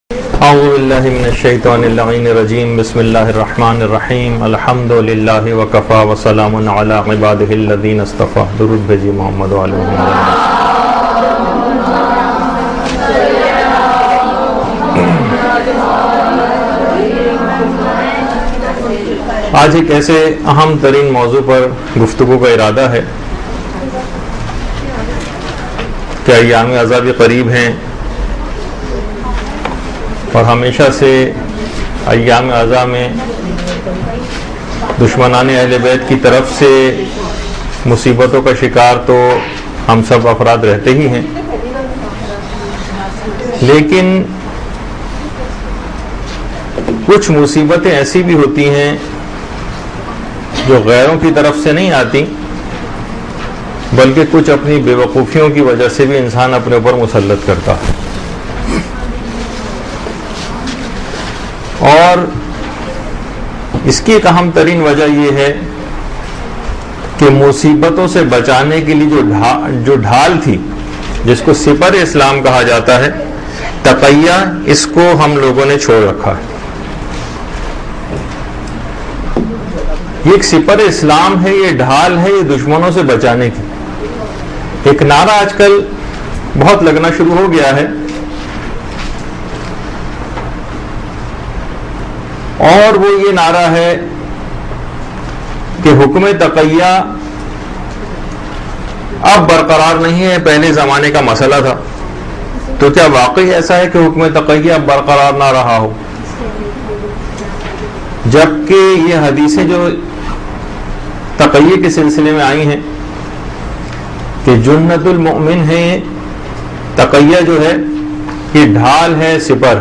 اعوذ باللہ من الشیطان اللعین الرجیم بسم اللہ الرحمن الرحیم الحمد للہ وکفی وسلام علی عبادہ الذین اصطفی. درود بھیجیے محمد و آل محمد. آج ایک ایسے اہم ترین موضوع پر گفتگو کا ارادہ ہے کہ ایام عذاب قریب ہیں اور ہمیشہ سے ایام عزا میں دشمنان اہل بیت کی طرف سے مصیبتوں کا شکار تو ہم سب افراد رہتے ہی ہیں، لیکن کچھ مصیبتیں ایسی بھی ہوتی ہیں جو غیروں کی طرف سے نہیں آتی، بلکہ کچھ اپنی بے وقوفیوں کی وجہ سے بھی انسان اپنے اوپر مسلط کرتا ہے. اور اس کی ایک اہم ترین وجہ یہ ہے کہ مصیبتوں سے بچانے کے لیے جو ڈھال تھی، جس کو سپر اسلام کہا جاتا ہے، تقیہ، اس کو ہم لوگوں نے چھوڑ رکھا ہے. یہ ایک سپر اسلام ہے، یہ ڈھال ہے، یہ دشمنوں سے بچانے کی. ایک نعرہ آج کل بہت لگنا شروع ہو گیا ہے، اور وہ یہ نعرہ ہے کہ حکم تقیہ اب برقرار نہیں ہے، پہلے زمانے کا مسئلہ تھا. تو کیا واقعی ایسا ہے کہ حکم تقیہ اب برقرار نہ رہا ہو؟ جبکہ یہ حدیثیں جو تقیہ کے سلسلے میں آئی ہیں کہ جنت المؤمن ہے، تقیہ جو ہے یہ ڈھال ہے، سپر.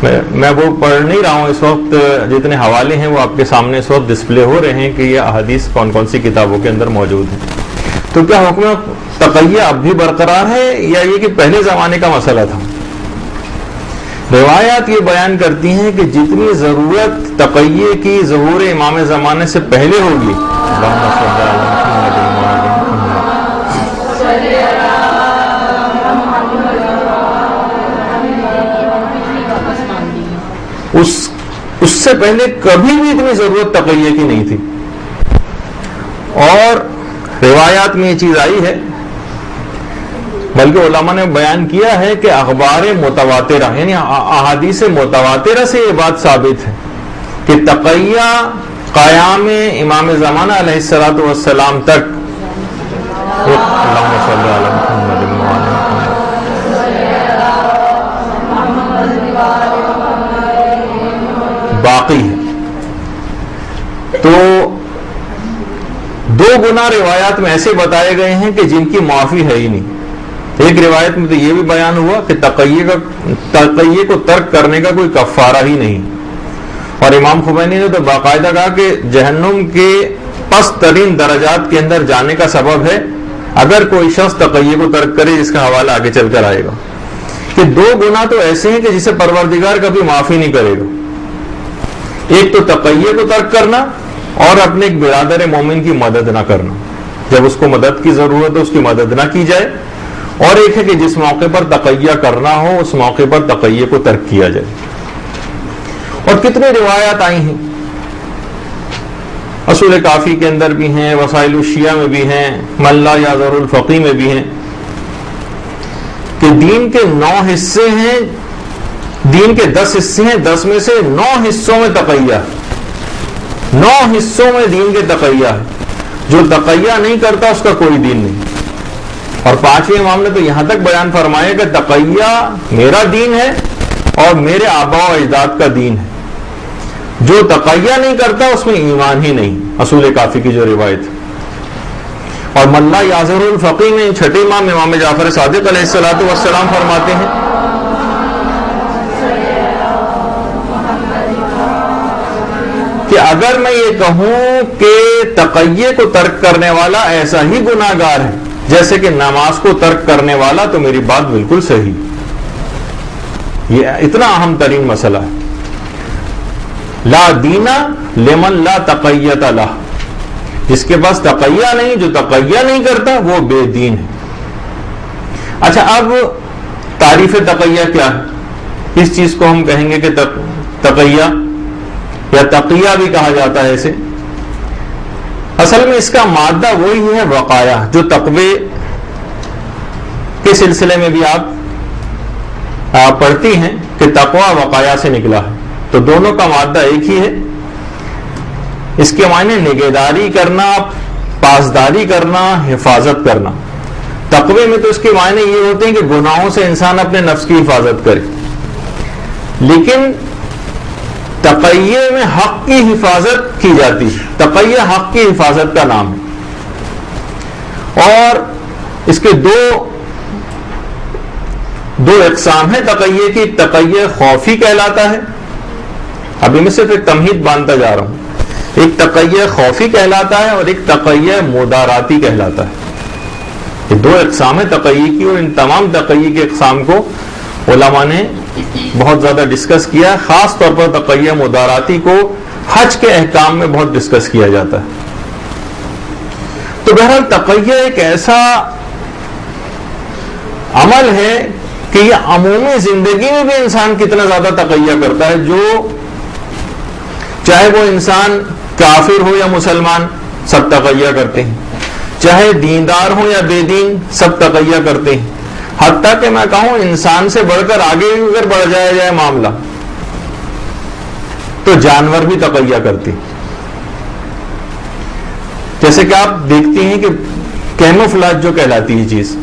میں وہ پڑھ نہیں رہا ہوں اس وقت، جتنے حوالے ہیں وہ آپ کے سامنے اس وقت ڈسپلے ہو رہے ہیں کہ یہ احادیث کون کون سی کتابوں کے اندر موجود ہیں. تو کیا حکم تقیہ اب بھی برقرار ہے یا یہ کہ پہلے زمانے کا مسئلہ تھا؟ روایات یہ بیان کرتی ہیں کہ جتنی ضرورت تقیہ کی ظہور امام زمانے سے پہلے ہوگی، اس سے پہلے کبھی بھی اتنی ضرورت تقیہ کی نہیں تھی. اور روایات میں یہ چیز آئی ہے، بلکہ علماء نے بیان کیا ہے کہ اخبار متواترہ یعنی احادیث متواترہ سے یہ بات ثابت ہے کہ تقیہ قیام امام زمانہ علیہ الصلوۃ والسلام تک باقی ہے. تو دو گناہ روایات میں ایسے بتائے گئے ہیں کہ جن کی معافی ہے ہی نہیں. ایک روایت میں تو یہ بھی بیان ہوا کہ تقیہ کو ترک کرنے کا کوئی کفارہ ہی نہیں، اور امام خمینی نے تو باقاعدہ کہا کہ جہنم کے پست ترین درجات کے اندر جانے کا سبب ہے اگر کوئی شخص تقیہ کو ترک کرے، جس کا حوالہ آگے چل کر آئے گا. کہ دو گناہ تو ایسے ہیں کہ جسے پروردگار کبھی معافی نہیں کرے گا. ایک تو تقیہ کو ترک کرنا، اور اپنے ایک برادر مومن کی مدد نہ کرنا، جب اس کو مدد کی ضرورت ہے اس کی مدد نہ کی جائے. اور ایک ہے کہ جس موقع پر تقیہ کرنا ہو اس موقع پر تقیہ کو ترک کیا جائے. اور کتنے روایات آئی ہیں، اصول کافی کے اندر بھی ہیں، وسائل الشیعہ میں بھی ہیں، من لا یعذر الفقی میں بھی ہیں، کہ دین کے 9 حصے ہیں، دین کے 10 حصے ہیں، 10 میں سے 9 حصوں میں تقیہ، 9 حصوں میں دین کے تقیہ ہے. جو تقیہ نہیں کرتا اس کا کوئی دین نہیں. اور 5ویں امام نے تو یہاں تک بیان فرمایا کہ تقیہ میرا دین ہے اور میرے آباء و اجداد کا دین ہے. جو تقیہ نہیں کرتا اس میں ایمان ہی نہیں، اصول کافی کی جو روایت ہے. اور من لا یعذر الفقی میں 6 امام جعفر صادق علیہ الصلوۃ والسلام فرماتے ہیں کہ اگر میں یہ کہوں کہ تقیہ کو ترک کرنے والا ایسا ہی گناہگار ہے جیسے کہ نماز کو ترک کرنے والا، تو میری بات بالکل صحیح. یہ اتنا اہم ترین مسئلہ ہے. لا دینا لمن لا تقیۃ لہ، جس کے پاس تقیہ نہیں، جو تقیہ نہیں کرتا وہ بے دین ہے. اچھا، اب تعریف تقیہ کیا ہے؟ کس چیز کو ہم کہیں گے کہ تقیہ یا تقیہ بھی کہا جاتا ہے اسے؟ اصل میں اس کا مادہ وہی ہے وقایہ، جو تقوی کے سلسلے میں بھی آپ پڑھتی ہیں کہ تقوی وقایہ سے نکلا ہے، تو دونوں کا مادہ ایک ہی ہے۔ اس کے معنی نگہداری کرنا، پاسداری کرنا، حفاظت کرنا۔ تقوی میں تو اس کے معنی یہ ہوتے ہیں کہ گناہوں سے انسان اپنے نفس کی حفاظت کرے، لیکن تقیہ میں حق کی حفاظت کی جاتی ہے۔ تقیہ حق کی حفاظت کا نام ہے، اور اس کے دو اقسام ہیں تقیہ کی۔ تقیہ خوفی کہلاتا ہے، ابھی میں صرف ایک تمہید باندھتا جا رہا ہوں۔ ایک تقیہ خوفی کہلاتا ہے اور ایک تقیہ مداراتی کہلاتا ہے۔ یہ دو اقسام ہیں تقیہ کی، اور ان تمام تقیہ کے اقسام کو علماء نے بہت زیادہ ڈسکس کیا ہے۔ خاص طور پر تقیہ مداراتی کو حج کے احکام میں بہت ڈسکس کیا جاتا ہے۔ تو بہرحال تقیہ ایک ایسا عمل ہے کہ یہ عمومی زندگی میں بھی انسان کتنا زیادہ تقیہ کرتا ہے، جو چاہے وہ انسان کافر ہو یا مسلمان، سب تقیہ کرتے ہیں، چاہے دیندار ہو یا بے دین، سب تقیہ کرتے ہیں۔ حتیٰ کہ میں کہوں انسان سے بڑھ کر آگے اگر بڑھ جائے معاملہ تو جانور بھی تقیہ کرتے ہیں۔ جیسے کہ آپ دیکھتی ہیں کہ کیموفلاج جو کہلاتی ہے چیز،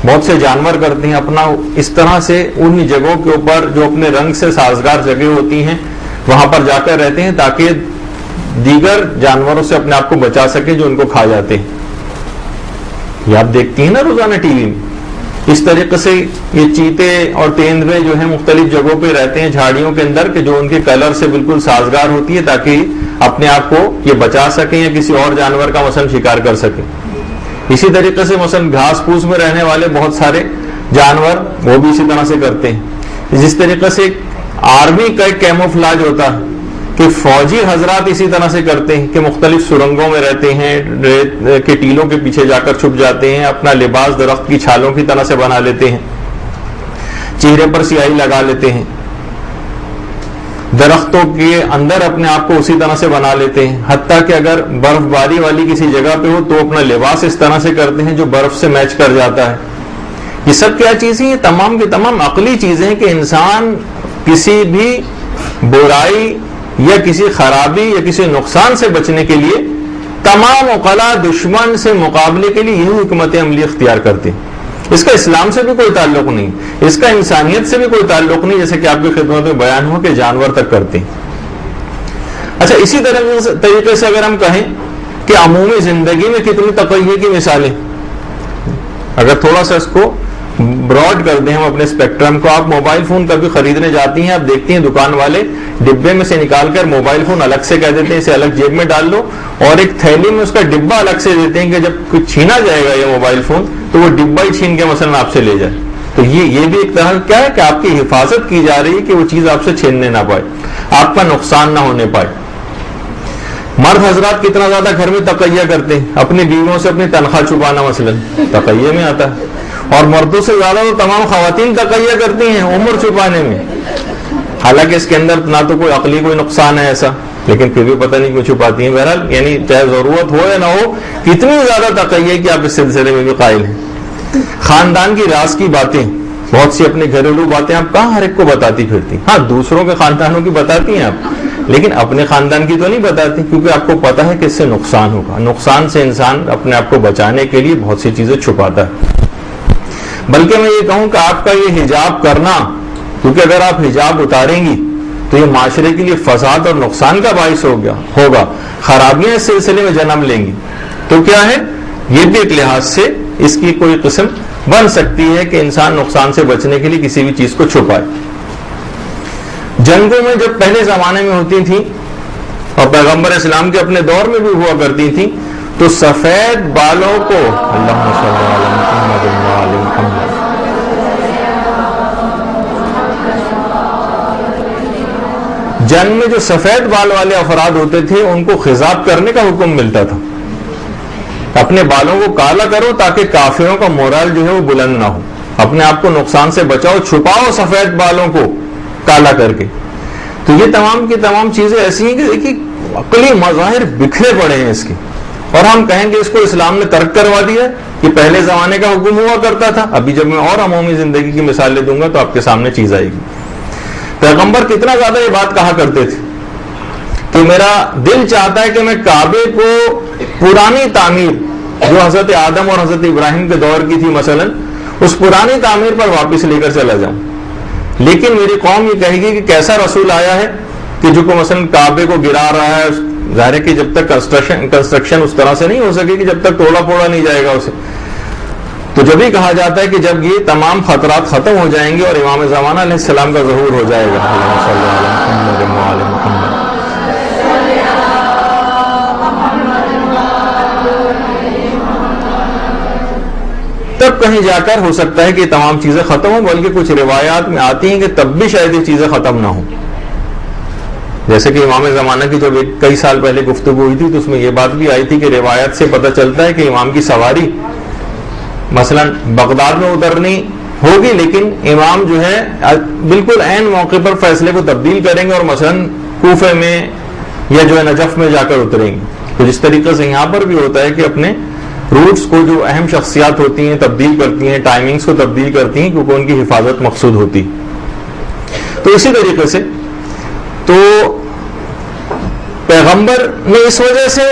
بہت سے جانور کرتے ہیں اپنا اس طرح سے ان جگہوں کے اوپر جو اپنے رنگ سے سازگار جگہ ہوتی ہیں وہاں پر جا کر رہتے ہیں تاکہ دیگر جانوروں سے اپنے آپ کو بچا سکے جو ان کو کھا جاتے ہیں۔ یہ آپ دیکھتی ہیں نا روزانہ ٹی وی میں، اس طریقے سے یہ چیتے اور تیندوے جو ہیں مختلف جگہوں پہ رہتے ہیں جھاڑیوں کے اندر، کہ جو ان کے کلر سے بالکل سازگار ہوتی ہے تاکہ اپنے آپ کو یہ بچا سکیں یا کسی اور جانور کا مثلا شکار کر سکیں۔ اسی طریقے سے مثلا گھاس پھوس میں رہنے والے بہت سارے جانور وہ بھی اسی طرح سے کرتے ہیں۔ جس طریقے سے آرمی کا ایک کیموفلاج ہوتا ہے کہ فوجی حضرات اسی طرح سے کرتے ہیں کہ مختلف سرنگوں میں رہتے ہیں، ریت کے ٹیلوں کے پیچھے جا کر چھپ جاتے ہیں، اپنا لباس درخت کی چھالوں کی طرح سے بنا لیتے ہیں، چہرے پر سیاہی لگا لیتے ہیں، درختوں کے اندر اپنے آپ کو اسی طرح سے بنا لیتے ہیں، حتیٰ کہ اگر برف باری والی کسی جگہ پہ ہو تو اپنا لباس اس طرح سے کرتے ہیں جو برف سے میچ کر جاتا ہے۔ یہ سب کیا چیزیں؟ یہ تمام کی تمام عقلی چیزیں ہیں کہ انسان کسی بھی برائی یا کسی خرابی یا کسی نقصان سے بچنے کے لیے تمام عقلاء دشمن سے مقابلے کے لیے یہی حکمت عملی اختیار کرتے ہیں۔ اس کا اسلام سے بھی کوئی تعلق نہیں، اس کا انسانیت سے بھی کوئی تعلق نہیں، جیسے کہ آپ کی خدمت میں بیان ہو کہ جانور تک کرتے ہیں۔ اچھا، اسی طریقے سے اگر ہم کہیں کہ عمومی زندگی میں کتنی تقیہ کی مثالیں، اگر تھوڑا سا اس کو براڈ کر دیں ہم اپنے اسپیکٹرم کو، آپ موبائل فون کبھی خریدنے جاتی ہیں، آپ دیکھتی ہیں دکان والے ڈبے میں سے نکال کر موبائل فون الگ سے کہہ دیتے ہیں اسے الگ جیب میں ڈال لو، اور ایک تھیلی میں اس کا ڈبا الگ سے دیتے ہیں کہ جب کچھ چھینا جائے گا یہ موبائل فون تو وہ ڈبا ہی چھین کے مثلا آپ سے لے جائے۔ تو یہ بھی ایک طرح کیا ہے کہ آپ کی حفاظت کی جا رہی ہے کہ وہ چیز آپ سے چھیننے نہ پائے، آپ کا نقصان نہ ہونے پائے۔ مرد حضرات کتنا زیادہ گھر میں تقیہ کرتے ہیں، اپنی بیویوں سے اپنی تنخواہ چھپانا مثلا تقیہ میں آتا ہے، اور مردوں سے زیادہ تو تمام خواتین تقیہ کرتی ہیں عمر چھپانے میں، حالانکہ اس کے اندر نہ تو کوئی عقلی کوئی نقصان ہے ایسا، لیکن پھر بھی پتہ نہیں کیوں چھپاتی ہیں۔ بہرحال یعنی چاہے ضرورت ہو یا نہ ہو، کتنی زیادہ تقیہ کہ آپ اس سلسلے میں بھی قائل ہیں۔ خاندان کی راز کی باتیں، بہت سی اپنے گھریلو باتیں آپ کہاں ہر ایک کو بتاتی پھرتی، ہاں دوسروں کے خاندانوں کی بتاتی ہیں آپ، لیکن اپنے خاندان کی تو نہیں بتاتی، کیونکہ آپ کو پتا ہے کہ اس سے نقصان ہوگا۔ نقصان سے انسان اپنے آپ کو بچانے کے لیے بہت سی چیزیں چھپاتا ہے۔ بلکہ میں یہ کہوں کہ آپ کا یہ حجاب کرنا، کیونکہ اگر آپ حجاب اتاریں گی تو یہ معاشرے کے لیے فساد اور نقصان کا باعث ہوگا، خرابیاں اس سلسلے میں جنم لیں گی، تو کیا ہے یہ بھی ایک لحاظ سے اس کی کوئی قسم بن سکتی ہے کہ انسان نقصان سے بچنے کے لیے کسی بھی چیز کو چھپائے۔ جنگوں میں جب پہلے زمانے میں ہوتی تھیں اور پیغمبر اسلام کے اپنے دور میں بھی ہوا کرتی تھیں، تو سفید بالوں کو اللہم صلی علی محمد و علی محمد، جنگ میں جو سفید بال والے افراد ہوتے تھے ان کو خضاب کرنے کا حکم ملتا تھا، اپنے بالوں کو کالا کرو تاکہ کافروں کا مورال جو ہے وہ بلند نہ ہو، اپنے آپ کو نقصان سے بچاؤ، چھپاؤ سفید بالوں کو کالا کر کے. تو یہ تمام کی تمام چیزیں ایسی ہیں کہ دیکھیے عقلی مظاہر بکھرے پڑے ہیں اس کے, اور ہم کہیں گے اس کو اسلام نے ترک کروا دیا. کہ پہلے زمانے کا حکم ہوا کرتا تھا. ابھی جب میں اور عمومی زندگی کی مثالیں دوں گا تو آپ کے سامنے چیز آئے گی. پیغمبر کتنا زیادہ یہ بات کہا کرتے تھے کہ میرا دل چاہتا ہے کہ میں کعبے کو پرانی تعمیر جو حضرت آدم اور حضرت ابراہیم کے دور کی تھی مثلا, اس پرانی تعمیر پر واپس لے کر چلا جاؤں. لیکن میری قوم یہ کہے گی کہ کیسا رسول آیا ہے کہ جو مثلا کعبے کو گرا رہا ہے. ظاہر ہے کہ جب تک کنسٹرکشن اس طرح سے نہیں ہو سکے کہ جب تک توڑا پھوڑا نہیں جائے گا اسے. تو جب ہی کہا جاتا ہے کہ جب یہ تمام خطرات ختم ہو جائیں گے اور امام زمانہ علیہ السلام کا ظہور ہو جائے گا, تب کہیں جا کر ہو سکتا ہے کہ یہ تمام چیزیں ختم ہوں. بلکہ کچھ روایات میں آتی ہیں کہ تب بھی شاید یہ چیزیں ختم نہ ہوں. جیسے کہ امام زمانہ کی جب کئی سال پہلے گفتگو ہوئی تھی تو اس میں یہ بات بھی آئی تھی کہ روایت سے پتہ چلتا ہے کہ امام کی سواری مثلا بغداد میں اترنی ہوگی, لیکن امام جو ہے بالکل عین موقع پر فیصلے کو تبدیل کریں گے اور مثلا کوفے میں یا جو ہے نجف میں جا کر اتریں گے. تو جس طریقے سے یہاں پر بھی ہوتا ہے کہ اپنے روٹس کو جو اہم شخصیات ہوتی ہیں تبدیل کرتی ہیں, ٹائمنگز کو تبدیل کرتی ہیں کیونکہ ان کی حفاظت مقصود ہوتی. تو اسی طریقے سے تو پیغمبر نے اس وجہ سے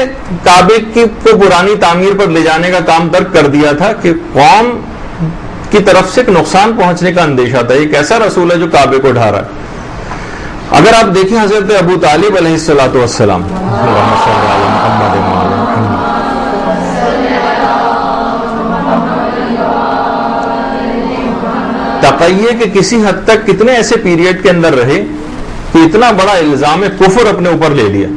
کعبے کو پرانی تعمیر پر لے جانے کا کام ترک کر دیا تھا کہ قوم کی طرف سے نقصان پہنچنے کا اندیشہ تھا. یہ کیسا رسول ہے جو کعبے کو ڈھا رہا ہے. اگر آپ دیکھیں حضرت ابو طالب علیہ الصلوۃ والسلام, تقیہ کے کسی حد تک کتنے ایسے پیریڈ کے اندر رہے کہ اتنا بڑا الزام کفر اپنے اوپر لے لیا,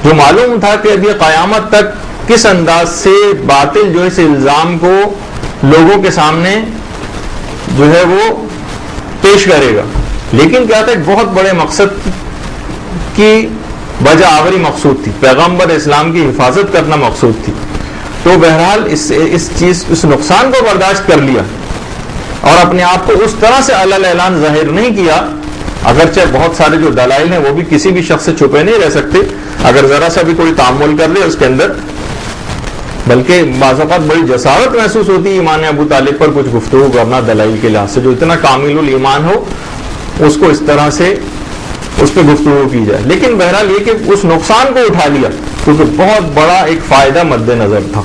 جو معلوم تھا کہ اب یہ قیامت تک کس انداز سے باطل جو اس الزام کو لوگوں کے سامنے جو ہے وہ پیش کرے گا. لیکن کیا تھا, ایک بہت بڑے مقصد کی وجہ آوری مقصود تھی, پیغمبر اسلام کی حفاظت کرنا مقصود تھی. تو بہرحال اس نقصان کو برداشت کر لیا اور اپنے آپ کو اس طرح سے علل اعلان ظاہر نہیں کیا. اگرچہ بہت سارے جو دلائل ہیں وہ بھی کسی بھی شخص سے چھپے نہیں رہ سکتے اگر ذرا سا بھی کوئی تعامل کر لے اس کے اندر, بلکہ بعض اوقات بڑی جسارت محسوس ہوتی ہے ایمان ابو طالب پر کچھ گفتگو کرنا دلائل کے لحاظ سے. جو اتنا کامل الایمان ہو اس کو اس طرح سے اس پہ گفتگو کی جائے. لیکن بہرحال یہ کہ اس نقصان کو اٹھا لیا کیونکہ بہت بڑا ایک فائدہ مد نظر تھا.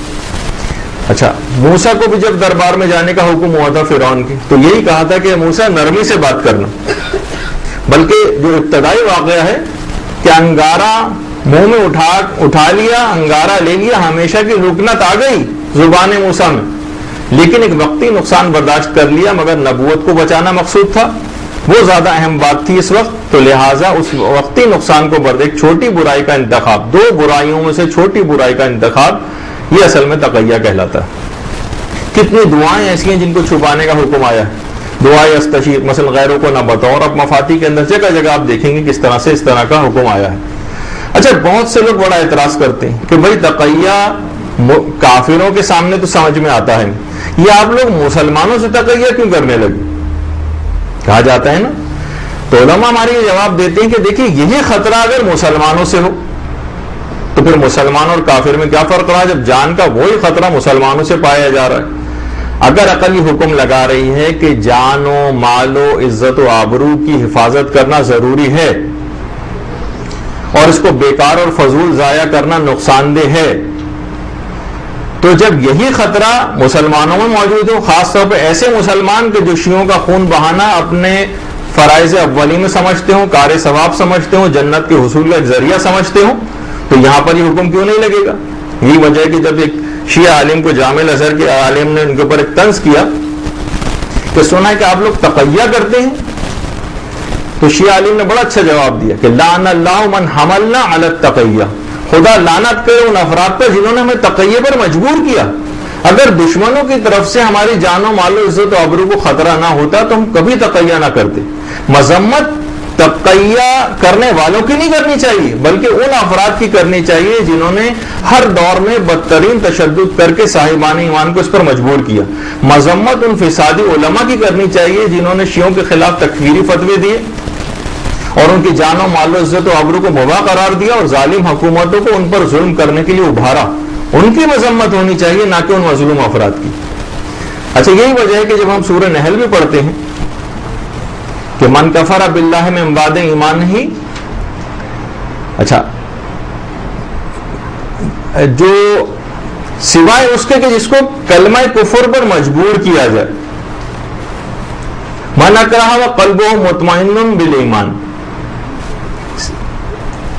اچھا, موسیٰ کو بھی جب دربار میں جانے کا حکم ہوا تھا فرعون کی تو یہی کہا تھا کہ موسیٰ نرمی سے بات کرنا, بلکہ جو ابتدائی واقعہ ہے کہ انگارہ منہ میں اٹھا لیا, انگارہ لے لیا, ہمیشہ کی رکنت آ گئی زبان موسیٰ میں, لیکن ایک وقتی نقصان برداشت کر لیا مگر نبوت کو بچانا مقصود تھا, وہ زیادہ اہم بات تھی اس وقت. تو لہٰذا اس وقتی نقصان کو ایک چھوٹی برائی کا انتخاب, دو برائیوں میں سے چھوٹی برائی کا انتخاب, یہ اصل میں تقیہ کہلاتا ہے. کتنی دعائیں ایسی ہیں جن کو چھپانے کا حکم آیا ہے, دعائے استشیر مثلا غیروں کو نہ بتاؤ, اور اب مفاتی کے اندر جگہ جگہ آپ دیکھیں گے کس طرح سے اس طرح کا حکم آیا ہے. اچھا, بہت سے لوگ بڑا اعتراض کرتے ہیں کہ بھائی تقیہ کافروں کے سامنے تو سمجھ میں آتا ہے, یہ آپ لوگ مسلمانوں سے تقیہ کیوں کرنے لگے, کہا جاتا ہے نا. تو علماء ہمارے یہ جواب دیتے ہیں کہ دیکھیے یہی خطرہ اگر مسلمانوں سے ہو تو پھر مسلمان اور کافر میں کیا فرق رہا, جب جان کا وہی خطرہ مسلمانوں سے پایا جا رہا ہے. اگر عقل یہ حکم لگا رہی ہے کہ جان و مال و عزت و آبرو کی حفاظت کرنا ضروری ہے اور اس کو بیکار اور فضول ضائع کرنا نقصان دہ ہے, تو جب یہی خطرہ مسلمانوں میں موجود ہو, خاص طور پہ ایسے مسلمان کہ جو شیعوں کا خون بہانا اپنے فرائض اولی میں سمجھتے ہوں, کار ثواب سمجھتے ہوں, جنت کے حصول کا ذریعہ سمجھتے ہوں, تو یہاں پر یہ حکم کیوں نہیں لگے گا. یہی وجہ ہے کہ جب ایک شیعہ عالم کو جامع الازہر کے عالم نے ان کے اوپر ایک طنز کیا کہ سنا ہے کہ آپ لوگ تقیہ کرتے ہیں, تو شیعہ عالم نے بڑا اچھا جواب دیا کہ لعن اللہ من حملنا علی التقیہ, خدا لعنت کرے ان افراد پر جنہوں نے ہمیں تقیہ پر مجبور کیا. اگر دشمنوں کی طرف سے ہماری جان و مال و عزت و آبرو کو خطرہ نہ ہوتا تو ہم کبھی تقیہ نہ کرتے. مذمت تقیہ کرنے والوں کی نہیں کرنی چاہیے، بلکہ ان افراد کی کرنی چاہیے جنہوں نے ہر دور میں بدترین تشدد کر کے صاحبان ایمان کو اس پر مجبور کیا۔ مذمت ان فسادی علماء کی کرنی چاہیے جنہوں نے شیعوں کے خلاف تکفیری فتوے دیے اور ان کی جان و مال و عزت و آبرو کو مباح قرار دیا اور ظالم حکومتوں کو ان پر ظلم کرنے کے لیے ابھارا، ان کی مذمت ہونی چاہیے، نہ کہ ان مظلوم افراد کی۔ اچھا، یہی وجہ ہے کہ جب ہم سورہ نحل میں پڑھتے ہیں کہ من کفر باللہ من بعد ایمان ہی، اچھا جو سوائے اس کے کہ جس کو کلمہ کفر پر مجبور کیا جائے، من اکرہ وقلبہ مطمئن بالایمان،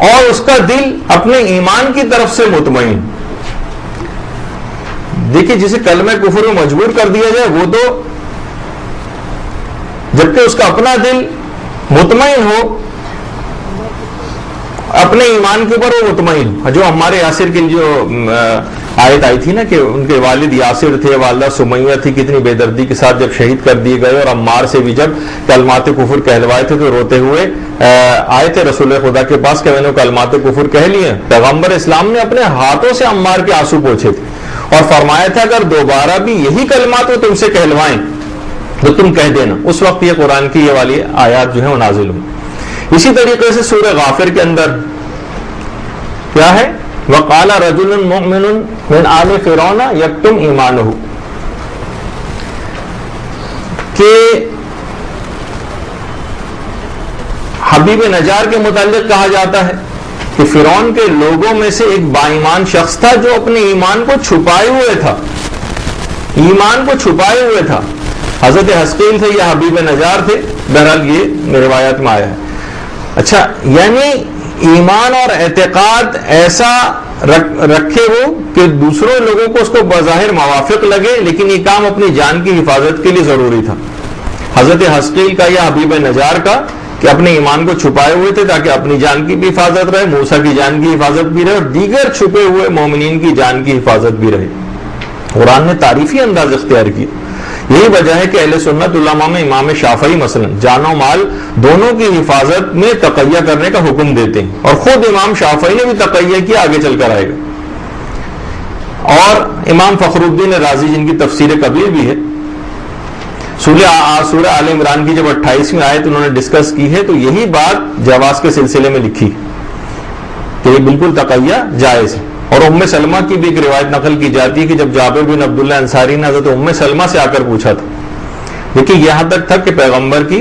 اور اس کا دل اپنے ایمان کی طرف سے مطمئن۔ دیکھیے، جسے کلمہ کفر میں مجبور کر دیا جائے وہ تو، جبکہ اس کا اپنا دل مطمئن ہو، اپنے ایمان کے اوپر وہ مطمئن ہو۔ جو ہمارے یاسر کی جو آیت آئی تھی نا کہ ان کے والد یاسر تھے، والدہ سمیہ تھی، کتنی بے دردی کے ساتھ جب شہید کر دیے گئے، اور عمار سے بھی جب کلمات کفر کہلوائے تھے تو روتے ہوئے آئے تھے رسول خدا کے پاس کہ میں نے کلمات کفر کہہ لیے۔ پیغمبر اسلام نے اپنے ہاتھوں سے عمار کے آنسو پوچھے تھے اور فرمایا تھا اگر دوبارہ بھی یہی کلمات وہ تم سے کہلوائیں تو تم کہہ دینا۔ اس وقت یہ قرآن کی یہ والی آیات جو ہیں وہ نازل ہوئی۔ اسی طریقے سے سورہ غافر کے اندر کیا ہے؟ وَقَالَ رَجُلٌ مُؤْمِنٌ مِنْ آلِ فِرْعَوْنَ يَكْتُمْ ایمانہ، کہ حبیب نجار کے متعلق کہا جاتا ہے کہ فرعون کے لوگوں میں سے ایک با ایمان شخص تھا جو اپنے ایمان کو چھپائے ہوئے تھا، ایمان کو چھپائے ہوئے تھا۔ حضرت حزقیل تھے یا حبیب نجار تھے، بہرحال یہ روایات میں آیا ہے۔ اچھا، یعنی ایمان اور اعتقاد ایسا رکھے وہ کہ دوسروں لوگوں کو اس کو بظاہر موافق لگے، لیکن یہ کام اپنی جان کی حفاظت کے لیے ضروری تھا۔ حضرت حزقیل کا یا حبیب نجار کا کہ اپنے ایمان کو چھپائے ہوئے تھے تاکہ اپنی جان کی بھی حفاظت رہے، موسیٰ کی جان کی حفاظت بھی رہے، اور دیگر چھپے ہوئے مومنین کی جان کی حفاظت بھی رہے۔ قرآن نے تعریفی انداز اختیار کیا۔ یہی وجہ ہے کہ اہل سنت علماء میں امام شافعی مثلا جان و مال دونوں کی حفاظت میں تقیہ کرنے کا حکم دیتے ہیں، اور خود امام شافعی نے بھی تقیہ کیا، آگے چل کر آئے گا۔ اور امام فخر الدین رازی جن کی تفسیر کبیر بھی ہے، سورہ آل عمران کی جب 28ویں آیت انہوں نے ڈسکس کی ہے تو یہی بات جواز کے سلسلے میں لکھی کہ یہ بالکل تقیہ جائز ہے۔ اور ام سلمہ کی بھی ایک روایت نقل کی جاتی ہے کہ جب جابر بن عبداللہ انصاری نے حضرت ام سلمہ سے آ کر پوچھا تھا، لیکن یہاں تک تھا کہ پیغمبر کی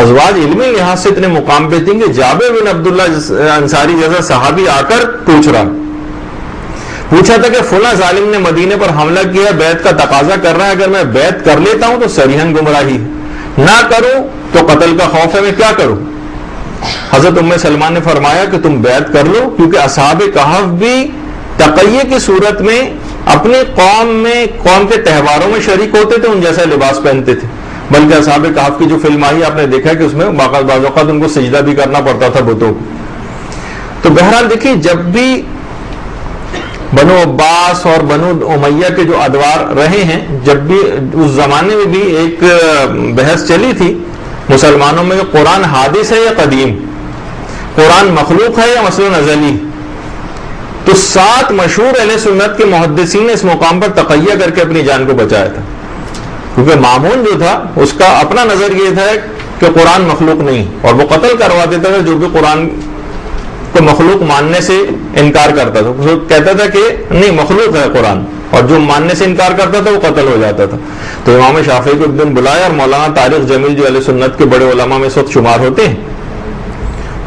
ازواج علمی لحاظ سے اتنے مقام پہ تھیں کہ جابر بن عبداللہ انصاری جیسا صحابی آ کر پوچھا تھا کہ فلاں ظالم نے مدینے پر حملہ کیا، بیعت کا تقاضا کر رہا ہے، اگر میں بیعت کر لیتا ہوں تو صریحاً گمراہی ہے، نہ کروں تو قتل کا خوف ہے، میں کیا کروں؟ حضرت ام سلمہ نے فرمایا کہ تم بیعت کر لو، کیونکہ اصحاب کہف بھی تقیہ کی صورت میں اپنی قوم کے تہواروں میں شریک ہوتے تھے، ان جیسا لباس پہنتے تھے۔ بلکہ اصحاب کہف کی جو فلم آئی آپ نے دیکھا کہ اس میں بعض اوقات ان کو سجدہ بھی کرنا پڑتا تھا بتوں کو۔ تو بہرحال دیکھیے، جب بھی بنو عباس اور بنو امیہ کے جو ادوار رہے ہیں، جب بھی اس زمانے میں بھی ایک بحث چلی تھی مسلمانوں میں کہ قرآن حادث ہے یا قدیم، قرآن مخلوق ہے یا مثلا ازلی، تو 7 مشہور اہل سنت کے محدثین نے اس مقام پر تقیہ کر کے اپنی جان کو بچایا تھا، کیونکہ مامون جو تھا اس کا اپنا نظر یہ تھا کہ قرآن مخلوق نہیں، اور وہ قتل کروا دیتا تھا جو بھی قرآن کو مخلوق ماننے سے انکار کرتا تھا، وہ کہتا تھا کہ نہیں مخلوق ہے قرآن، اور جو ماننے سے انکار کرتا تھا وہ قتل ہو جاتا تھا۔ تو امام شافعی کو ایک دن بلایا، اور مولانا طارق جمیل جو اہل سنت کے بڑے علماء میں اس وقت شمار ہوتے ہیں،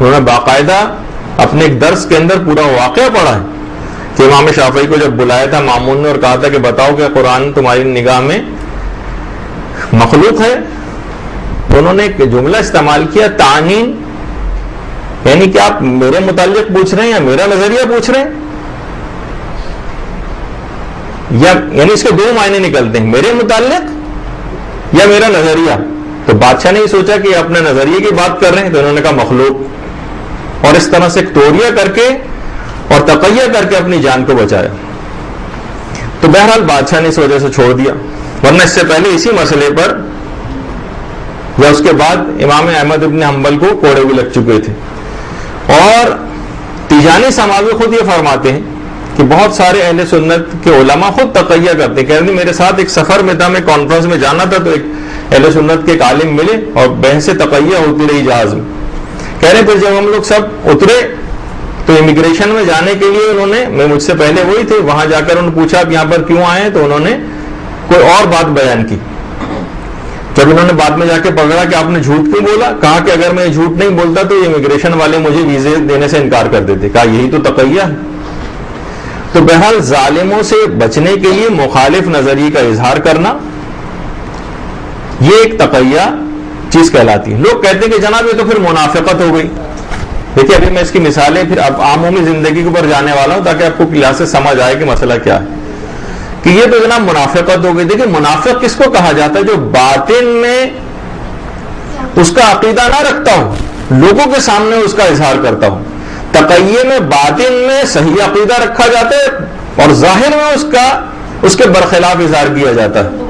انہوں نے باقاعدہ اپنے ایک درس کے اندر پورا واقعہ پڑھا ہے کہ امام شافعی کو جب بلایا تھا مامون نے اور کہا تھا کہ بتاؤ کہ قرآن تمہاری نگاہ میں مخلوق ہے، تو انہوں نے ایک جملہ استعمال کیا تعنین، یعنی کہ آپ میرے متعلق پوچھ رہے ہیں یا میرا نظریہ پوچھ رہے ہیں، یا یعنی اس کے 2 معنی نکلتے ہیں، میرے متعلق یا میرا نظریہ۔ تو بادشاہ نے یہ سوچا کہ اپنے نظریے کی بات کر رہے ہیں، تو انہوں نے کہا مخلوق، اور اس طرح سے ایک توریہ کر کے اور تقیہ کر کے اپنی جان کو بچایا۔ تو بہرحال بادشاہ نے اس وجہ سے چھوڑ دیا، ورنہ اس سے پہلے اسی مسئلے پر یا اس کے بعد امام احمد ابن حنبل کو کوڑے بھی لگ چکے تھے. اور تیجانی سماوی خود یہ فرماتے ہیں کہ بہت سارے اہل سنت کے علماء خود تقیہ کرتے ہیں. کہتے ہیں میرے ساتھ ایک سفر میں تھا, میں کانفرنس میں جانا تھا, تو ایک اہل سنت کے ایک عالم ملے اور بحث تقیہ ہوتی رہی جہاز میں. کہہ رہے پھر جب ہم لوگ سب اترے تو امیگریشن میں جانے کے لیے انہوں نے, میں مجھ سے پہلے وہی تھے, وہاں جا کر انہوں نے پوچھا آپ یہاں پر کیوں آئے ہیں, تو انہوں نے کوئی اور بات بیان کی. جب انہوں نے بعد میں جا کے پکڑا کہ آپ نے جھوٹ کیوں بولا, کہا کہ اگر میں جھوٹ نہیں بولتا تو یہ امیگریشن والے مجھے ویزے دینے سے انکار کر دیتے. کہا یہی تو تقیہ ہے. تو بہرحال ظالموں سے بچنے کے لیے مخالف نظریے کا اظہار کرنا یہ ایک تقیہ چیز کہلاتی ہے. لوگ کہتے ہیں کہ جناب یہ تو پھر منافقت ہو گئی. دیکھیے ابھی میں اس کی مثالیں پھر اب عمومی زندگی کے اوپر جانے والا ہوں تاکہ آپ کو کلاس سے سمجھ آئے کہ مسئلہ کیا ہے, کہ یہ تو جناب منافقت ہو گئی. دیکھیے منافق کس کو کہا جاتا ہے؟ جو باطن میں اس کا عقیدہ نہ رکھتا ہو, لوگوں کے سامنے اس کا اظہار کرتا ہو. تقیہ میں باطن میں صحیح عقیدہ رکھا جاتا ہے اور ظاہر میں اس کے برخلاف اظہار کیا جاتا ہے.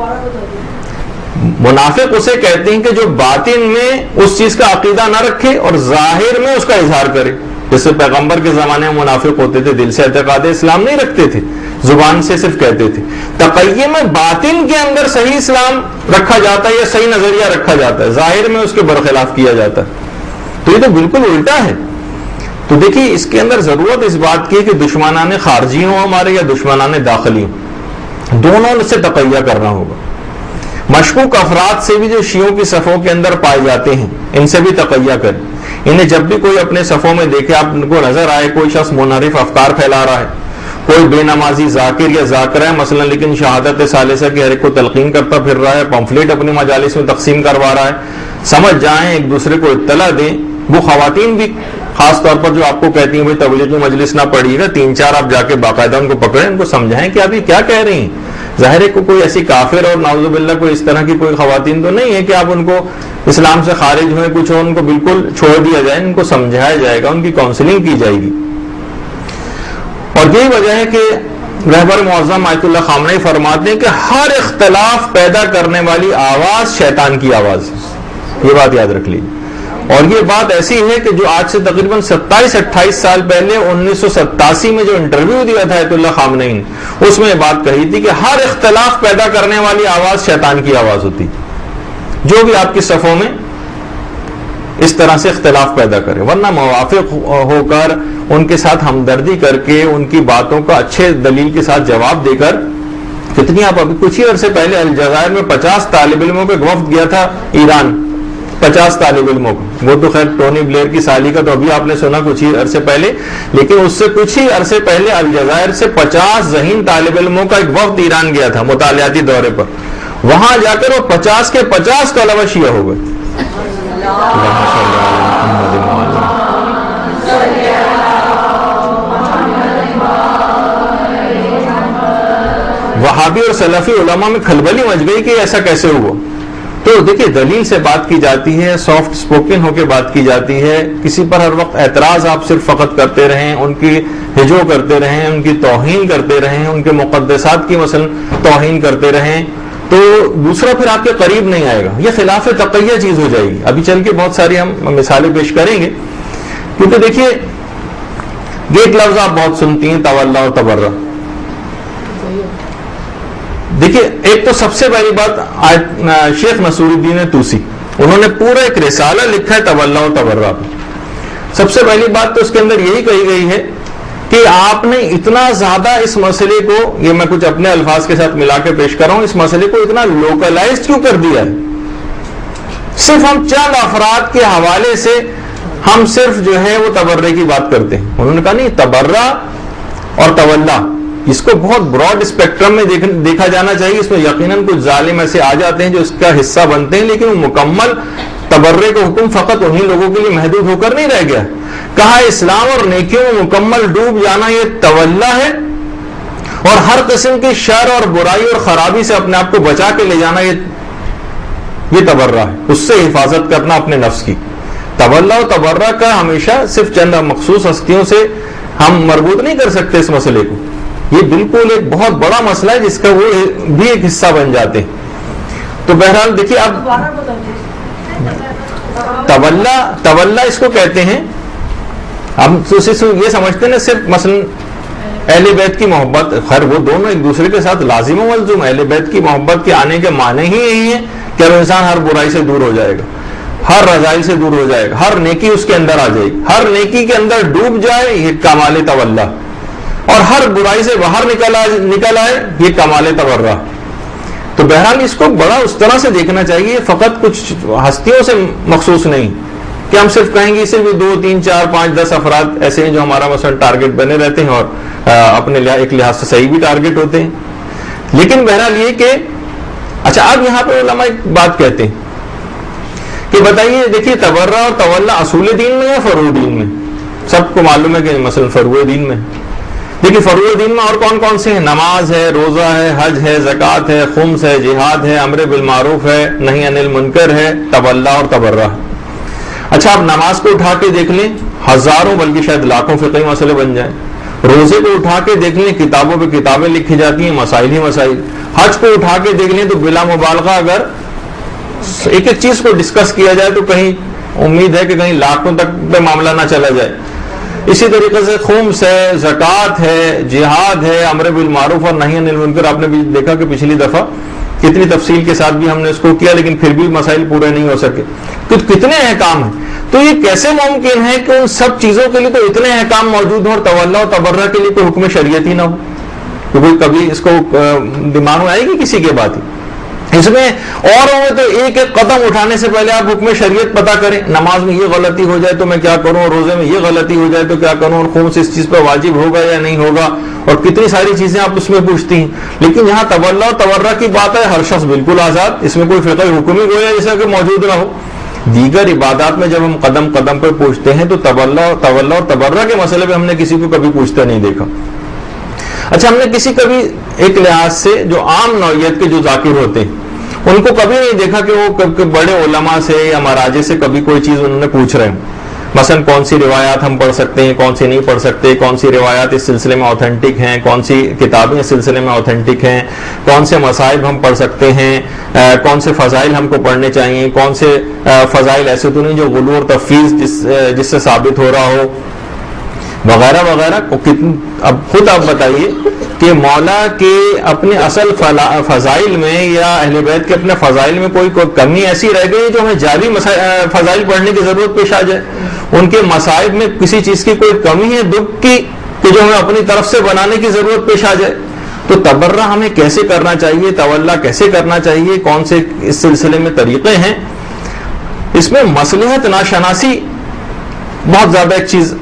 منافق اسے کہتے ہیں کہ جو باطن میں اس چیز کا عقیدہ نہ رکھے اور ظاہر میں اس کا اظہار کرے. جیسے پیغمبر کے زمانے میں منافق ہوتے تھے, دل سے اعتقاد اسلام نہیں رکھتے تھے, زبان سے صرف کہتے تھے. تقیہ میں باطن کے اندر صحیح اسلام رکھا جاتا ہے یا صحیح نظریہ رکھا جاتا ہے, ظاہر میں اس کے برخلاف کیا جاتا ہے. تو یہ تو بالکل الٹا ہے. تو دیکھیے اس کے اندر ضرورت اس بات کی کہ دشمنان خارجی ہوں ہمارے یا دشمنان داخلی ہوں, دونوں سے تقیہ کرنا ہوگا. مشکوک افراد سے بھی جو شیعوں کی صفوں کے اندر پائے جاتے ہیں ان سے بھی تقیہ کریں. انہیں جب بھی کوئی اپنے صفوں میں دیکھے, آپ کو نظر آئے کوئی شخص منحرف افکار پھیلا رہا ہے, کوئی بے نمازی ذاکر یا ذاکرہ ہے مثلا لیکن شہادت ثالثہ کی ہر ایک کو تلقین کرتا پھر رہا ہے, پمفلیٹ اپنی مجالس میں تقسیم کروا رہا ہے, سمجھ جائیں ایک دوسرے کو اطلاع دیں. وہ خواتین بھی خاص طور پر جو آپ کو کہتی ہیں بھائی تبلیغی مجلس نہ پڑھیے گا, 3-4 آپ جا کے باقاعدہ ان کو پکڑیں, ان کو سمجھائیں کہ آپ یہ کیا کہہ رہی ہیں. ظاہر ہے کوئی ایسی کافر اور نعوذ باللہ کوئی اس طرح کی کوئی خواتین تو نہیں ہے کہ آپ ان کو اسلام سے خارج ہوئے کچھ ہو ان کو بالکل چھوڑ دیا جائے. ان کو سمجھایا جائے گا, ان کی کاؤنسلنگ کی جائے گی. اور یہی وجہ ہے کہ رہبر معظم آیت اللہ خامنہی فرماتے ہیں کہ ہر اختلاف پیدا کرنے والی آواز شیطان کی آواز ہے. یہ بات یاد رکھ لیجیے. اور یہ بات ایسی ہے کہ جو آج سے تقریباً 27-28 سال پہلے 1987 میں جو انٹرویو دیا تھا آیت اللہ خامنہی نے, اس میں یہ بات کہی تھی کہ ہر اختلاف پیدا کرنے والی آواز شیطان کی آواز ہوتی. جو بھی آپ کی صفوں میں اس طرح سے اختلاف پیدا کرے, ورنہ موافق ہو کر ان کے ساتھ ہمدردی کر کے ان کی باتوں کا اچھے دلیل کے ساتھ جواب دے کر. کتنی آپ ابھی کچھ ہی عرصے پہلے الجزائر میں 50 طالب علموں کا وفد گیا تھا ایران, 50 طالب علموں کو. وہ تو خیر ٹونی بلیئر کی سالی کا تو ابھی آپ نے سنا کچھ ہی عرصے پہلے, لیکن اس سے کچھ ہی عرصے پہلے الجزائر سے 50 ذہین طالب علموں کا ایک وفد ایران گیا تھا مطالعاتی دورے پر. وہاں جا کر وہ 50 کے 50 طلبہ شیعہ ہو گئے. وہابی اور سلفی علماء میں کھلبلی مچ گئی کہ ایسا کیسے ہوا. تو دیکھیے دلیل سے بات کی جاتی ہے, سافٹ سپوکن ہو کے بات کی جاتی ہے. کسی پر ہر وقت اعتراض آپ صرف فقط کرتے رہیں, ان کی ہجو کرتے رہیں, ان کی توہین کرتے رہیں, ان کے مقدسات کی مثلا توہین کرتے رہیں, تو دوسرا پھر آپ کے قریب نہیں آئے گا. یہ خلاف تقیہ چیز ہو جائے گی. ابھی چل کے بہت ساری ہم مثالیں پیش کریں گے, کیونکہ دیکھیے یہ ایک لفظ آپ بہت سنتی ہیں, تولا اور تبرہ. دیکھیے ایک تو سب سے پہلی بات شیخ نصور الدین طوسی, انہوں نے پورا ایک رسالہ لکھا ہے تولا و تبرہ پہ. سب سے پہلی بات تو اس کے اندر یہی کہی گئی ہے کہ آپ نے اتنا زیادہ اس مسئلے کو, یہ میں کچھ اپنے الفاظ کے ساتھ ملا کے پیش کر رہا ہوں, اس مسئلے کو اتنا لوکلائزڈ کیوں کر دیا ہے. صرف ہم چند افراد کے حوالے سے ہم صرف جو ہے وہ تبرے کی بات کرتے ہیں. انہوں نے کہا نہیں, تبرہ اور تولا اس کو بہت براڈ اسپیکٹرم میں دیکھا جانا چاہیے. اس میں یقیناً کچھ ظالم ایسے آ جاتے ہیں جو اس کا حصہ بنتے ہیں, لیکن وہ مکمل تبرے کا حکم فقط انہی لوگوں کے لیے محدود ہو کر نہیں رہ گیا. کہا اسلام اور نیکیوں میں مکمل ڈوب جانا یہ تولا ہے, اور ہر قسم کی شر اور برائی اور خرابی سے اپنے آپ کو بچا کے لے جانا یہ تبرہ ہے. اس سے حفاظت کرنا اپنے نفس کی. تولا و تبرہ کا ہمیشہ صرف چند مخصوص ہستیوں سے ہم مربوط نہیں کر سکتے اس مسئلے کو. یہ بالکل ایک بہت بڑا مسئلہ ہے جس کا وہ بھی ایک حصہ بن جاتے ہیں. تو بہرحال دیکھیے اب تولا اس کو کہتے ہیں. ہم یہ سمجھتے ہیں نا صرف مثلا اہل بیت کی محبت، خیر وہ دونوں ایک دوسرے کے ساتھ لازم و ملزوم. اہل بیت کی محبت کے آنے کے معنی ہی یہی ہے کہ انسان ہر برائی سے دور ہو جائے گا، ہر رذائل سے دور ہو جائے گا، ہر نیکی اس کے اندر آ جائے گی، ہر نیکی کے اندر ڈوب جائے، یہ کمال تولا. اور ہر برائی سے باہر نکل آئے، یہ کمال تورع. تو بہرحال اس کو بڑا اس طرح سے دیکھنا چاہیے، فقط کچھ ہستیوں سے مخصوص نہیں کہ ہم صرف کہیں گے صرف 2 3 4 5 10 افراد ایسے ہیں جو ہمارا مثلا ٹارگٹ بنے رہتے ہیں اور اپنے ایک لحاظ سے صحیح بھی ٹارگٹ ہوتے ہیں. لیکن بہرحال یہ کہ اچھا اب یہاں پہ علماء ایک بات کہتے ہیں کہ بتائیے دیکھیے تبرع اور تولا اصول دین میں یا فروع دین میں؟ سب کو معلوم ہے کہ مثلا فروع دین میں. دیکھیے فروع دین میں اور کون کون سے ہیں؟ نماز ہے، روزہ ہے، حج ہے، زکوٰۃ ہے، خمس ہے، جہاد ہے، امر بالمعروف ہے، نہی عن المنکر ہے، تولا اور تبرع. اچھا آپ نماز کو اٹھا کے دیکھ لیں، ہزاروں بلکہ شاید لاکھوں فقہی مسئلے بن جائیں. روزے کو اٹھا کے دیکھ لیں، کتابوں پہ کتابیں لکھی جاتی ہیں، مسائل ہی مسائل. حج کو اٹھا کے دیکھ لیں تو بلا مبالغہ اگر ایک ایک چیز کو ڈسکس کیا جائے تو کہیں امید ہے کہ کہیں لاکھوں تک پہ معاملہ نہ چلا جائے. اسی طریقے سے خمس ہے، زکوٰۃ ہے، جہاد ہے، امر بالمعروف اور نہی عن المنکر. آپ نے بھی دیکھا کہ پچھلی دفعہ کتنی تفصیل کے ساتھ بھی ہم نے اس کو کیا، لیکن پھر بھی مسائل پورے نہیں ہو سکے. تو کتنے احکام ہیں. تو یہ کیسے ممکن ہے کہ ان سب چیزوں کے لیے تو اتنے احکام موجود ہوں اور تولا اور تبرع کے لیے کوئی حکم شریعت ہی نہ ہو؟ تو کوئی کبھی اس کو دماغ میں آئے گی کسی کے بات ہی؟ اس میں اوروں میں تو ایک ایک قدم اٹھانے سے پہلے آپ حکم شریعت پتا کریں. نماز میں یہ غلطی ہو جائے تو میں کیا کروں، روزے میں یہ غلطی ہو جائے تو کیا کروں، اور خمس اس چیز پہ واجب ہوگا یا نہیں ہوگا، اور کتنی ساری چیزیں آپ اس میں پوچھتی ہیں. لیکن یہاں تولا اور تبرع کی بات ہے، ہر شخص بالکل آزاد، اس میں کوئی فقہی حکم ہی گویا جیسا کہ موجود نہ ہو. دیگر عبادات میں جب ہم قدم قدم پہ پوچھتے ہیں تو تولا اور تبرع کے مسئلے پہ ہم نے کسی کو کبھی پوچھتا نہیں دیکھا. اچھا ہم نے کسی کبھی ایک لحاظ سے جو عام نوعیت کے جو ذاکر ہوتے ہیں ان کو کبھی نہیں دیکھا کہ وہ بڑے علماء سے یا مراجع سے کبھی کوئی چیز انہوں نے پوچھ رہے ہیں. مثلا کون سی روایات ہم پڑھ سکتے ہیں، کون سی نہیں پڑھ سکتے، کون سی روایات اس سلسلے میں اوتھینٹک ہیں، کون سی کتابیں اس سلسلے میں اوتھینٹک ہیں، کون سے مصائب ہم پڑھ سکتے ہیں، کون سے فضائل ہم کو پڑھنے چاہیے، کون سے فضائل ایسے تو نہیں جو غلو اور تفویض جس سے ثابت ہو رہا ہو، وغیرہ وغیرہ. اب خود آپ بتائیے کہ مولا کے اپنے اصل فضائل میں یا اہل بیت کے اپنے فضائل میں کوئی کمی ایسی رہ گئی جو ہمیں جاری فضائل پڑھنے کی ضرورت پیش آ جائے؟ ان کے مصائب میں کسی چیز کی کوئی کمی ہے دکھ کی کہ جو ہمیں اپنی طرف سے بنانے کی ضرورت پیش آ جائے؟ تو تبرع ہمیں کیسے کرنا چاہیے، تولا کیسے کرنا چاہیے، کون سے اس سلسلے میں طریقے ہیں؟ اس میں مصلحت ناشناسی بہت زیادہ ایک چیز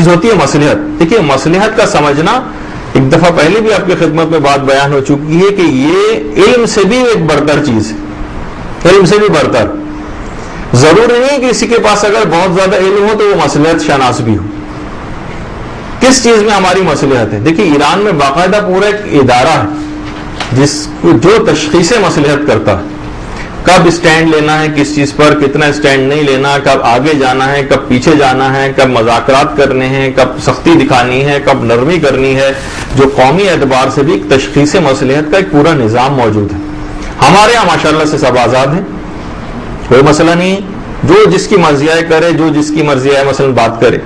ہوتی ہے. مصلحت دیکھیے، مصلحت کا سمجھنا ایک دفعہ پہلے بھی آپ کی خدمت میں بات بیان ہو چکی ہے کہ یہ علم سے بھی ایک برتر چیز ہے. علم سے بھی برتر ضروری نہیں کہ کسی کے پاس اگر بہت زیادہ علم ہو تو وہ مصلحت شناس بھی ہو. کس چیز میں ہماری مصلحت ہے؟ دیکھیے ایران میں باقاعدہ پورا ایک ادارہ ہے جو تشخیص مصلحت کرتا ہے. کب اسٹینڈ لینا ہے کس چیز پر، کتنا اسٹینڈ نہیں لینا، کب آگے جانا ہے، کب پیچھے جانا ہے، کب مذاکرات کرنے ہیں، کب سختی دکھانی ہے، کب نرمی کرنی ہے. جو قومی اعتبار سے بھی ایک تشخیص مصلحت کا ایک پورا نظام موجود ہے. ہمارے یہاں ماشاءاللہ سے سب آزاد ہیں، کوئی مسئلہ نہیں ہے. جو جس کی مرضی آئے کرے، جو جس کی مرضی آئے مثلا بات کرے.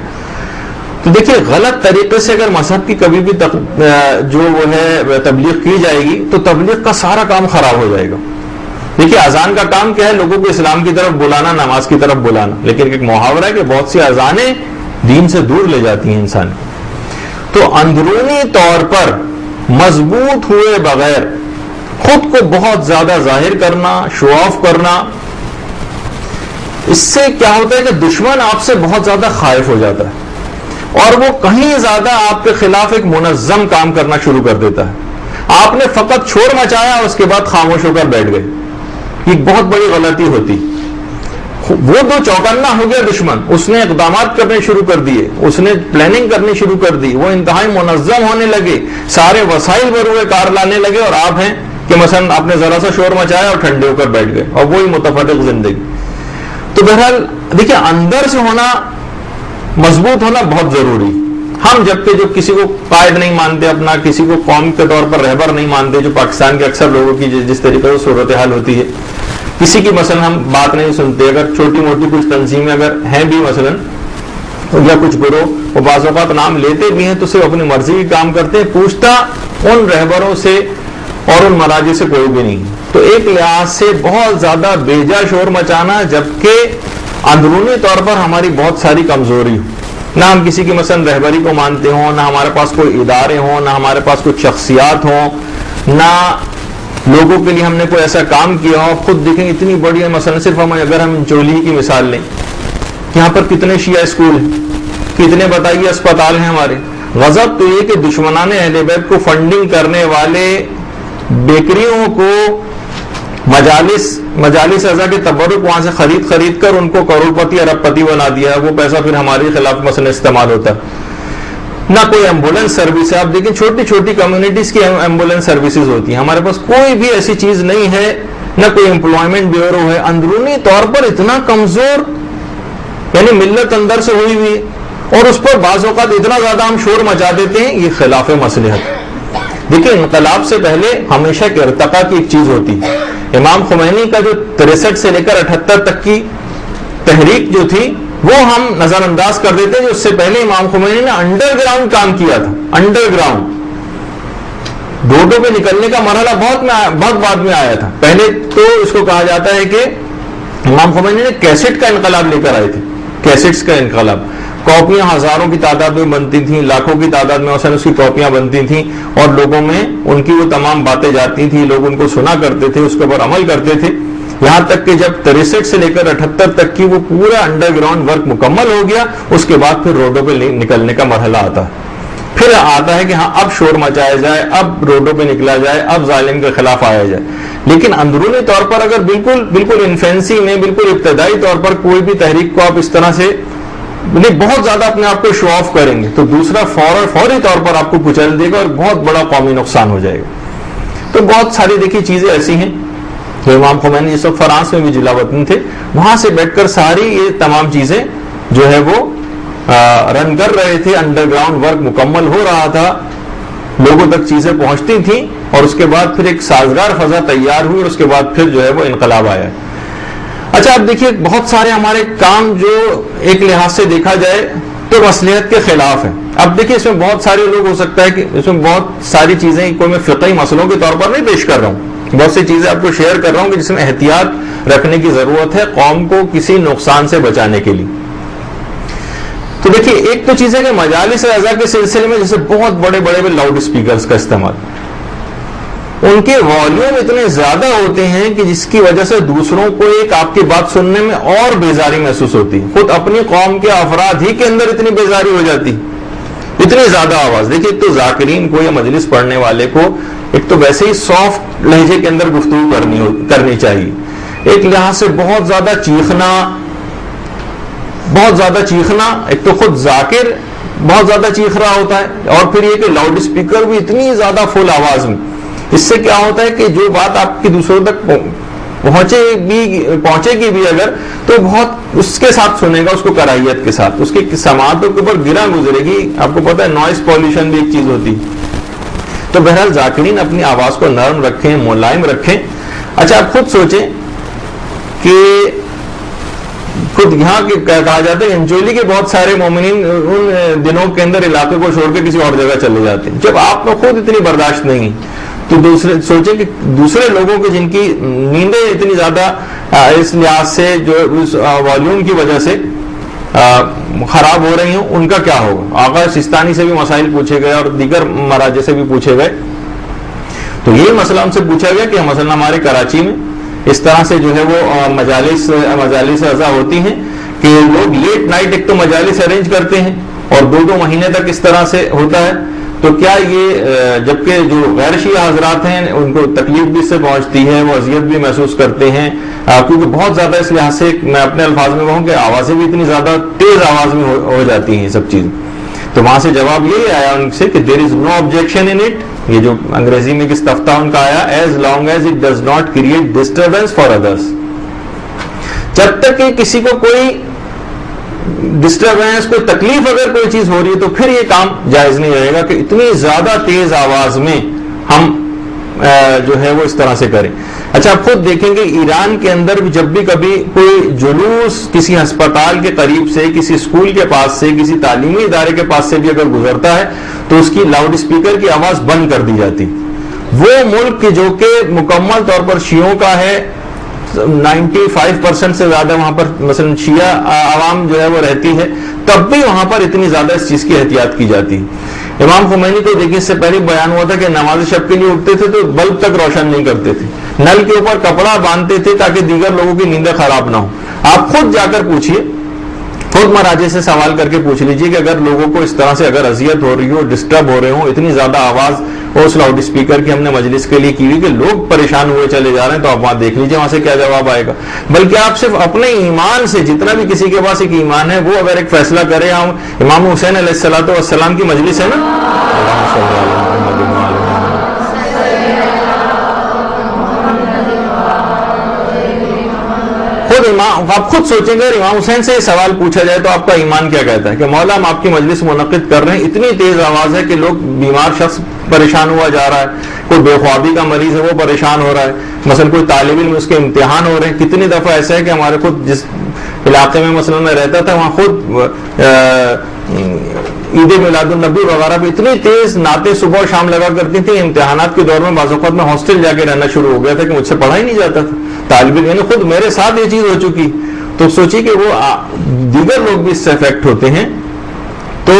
تو دیکھیے غلط طریقے سے اگر مذہب کی کبھی بھی جو وہ ہے تبلیغ کی جائے گی تو تبلیغ کا سارا کام خراب ہو جائے گا. دیکھیے اذان کا کام کیا ہے؟ لوگوں کو اسلام کی طرف بلانا، نماز کی طرف بلانا. لیکن ایک محاورہ ہے کہ بہت سی اذانیں دین سے دور لے جاتی ہیں انسان کو. تو اندرونی طور پر مضبوط ہوئے بغیر خود کو بہت زیادہ ظاہر کرنا، شو آف کرنا، اس سے کیا ہوتا ہے کہ دشمن آپ سے بہت زیادہ خائف ہو جاتا ہے اور وہ کہیں زیادہ آپ کے خلاف ایک منظم کام کرنا شروع کر دیتا ہے. آپ نے فقط شور مچایا اور اس کے بعد خاموش ہو کر بیٹھ گئے. یہ بہت بڑی غلطی ہوتی. وہ دو چوکنا ہو گیا دشمن، اس نے اقدامات کرنے شروع کر دیے، اس نے پلاننگ کرنی شروع کر دی، وہ انتہائی منظم ہونے لگے، سارے وسائل بروئے کار لانے لگے، اور آپ ہیں کہ مثلا آپ نے ذرا سا شور مچایا اور ٹھنڈے ہو کر بیٹھ گئے، اور وہی متفرق زندگی. تو بہرحال دیکھیے اندر سے ہونا، مضبوط ہونا بہت ضروری. ہم جب کہ جو کسی کو قائد نہیں مانتے، اپنا کسی کو قوم کے طور پر رہبر نہیں مانتے، جو پاکستان کے اکثر لوگوں کی جس طریقے سے صورتحال ہوتی ہے، کسی کی مثلا ہم بات نہیں سنتے، اگر چھوٹی موٹی کچھ تنظیمیں اگر ہیں بھی مثلا یا کچھ گروہ، وہ بعض اوقات نام لیتے بھی ہیں تو صرف اپنی مرضی کی کام کرتے ہیں، پوچھتا ان رہبروں سے اور ان مراجع سے کوئی بھی نہیں. تو ایک لحاظ سے بہت زیادہ بیجا شور مچانا، جبکہ اندرونی طور پر ہماری بہت ساری کمزوری ہو، نہ ہم کسی کی مثلا رہبری کو مانتے ہوں، نہ ہمارے پاس کوئی ادارے ہوں، نہ ہمارے پاس کچھ شخصیات ہوں، نہ لوگوں کے لیے ہم نے کوئی ایسا کام کیا ہو. خود دیکھیں اتنی بڑی مثلا صرف اگر ہم چولی کی مثال لیں، یہاں پر کتنے شیعہ اسکول ہیں، کتنے بتائیے اسپتال ہیں ہمارے. غضب تو یہ کہ دشمنان اہل بیت کو فنڈنگ کرنے والے بیکریوں کو مجالس ازا کے تبرک وہاں سے خرید کر ان کو کروڑ پتی ارب پتی بنا دیا ہے. وہ پیسہ پھر ہمارے خلاف مثلا استعمال ہوتا ہے. نہ کوئی ایمبولینس سروس ہے. آپ دیکھیں چھوٹی چھوٹی کمیونٹیز کی ایمبولینس سروسز ہوتی ہیں، ہمارے پاس کوئی بھی ایسی چیز نہیں ہے، نہ کوئی امپلائمنٹ بیورو ہے. اندرونی طور پر اتنا کمزور، یعنی ملت اندر سے ہوئی ہوئی، اور اس پر بعض اوقات اتنا زیادہ ہم شور مچا دیتے ہیں. یہ خلاف مصلحت. دیکھیں انقلاب سے پہلے ہمیشہ کے ارتقاء کی ایک چیز ہوتی ہے. امام خمینی کا جو 63 سے لے کر 78 تک کی تحریک جو تھی وہ ہم نظر انداز کر دیتے ہیں. اس سے پہلے امام خمینی نے انڈر گراؤنڈ کام کیا تھا. انڈر گراؤنڈ روڈوں پہ نکلنے کا مرحلہ بہت بعد میں آیا تھا. پہلے تو اس کو کہا جاتا ہے کہ امام خمینی نے کیسٹ کا انقلاب لے کر آئے تھے. کیسٹس کا انقلاب، کاپیاں ہزاروں کی تعداد میں بنتی تھیں، لاکھوں کی تعداد میں مثلا اس کی کاپیاں بنتی تھیں، اور لوگوں میں ان کی وہ تمام باتیں جاتی تھیں، لوگ ان کو سنا کرتے تھے، اس کے اوپر عمل کرتے تھے. یہاں تک کہ جب 63 سے لے کر 78 تک کی وہ پورا انڈر گراؤنڈ ورک مکمل ہو گیا، اس کے بعد پھر روڈوں پہ نکلنے کا مرحلہ آتا ہے. پھر آتا ہے کہ ہاں اب شور مچایا جائے، اب روڈوں پہ نکلا جائے، اب ظالم کے خلاف آیا جائے. لیکن اندرونی طور پر اگر بالکل انفینسی میں، بالکل ابتدائی طور پر کوئی بھی تحریک کو آپ اس طرح سے بہت زیادہ اپنے آپ کو شو آف کریں گے تو دوسرا فوری طور پر آپ کو کچل دے گا اور بہت بڑا قومی نقصان ہو جائے گا. تو بہت ساری دیکھیے چیزیں ایسی ہیں. تو امام خمینی جس وقت فرانس میں بھی جلا وطن تھے، وہاں سے بیٹھ کر ساری یہ تمام چیزیں جو ہے وہ رن کر رہے تھے. انڈر گراؤنڈ ورک مکمل ہو رہا تھا، لوگوں تک چیزیں پہنچتی تھیں، اور اس کے بعد پھر ایک سازگار فضا تیار ہوئی، اور اس کے بعد پھر جو ہے وہ انقلاب آیا. اچھا اب دیکھیے بہت سارے ہمارے کام جو ایک لحاظ سے دیکھا جائے تو مصلحت کے خلاف ہیں. اب دیکھیے اس میں بہت سارے لوگ ہو سکتا ہے کہ اس میں بہت ساری چیزیں کوئی میں فقہی مسئلوں کے طور پر نہیں پیش کر رہا ہوں، بہت سی چیزیں آپ کو شیئر کر رہا ہوں کہ جس میں احتیاط رکھنے کی ضرورت ہے قوم کو کسی نقصان سے بچانے کے لیے. تو دیکھیے ایک تو چیز ہے کہ مجالس اعضاء کے سلسلے میں جیسے بہت بڑے لاؤڈ اسپیکرز کا استعمال، ان کے والیوم اتنے زیادہ ہوتے ہیں کہ جس کی وجہ سے دوسروں کو ایک آپ کی بات سننے میں اور بیزاری محسوس ہوتی ہے. خود اپنی قوم کے افراد ہی کے اندر اتنی بیزاری ہو جاتی، اتنی زیادہ آواز. دیکھیے ایک تو ذاکرین کو یا مجلس پڑھنے والے کو ایک تو ویسے ہی سافٹ لہجے کے اندر گفتگو کرنی چاہیے. ایک لحاظ سے بہت زیادہ چیخنا، ایک تو خود ذاکر بہت زیادہ چیخ رہا ہوتا ہے، اور پھر یہ کہ لاؤڈ اسپیکر بھی اتنی زیادہ فل آواز میں. اس سے کیا ہوتا ہے کہ جو بات آپ کی دوسروں تک پہنچے گی بھی اگر تو بہت اس کے ساتھ سنے گا، اس کو کراہیت کے ساتھ، اس کی سماعتوں کے اوپر گرا گزرے گی. آپ کو پتہ ہے نوائز پولیوشن بھی ایک چیز ہوتی. تو بہرحال ذاکرین اپنی آواز کو نرم رکھیں، ملائم رکھیں. اچھا آپ خود سوچیں کہ خود یہاں کہا جاتا ہے انجولی کے بہت سارے مومنین ان دنوں کے اندر علاقے کو چھوڑ کے کسی اور جگہ چلے جاتے ہیں. جب آپ کو خود اتنی برداشت نہیں تو سوچیں کہ دوسرے لوگوں کی جن کی نیندیں اتنی زیادہ اس لحاظ سے جو اس والیوم کی وجہ سے خراب ہو رہی ہوں، ان کا کیا ہوگا. آقا سستانی سے بھی مسائل پوچھے گئے اور دیگر مراجع سے بھی پوچھے گئے. تو یہ مسئلہ ہم سے پوچھا گیا کہ مثلا ہمارے کراچی میں اس طرح سے جو ہے وہ مجالس اعضاء ہوتی ہیں کہ لوگ لیٹ نائٹ ایک تو مجالس ارینج کرتے ہیں اور 2 مہینے تک اس طرح سے ہوتا ہے. تو کیا یہ جبکہ جو غیر شیعہ حضرات ہیں ان کو تکلیف بھی سے پہنچتی ہے، وہ اذیت بھی محسوس کرتے ہیں، کیونکہ بہت زیادہ اس لحاظ سے میں اپنے الفاظ میں کہوں کہ آوازیں بھی اتنی زیادہ تیز آواز میں ہو جاتی ہیں یہ سب چیزیں. تو وہاں سے جواب یہ آیا ان سے کہ دیر از نو آبجیکشن ان اٹ. یہ جو انگریزی میں استفتہ ان کا آیا، as long as it does not create disturbance for others. جب تک کہ کسی کو کوئی ڈسٹربینس، کوئی تکلیف اگر کوئی چیز ہو رہی ہے تو پھر یہ کام جائز نہیں رہے گا کہ اتنی زیادہ تیز آواز میں ہم جو ہے وہ اس طرح سے کریں. اچھا آپ خود دیکھیں گے ایران کے اندر بھی جب بھی کبھی کوئی جلوس کسی ہسپتال کے قریب سے، کسی اسکول کے پاس سے، کسی تعلیمی ادارے کے پاس سے بھی اگر گزرتا ہے تو اس کی لاؤڈ اسپیکر کی آواز بند کر دی جاتی. وہ ملک جو کہ مکمل طور پر شیعوں کا ہے، 95% سے زیادہ وہاں پر مثلا شیعہ عوام جو ہے وہ رہتی ہے، تب بھی وہاں پر اتنی زیادہ اس چیز کی احتیاط کی جاتی. امام خمینی کو دیکھیے، اس سے پہلے بیان ہوا تھا کہ نماز شب کے لیے اٹھتے تھے تو بلب تک روشن نہیں کرتے تھے، نل کے اوپر کپڑا باندھتے تھے تاکہ دیگر لوگوں کی نیندیں خراب نہ ہو. آپ خود جا کر پوچھیے، خود مراجع سے سوال کر کے پوچھ لیجیے کہ اگر لوگوں کو اس طرح سے اگر اذیت ہو رہی ہو، ڈسٹرب ہو رہے ہوں، اتنی زیادہ آواز اس لاؤڈ اسپیکر کی ہم نے مجلس کے لیے کی ہوئی کہ لوگ پریشان ہوئے چلے جا رہے ہیں، تو آپ وہاں دیکھ لیجیے وہاں سے کیا جواب آئے گا. بلکہ آپ صرف اپنے ایمان سے، جتنا بھی کسی کے پاس ایک ایمان ہے، وہ اگر ایک فیصلہ کرے. ہم امام حسین علیہ السلام کی مجلس ہے نا، آپ خود سوچیں گے امام حسین سے یہ سوال پوچھا جائے تو آپ کا ایمان کیا کہتا ہے کہ مولا ہم آپ کی مجلس منعقد کر رہے ہیں، اتنی تیز آواز ہے کہ لوگ، بیمار شخص پریشان ہوا جا رہا ہے، کوئی بے خوابی کا مریض ہے وہ پریشان ہو رہا ہے، مثلا کوئی طالب علم اس کے امتحان ہو رہے ہیں. کتنی دفعہ ایسا ہے کہ ہمارے خود جس علاقے میں مثلا میں رہتا تھا وہاں خود عید میلاد النبی وغیرہ پہ اتنی تیز نعتیں صبح و شام لگا کرتی تھیں. امتحانات کے دور میں بعض اوقات میں ہاسٹل جا کے رہنا شروع ہو گیا تھا کہ مجھ سے پڑھا ہی نہیں جاتا تھا. طالب علم، یعنی خود میرے ساتھ یہ چیز ہو چکی. تو سوچیے کہ وہ دیگر لوگ بھی اس سے افیکٹ ہوتے ہیں. تو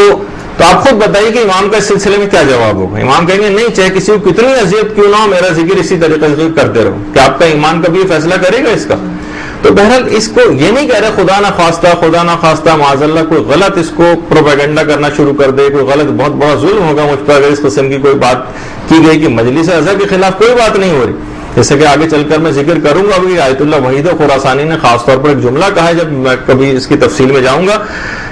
آپ خود بتائیے کہ امام کا اس سلسلے میں کیا جواب ہوگا. امام کہیں گے نہیں، چاہے کسی کو کتنی اذیت کیوں نہ ہو، میرا ذکر اسی طریقے سے کرتے رہو. کہ آپ کا ایمان کبھی یہ فیصلہ کرے گا اس کا؟ تو بہرحال اس کو یہ نہیں کہہ رہے خدا نہ خواستہ معاذ اللہ کوئی غلط اس کو پروپیگنڈا کرنا شروع کر دے، کوئی غلط بہت بڑا ظلم ہوگا مجھ پر اگر اس قسم کی کوئی بات کی گئی کہ مجلس اعضا کے خلاف کوئی بات نہیں ہو رہی. جیسے کہ آگے چل کر میں ذکر کروں گا، ابھی آیت اللہ وحید خراسانی نے خاص طور پر ایک جملہ کہا ہے، جب میں کبھی اس کی تفصیل میں جاؤں گا،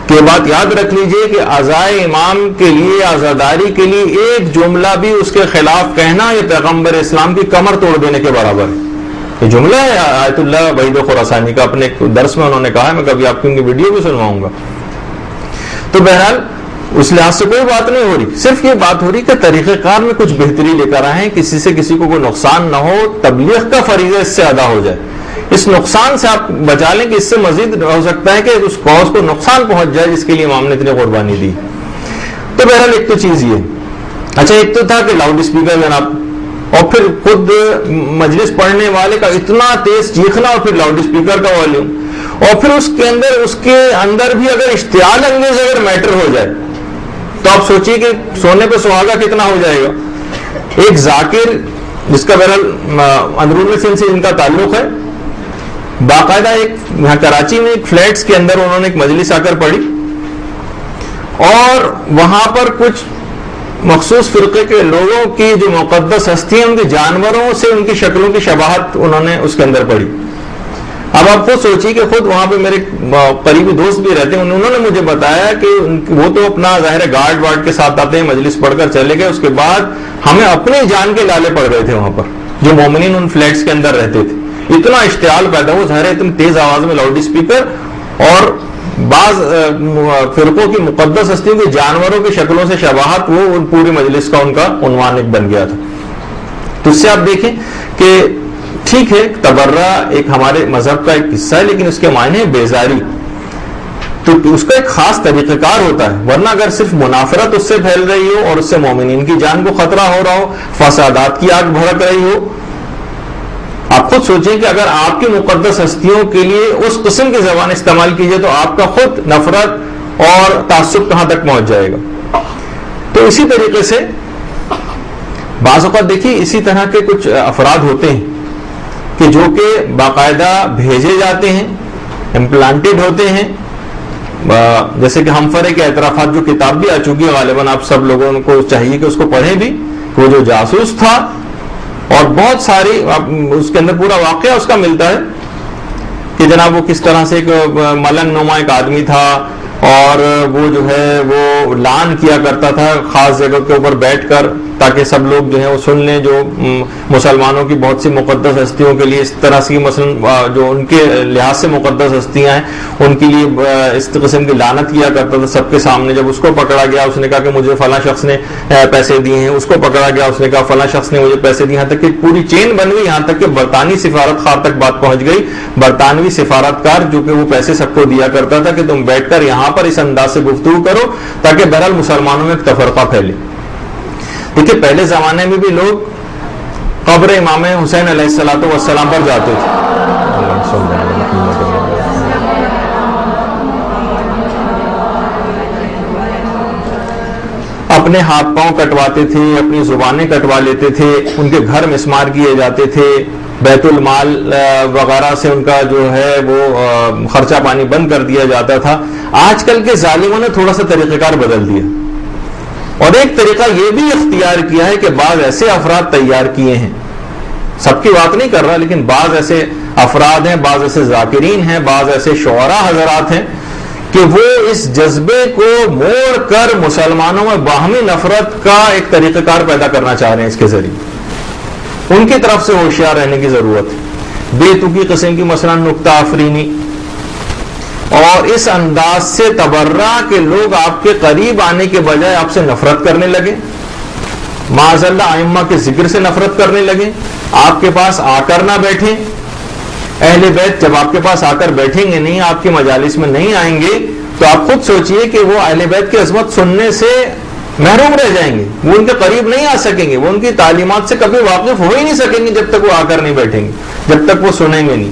کہ بات یاد رکھ لیجئے کہ عزائے امام کے لیے، عزاداری کے لیے ایک جملہ بھی اس کے خلاف کہنا یہ پیغمبر اسلام کی کمر توڑ دینے کے برابر ہے. یہ جملہ ہے آیت اللہ وحید خراسانی کا، اپنے درس میں انہوں نے کہا ہے، میں کبھی آپ کی ویڈیو بھی سنواؤں گا. تو بہرحال اس لحاظ سے کوئی بات نہیں ہو رہی، صرف یہ بات ہو رہی کہ طریقہ کار میں کچھ بہتری لے کر آئیں، کسی سے کسی کو کوئی نقصان نہ ہو، تبلیغ کا فریضہ اس سے ادا ہو جائے. اس نقصان سے آپ بچا لیں کہ اس سے مزید ہو سکتا ہے کہ اس کاز کو نقصان پہنچ جائے جس کے لیے امام نے اتنی قربانی دی. تو بہرحال ایک تو چیز یہ. اچھا، ایک تو تھا کہ لاؤڈ اسپیکر جناب، اور پھر خود مجلس پڑھنے والے کا اتنا تیز چیخنا، اور پھر لاؤڈ اسپیکر کا والیوم، اور پھر اس کے اندر بھی اگر اشتعال انگیز اگر میٹر ہو جائے تو آپ سوچیے کہ سونے پہ سہاگا کتنا ہو جائے گا. ایک ذاکر جس کا بہرحال اندرون سندھ سے ان کا تعلق ہے، باقاعدہ ایک یہاں کراچی میں ایک فلیٹس کے اندر انہوں نے ایک مجلس آ کر پڑھی، اور وہاں پر کچھ مخصوص فرقے کے لوگوں کی جو مقدس ہستی ہیں ان کے جانوروں سے ان کی شکلوں کی شباہت انہوں نے اس کے اندر پڑھی. اب آپ خود سوچیے کہ خود وہاں پہ میرے قریبی دوست بھی رہتے ہیں، انہوں نے مجھے بتایا کہ وہ تو اپنا ظاہر گارڈ وارڈ کے ساتھ آتے ہیں، مجلس پڑھ کر چلے گئے، اس کے بعد ہمیں اپنی جان کے لالے پڑ رہے تھے وہاں پر جو مومنین ان فلیٹس کے اندر رہتے تھے. اتنا اشتعال پیدا ہوا، ظاہر ہے اتنی تیز آواز میں لاؤڈ اسپیکر، اور بعض فرقوں کی مقدس ہستیوں کی جانوروں کی شکلوں سے شباہت، وہ پوری مجلس کا ان کا عنوان ایک بن گیا تھا. تو اس سے آپ دیکھیں کہ ٹھیک ہے تبرہ ایک ہمارے مذہب کا ایک حصہ ہے، لیکن اس کے معنی ہے بیزاری. تو اس کا ایک خاص طریقہ کار ہوتا ہے، ورنہ اگر صرف منافرت اس سے پھیل رہی ہو اور اس سے مومنین کی جان کو خطرہ ہو رہا ہو، فسادات کی آگ بھڑک رہی ہو، آپ خود سوچیں کہ اگر آپ کی مقدس ہستیوں کے لیے اس قسم کی زبان استعمال کیجئے تو آپ کا خود نفرت اور تعصب کہاں تک پہنچ جائے گا. تو اسی طریقے سے بعض اوقات دیکھیے اسی طرح کے کچھ افراد ہوتے ہیں کہ جو کہ باقاعدہ بھیجے جاتے ہیں، امپلانٹڈ ہوتے ہیں، جیسے کہ ہمفرے کے اعترافات جو کتاب بھی آ چکی ہے، غالباً آپ سب لوگوں کو چاہیے کہ اس کو پڑھیں بھی، وہ جو جاسوس تھا اور بہت ساری اس کے اندر پورا واقعہ اس کا ملتا ہے کہ جناب وہ کس طرح سے ایک ملنگ نما ایک آدمی تھا، اور وہ جو ہے وہ لعن کیا کرتا تھا خاص جگہ کے اوپر بیٹھ کر، تاکہ سب لوگ جو ہے وہ سن لیں. جو مسلمانوں کی بہت سی مقدس ہستیوں کے لیے اس طرح سے مثلا جو ان کے لحاظ سے مقدس ہستیاں ہیں ان کے لیے اس قسم کی لعنت کیا کرتا تھا سب کے سامنے. جب اس کو پکڑا گیا اس نے کہا کہ مجھے فلاں شخص نے پیسے دیے ہیں، اس کو پکڑا گیا اس نے کہا فلاں شخص نے مجھے پیسے دیے، یہاں تک کہ پوری چین بن گئی، یہاں تک کہ برطانوی سفارتکار تک بات پہنچ گئی. برطانوی سفارتکار جو کہ وہ پیسے سب کو دیا کرتا تھا کہ تم بیٹھ کر یہاں پر اس انداز سے گفتگو کرو تاکہ بہرحال مسلمانوں میں ایک تفرقہ پھیلے. دیکھیے پہلے زمانے میں بھی لوگ قبر امام حسین علیہ الصلوۃ والسلام پر جاتے تھے. اپنے ہاتھ پاؤں کٹواتے تھے، اپنی زبانیں کٹوا لیتے تھے، ان کے گھر مسمار کیے جاتے تھے، بیت المال وغیرہ سے ان کا جو ہے وہ خرچہ پانی بند کر دیا جاتا تھا. آج کل کے ظالموں نے تھوڑا سا طریقہ کار بدل دیا، اور ایک طریقہ یہ بھی اختیار کیا ہے کہ بعض ایسے افراد تیار کیے ہیں، سب کی بات نہیں کر رہا لیکن بعض ایسے افراد ہیں، بعض ایسے ذاکرین ہیں، بعض ایسے شعراء حضرات ہیں کہ وہ اس جذبے کو موڑ کر مسلمانوں میں باہمی نفرت کا ایک طریقہ کار پیدا کرنا چاہ رہے ہیں. اس کے ذریعے ان کی طرف سے ہوشیار رہنے کی ضرورت ہے. بے تکی قسم کی مثلا نکتہ آفرینی اور اس انداز سے تبرہ کہ لوگ آپ کے قریب آنے کے بجائے آپ سے نفرت کرنے لگے، معاذ اللہ ائمہ کے ذکر سے نفرت کرنے لگے، آپ کے پاس آ کر نہ بیٹھیں. اہل بیت جب آپ کے پاس آ کر بیٹھیں گے نہیں، آپ کی مجالس میں نہیں آئیں گے، تو آپ خود سوچئے کہ وہ اہل بیت کی عظمت سننے سے محروم رہ جائیں گے، وہ ان کے قریب نہیں آ سکیں گے، وہ ان کی تعلیمات سے کبھی واقف ہو ہی نہیں سکیں گے جب تک وہ آ کر نہیں بیٹھیں گے، جب تک وہ سنیں گے نہیں.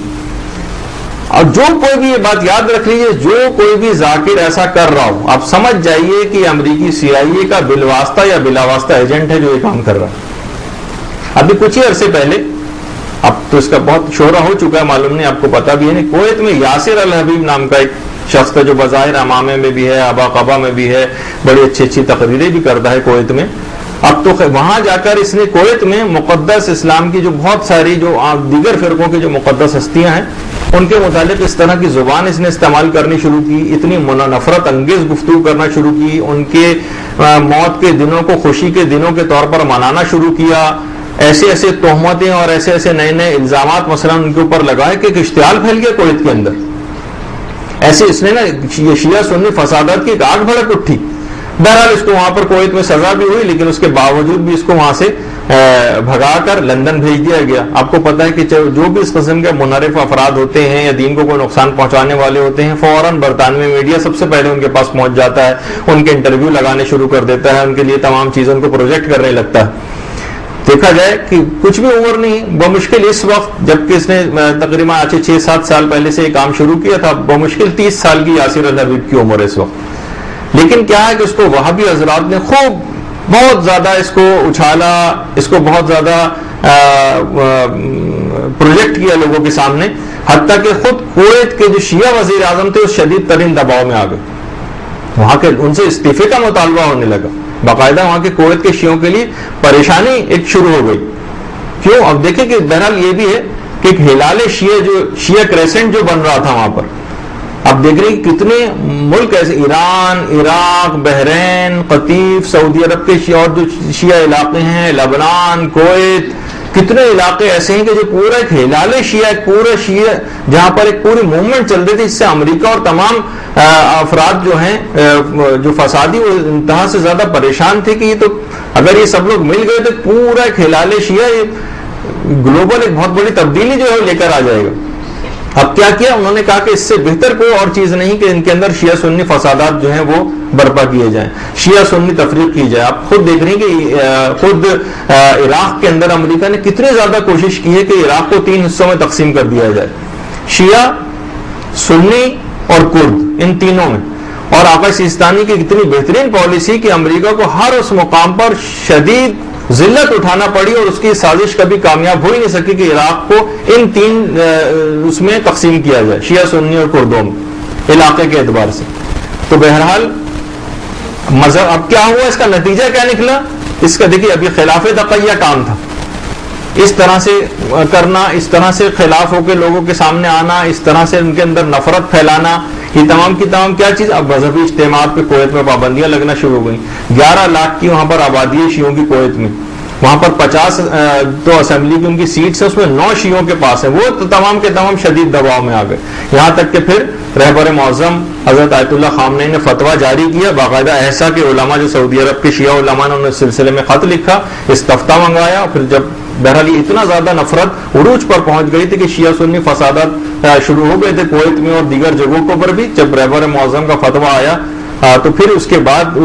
اور جو کوئی بھی یہ بات یاد رکھ لیجیے، جو کوئی بھی ذاکر ایسا کر رہا ہو، آپ سمجھ جائیے کہ امریکی CIA کا بالواسطہ یا بلا واسطہ ایجنٹ ہے جو یہ کام کر رہا ہے. ابھی کچھ ہی عرصے پہلے، اب تو اس کا بہت شہرہ ہو چکا ہے، معلوم نہیں آپ کو پتا بھی ہے نہیں، کویت میں یاسر الحبیب نام کا ایک شخص تھا جو بظاہر امامے میں بھی ہے، ابا قبا میں بھی ہے، بڑی اچھی تقریریں بھی کرتا ہے کویت میں. اب تو وہاں جا کر اس نے کویت میں مقدس اسلام کی جو بہت ساری جو دیگر فرقوں کی جو مقدس ہستیاں ہیں ان کے متعلق اس طرح کی زبان اس نے استعمال کرنی شروع کی، اتنی نفرت انگیز گفتگو کرنا شروع کی، ان کے موت کے دنوں کو خوشی کے دنوں کے طور پر منانا شروع کیا، ایسے تہمتیں اور ایسے نئے الزامات مثلا ان کے اوپر لگائے کہ ایک اشتعال پھیل گیا کویت کے اندر. ایسے اس نے نا یہ شیعہ سنی فسادات کی ایک آگ بھڑک اٹھی. بہرحال اس کو وہاں پر کویت میں سزا بھی ہوئی، لیکن اس کے باوجود بھی اس کو وہاں سے بھگا کر لندن بھیج دیا گیا. آپ کو پتا ہے کہ جو بھی اس قسم کے منحرف افراد ہوتے ہیں یا دین کو کوئی نقصان پہنچانے والے ہوتے ہیں، فوراً برطانوی میڈیا سب سے پہلے ان کے پاس پہنچ جاتا ہے، ان کے انٹرویو لگانے شروع کر دیتا ہے، ان کے لیے تمام چیزوں کو پروجیکٹ کرنے لگتا ہے. دیکھا جائے کہ کچھ بھی عمر نہیں، بمشکل اس وقت جبکہ اس نے تقریباً 6-7 سال پہلے سے یہ کام شروع کیا تھا، بمشکل 30 سال کی یاسر الحبیب کی عمر ہے اس وقت. لیکن کیا ہے کہ اس کو وہابی حضرات نے خوب بہت زیادہ اس کو اچھالا، اس کو بہت زیادہ پروجیکٹ کیا لوگوں کے سامنے، حتیٰ کہ خود کویت کے جو شیعہ وزیر اعظم تھے اس شدید ترین دباؤ میں آ گئے. وہاں کے ان سے استعفے کا مطالبہ ہونے لگا، باقاعدہ وہاں کے کویت کے شیعوں کے لیے پریشانی ایک شروع ہو گئی. کیوں؟ اب دیکھیں کہ بہرحال یہ بھی ہے کہ ایک ہلال شیعہ کریسنٹ جو بن رہا تھا وہاں پر، اب دیکھ رہے ہیں کتنے ملک ایسے، ایران، عراق، بحرین، قطیف، سعودی عرب کے شیعہ اور جو شیعہ علاقے ہیں، لبنان، کویت، کتنے علاقے ایسے ہیں کہ جو پورا ایک ہلال شیعہ، پورا شیعہ جہاں پر ایک پوری موومنٹ چل رہی تھی، اس سے امریکہ اور تمام افراد جو ہیں جو فسادی وہ انتہا سے زیادہ پریشان تھے کہ یہ تو اگر یہ سب لوگ مل گئے تو پورا ایک ہلال شیعہ گلوبل ایک بہت بڑی تبدیلی جو ہے لے کر آ جائے گا. اب کیا کیا انہوں نے کہا کہ اس سے بہتر کوئی اور چیز نہیں کہ ان کے اندر شیعہ سنی فسادات جو ہیں وہ برپا کیے جائیں، شیعہ سنی تفریق کی جائے. آپ خود دیکھ رہے ہیں کہ خود عراق کے اندر امریکہ نے کتنی زیادہ کوشش کی ہے کہ عراق کو 3 حصوں میں تقسیم کر دیا جائے، شیعہ، سنی اور کرد، ان تینوں میں. اور آقا سیستانی کی کتنی بہترین پالیسی کہ امریکہ کو ہر اس مقام پر شدید ذلت اٹھانا پڑی اور اس کی سازش کبھی کامیاب ہو ہی نہیں سکی کہ عراق کو ان 3 اس میں تقسیم کیا جائے، شیعہ، سنی اور کردوں میں علاقے کے اعتبار سے. تو بہرحال مذہب اب کیا ہوا، اس کا نتیجہ کیا نکلا؟ اس کا دیکھیے ابھی خلاف تقیہ کام تھا، اس طرح سے کرنا، اس طرح سے خلاف ہو کے لوگوں کے سامنے آنا، اس طرح سے ان کے اندر نفرت پھیلانا، یہ تمام کی تمام کیا چیز؟ اب مذہبی اجتماعات پہ کویت میں پابندیاں لگنا شروع ہو گئی. 11 لاکھ کی وہاں پر آبادی ہے شیعوں کی کویت میں. وہاں پر 50 تو اسمبلی کی ان کی سیٹس ہیں، اس میں 9 شیعوں کے پاس ہیں. وہ تو تمام کے تمام شدید دباؤ میں آ گئے. یہاں تک کہ پھر رہبر معظم حضرت آیت اللہ خامنئی نے فتویٰ جاری کیا، باقاعدہ ایسا کہ علماء جو سعودی عرب کے شیعہ علماء نے انہوں نے اس سلسلے میں خط لکھا، استفتاء منگایا. اور پھر جب بہرحال اتنا زیادہ نفرت عروج پر پہنچ گئی تھی کہ شیعہ سنی فسادات شروع ہو گئے تھے کویت میں اور دیگر جگہوں کو پر بھی. جب رہبر معظم کا فتویٰ آیا تو پھر اس کے بعد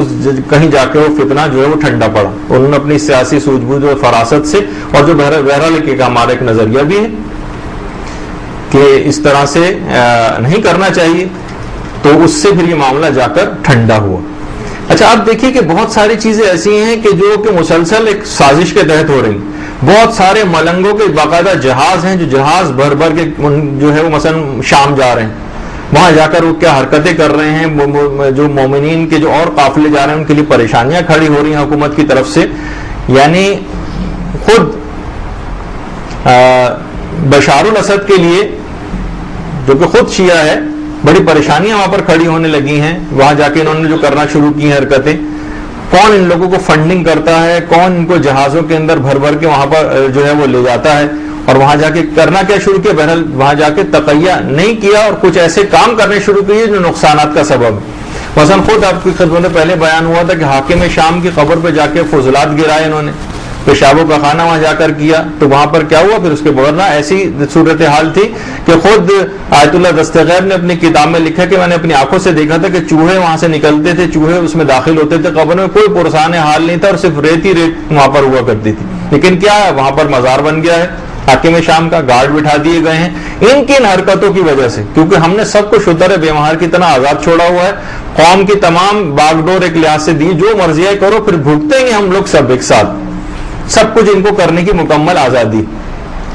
کہیں جا کے وہ فتنہ جو ہے وہ ٹھنڈا پڑا. انہوں نے اپنی سیاسی سوجھ بوجھ اور فراست سے، اور جو بہرحال کہ ہمارا ایک نظریہ بھی ہے کہ اس طرح سے نہیں کرنا چاہیے، تو اس سے پھر یہ معاملہ جا کر ٹھنڈا ہوا. اچھا اب دیکھیے کہ بہت ساری چیزیں ایسی ہیں کہ جو کہ مسلسل ایک سازش کے تحت ہو رہی ہیں. بہت سارے ملنگوں کے باقاعدہ جہاز ہیں جو جہاز بھر بھر کے جو ہے وہ مثلا شام جا رہے ہیں، وہاں جا کر وہ کیا حرکتیں کر رہے ہیں. جو مومنین کے جو اور قافلے جا رہے ہیں ان کے لیے پریشانیاں کھڑی ہو رہی ہیں حکومت کی طرف سے. یعنی خود بشار الاسد کے لیے جو کہ خود شیعہ ہے، بڑی پریشانیاں وہاں پر کھڑی ہونے لگی ہیں. وہاں جا کے انہوں نے جو کرنا شروع کی ہیں حرکتیں، کون ان لوگوں کو فنڈنگ کرتا ہے، کون ان کو جہازوں کے اندر بھر بھر کے وہاں پر جو ہے وہ لے جاتا ہے، اور وہاں جا کے کرنا کیا شروع کیا. بہرحال وہاں جا کے تقیہ نہیں کیا اور کچھ ایسے کام کرنے شروع کیے جو نقصانات کا سبب ہے. مثلا خود آپ کی خدمت میں پہلے بیان ہوا تھا کہ حاکم شام کی قبر پہ جا کے فضلات گرائے انہوں نے، پیشاب و پخانہ وہاں جا کر کیا. تو وہاں پر کیا ہوا پھر اس کے بغیر ایسی صورتحال تھی کہ خود آیت اللہ دستغیر نے اپنی کتاب میں لکھا کہ میں نے اپنی آنکھوں سے دیکھا تھا کہ چوہے وہاں سے نکلتے تھے، چوہے اس میں داخل ہوتے تھے قبر میں، کوئی پرسان حال نہیں تھا اور صرف ریت ہی ریت وہاں پر ہوا کرتی تھی. لیکن کیا ہے وہاں پر مزار بن گیا ہے، حاکم شام کا گارڈ بٹھا دیے گئے ہیں ان کی حرکتوں کی وجہ سے. کیونکہ ہم نے سب کو شتر بے مہار کی طرح آزاد چھوڑا ہوا ہے، قوم کی تمام باغ ڈور ایک لحاظ سے دی، جو مرضی کرو، پھر بھگتے ہیں ہم لوگ سب ایک ساتھ، سب کچھ ان کو کرنے کی مکمل آزادی.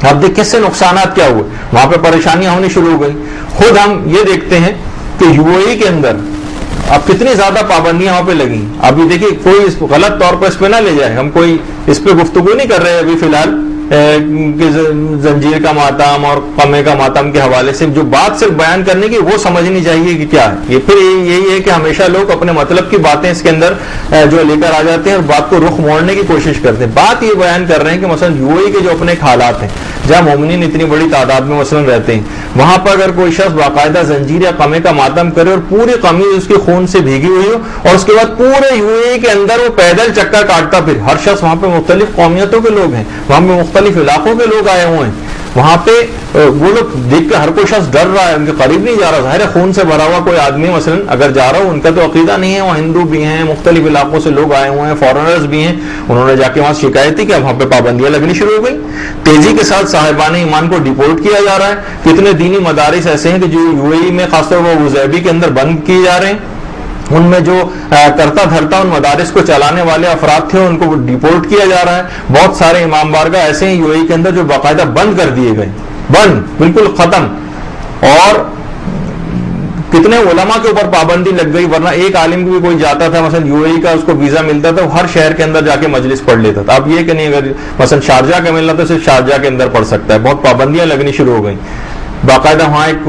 اب دیکھ کس سے نقصانات کیا ہوئے، وہاں پہ پریشانیاں ہونی شروع ہو گئی. خود ہم یہ دیکھتے ہیں کہ یو اے ای کے اندر اب کتنی زیادہ پابندیاں وہاں پہ لگی. ابھی دیکھیے کوئی غلط طور پر اس پہ نہ لے جائے، ہم کوئی اس پہ گفتگو نہیں کر رہے ابھی فی الحال کہ زنجیر کا ماتم اور قمے کا ماتم کے حوالے سے جو بات صرف بیان کرنے کی وہ سمجھنی چاہیے کہ کیا ہے. یہ پھر یہی ہے کہ ہمیشہ لوگ اپنے مطلب کی باتیں اس کے اندر جو لے کر آ جاتے ہیں اور بات کو رخ موڑنے کی کوشش کرتے ہیں. بات یہ بیان کر رہے ہیں کہ مثلا یو اے ای کے جو اپنے حالات ہیں جہاں مومنین اتنی بڑی تعداد میں مثلا رہتے ہیں، وہاں پر اگر کوئی شخص باقاعدہ زنجیر یا قمے کا ماتم کرے اور پوری قمیض اس کے خون سے بھیگی ہوئی ہو اور اس کے بعد پورے یو اے ای کے اندر وہ پیدل چکر کاٹتا، پھر ہر شخص وہاں پہ مختلف قومیتوں کے لوگ ہیں، وہاں پہ مختلف علاقوں کے لوگ آئے ہوئے ہیں، وہاں پہ وہ لوگ دیکھ کے ہر کوئی شخص ڈر رہا ہے، ان کے قریب نہیں جا رہا. ظاہر ہے خون سے بھرا ہوا کوئی آدمی مثلا اگر جا رہا ہو، ان کا تو عقیدہ نہیں ہے، وہ ہندو بھی ہیں، مختلف علاقوں سے لوگ آئے ہوئے ہیں، فارنرز بھی ہیں. انہوں نے جا کے وہاں شکایت کی کہ وہاں پہ پابندیاں لگنی شروع ہو گئی. تیزی کے ساتھ صاحبان ایمان کو ڈیپورٹ کیا جا رہا ہے. کتنے دینی مدارس ایسے ہیں کہ جو یو اے ای میں خاص طور پر ابوظہبی کے اندر بند کیے جا رہے ہیں. ان میں جو کرتا دھرتا ان مدارس کو چلانے والے افراد تھے ان کو ڈیپورٹ کیا جا رہا ہے. بہت سارے امام بارگاہ ایسے ہیں یو اے ای کے اندر جو باقاعدہ بند کر دیے گئے، بند بالکل ختم. اور کتنے علماء کے اوپر پابندی لگ گئی، ورنہ ایک عالم بھی کوئی جاتا تھا مثلا یو اے ای کا اس کو ویزا ملتا تھا، وہ ہر شہر کے اندر جا کے مجلس پڑھ لیتا تھا. اب یہ کہ نہیں، اگر مثلا شارجہ کا ملنا تو صرف شارجہ کے اندر پڑھ سکتا ہے. بہت پابندیاں لگنی شروع ہو گئی. باقاعدہ وہاں ایک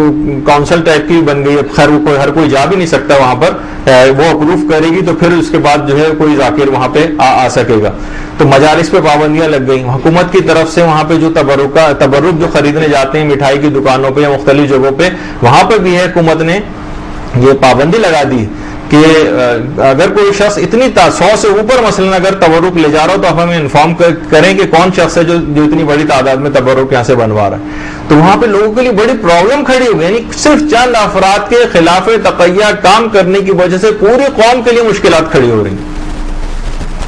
کونسل ٹائپ کی بن گئی ہے، خیر وہ ہر کوئی جا بھی نہیں سکتا وہاں پر، وہ اپروو کرے گی تو پھر اس کے بعد جو ہے کوئی ذاکر وہاں پہ آ سکے گا. تو مجالس پہ پابندیاں لگ گئی. حکومت کی طرف سے وہاں پہ جو تبرک جو خریدنے جاتے ہیں مٹھائی کی دکانوں پہ یا مختلف جگہوں پہ، وہاں پہ بھی ہے حکومت نے یہ پابندی لگا دی کہ اگر کوئی شخص اتنی 100 سے اوپر مثلا اگر تبرک لے جا رہا ہو تو آپ ہمیں انفارم کریں کہ کون شخص ہے جو اتنی بڑی تعداد میں تبرک یہاں سے بنوا رہا ہے. تو وہاں پہ لوگوں کے لیے بڑی پرابلم کھڑی ہو گئی. یعنی صرف چند افراد کے خلاف تقیہ کام کرنے کی وجہ سے پوری قوم کے لیے مشکلات کھڑی ہو رہی ہیں.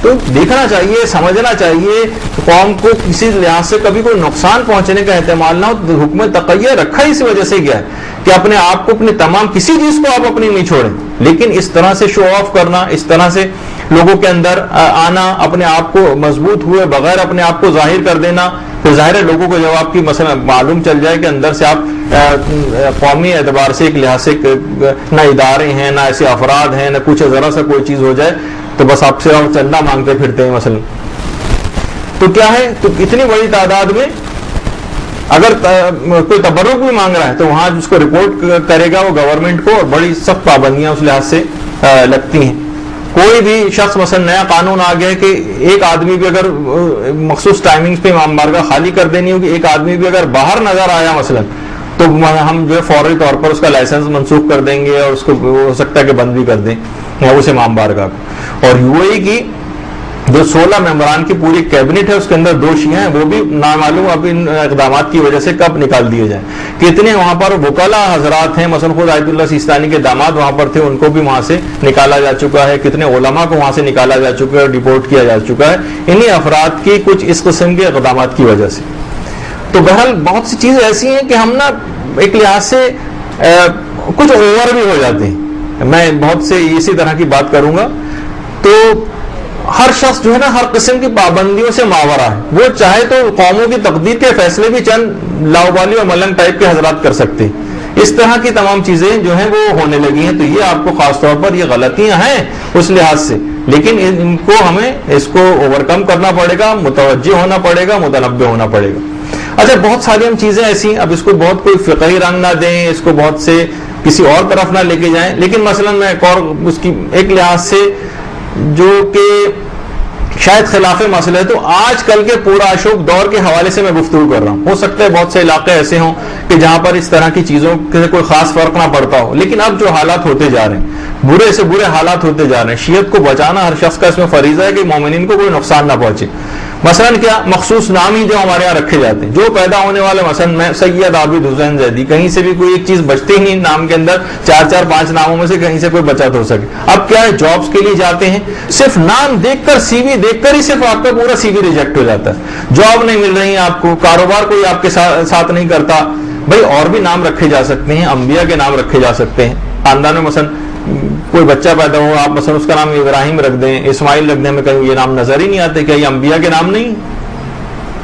تو دیکھنا چاہیے، سمجھنا چاہیے قوم کو کسی لحاظ سے کبھی کوئی نقصان پہنچنے کا احتمال نہ ہو. حکم تقیہ رکھا اس وجہ سے گیا ہے کہ اپنے آپ کو اپنی تمام کسی چیز کو آپ اپنی نہیں چھوڑیں، لیکن اس طرح سے شو آف کرنا، اس طرح سے لوگوں کے اندر آنا، اپنے آپ کو مضبوط ہوئے بغیر اپنے آپ کو ظاہر کر دینا. پھر ظاہر ہے لوگوں کو جب آپ کی مثلا معلوم چل جائے کہ اندر سے آپ قومی اعتبار سے ایک لحاظ سے نہ ادارے ہیں، نہ ایسے افراد ہیں، نہ کچھ ذرا سا کوئی چیز ہو جائے تو بس آپ سے اور چندہ مانگتے پھرتے ہیں مثلا. تو کیا ہے, تو اتنی بڑی تعداد میں اگر کوئی تبرک بھی مانگ رہا ہے تو وہاں جس کو رپورٹ کرے گا وہ گورنمنٹ کو, اور بڑی سخت پابندیاں اس لحاظ سے لگتی ہیں. کوئی بھی شخص مثلا نیا قانون آ گیا کہ ایک آدمی بھی اگر مخصوص ٹائمنگز پہ امام بارگاہ خالی کر دینی ہوگی, ایک آدمی بھی اگر باہر نظر آیا مثلا تو ہم جو ہے فوری طور پر اس کا لائسنس منسوخ کر دیں گے, اور اس کو ہو سکتا ہے کہ بند بھی کر دیں اس امام بارگاہ کو. اور یو اے ای کی جو 16 ممبران کی پوری کیبنٹ ہے اس کے اندر 2 شیعہ ہیں, وہ بھی نامعلوم اب ان اقدامات کی وجہ سے کب نکال دیے جائیں. کتنے وہاں پر وکلا حضرات ہیں, مثلا خود آیت اللہ سیستانی کے داماد وہاں پر تھے, ان کو بھی وہاں سے نکالا جا چکا ہے. کتنے علماء کو وہاں سے نکالا جا چکا ہے اور ڈیپورٹ کیا جا چکا ہے انہی افراد کی کچھ اس قسم کے اقدامات کی وجہ سے. تو بہرحال بہت سی چیزیں ایسی ہیں کہ ہم نا ایک لحاظ سے کچھ اوور بھی ہو جاتے ہیں. میں بہت سے اسی طرح کی بات کروں گا. تو ہر شخص جو ہے نا ہر قسم کی پابندیوں سے ماورا ہے. وہ چاہے تو قوموں کی تقدیر کے فیصلے بھی چند لاؤبالی اور ملنگ ٹائپ کے حضرات کر سکتے ہیں. اس طرح کی تمام چیزیں جو ہیں وہ ہونے لگی ہیں. تو یہ آپ کو خاص طور پر یہ غلطیاں ہیں اس لحاظ سے, لیکن ان کو ہمیں اس کو اوور کم کرنا پڑے گا, متوجہ ہونا پڑے گا, متنبع ہونا پڑے گا. اچھا, بہت ساری ہم چیزیں ایسی ہیں, اب اس کو بہت کوئی فقہی رنگ نہ دیں, اس کو بہت سے کسی اور طرف نہ لے کے جائیں, لیکن مثلا میں ایک اور اس کی ایک لحاظ سے جو کہ شاید خلاف مسئلہ ہے, تو آج کل کے پورا اشوک دور کے حوالے سے میں گفتگو کر رہا ہوں. ہو سکتا ہے بہت سے علاقے ایسے ہوں کہ جہاں پر اس طرح کی چیزوں سے کوئی خاص فرق نہ پڑتا ہو, لیکن اب جو حالات ہوتے جا رہے ہیں, برے سے برے حالات ہوتے جا رہے ہیں, شیعت کو بچانا ہر شخص کا اس میں فریضہ ہے کہ مومنین کو کوئی نقصان نہ پہنچے. مثلا کیا مخصوص نام ہی جو ہمارے یہاں رکھے جاتے ہیں, جو پیدا ہونے والے, مثلا میں سید عابد حسین زیدی, کہیں سے بھی کوئی ایک چیز بچتی ہی نہیں نام کے اندر, 4-5 ناموں میں سے کہیں سے کوئی بچت ہو سکے. اب کیا ہے, جابس کے لیے جاتے ہیں, صرف نام دیکھ کر, سی وی دیکھ کر ہی صرف آپ کا پورا سی وی ریجیکٹ ہو جاتا ہے. جاب نہیں مل رہی آپ کو, کاروبار کوئی آپ کے ساتھ نہیں کرتا. بھائی اور بھی نام رکھے جا سکتے ہیں, انبیاء کے نام رکھے جا سکتے ہیں. خاندان میں مثلا کوئی بچہ پیدا ہو, آپ مثلا اس کا نام ابراہیم رکھ دیں, اسماعیل رکھ دیں, میں کہیں یہ نام نظر ہی نہیں آتے. کیا یہ انبیاء کے نام نہیں؟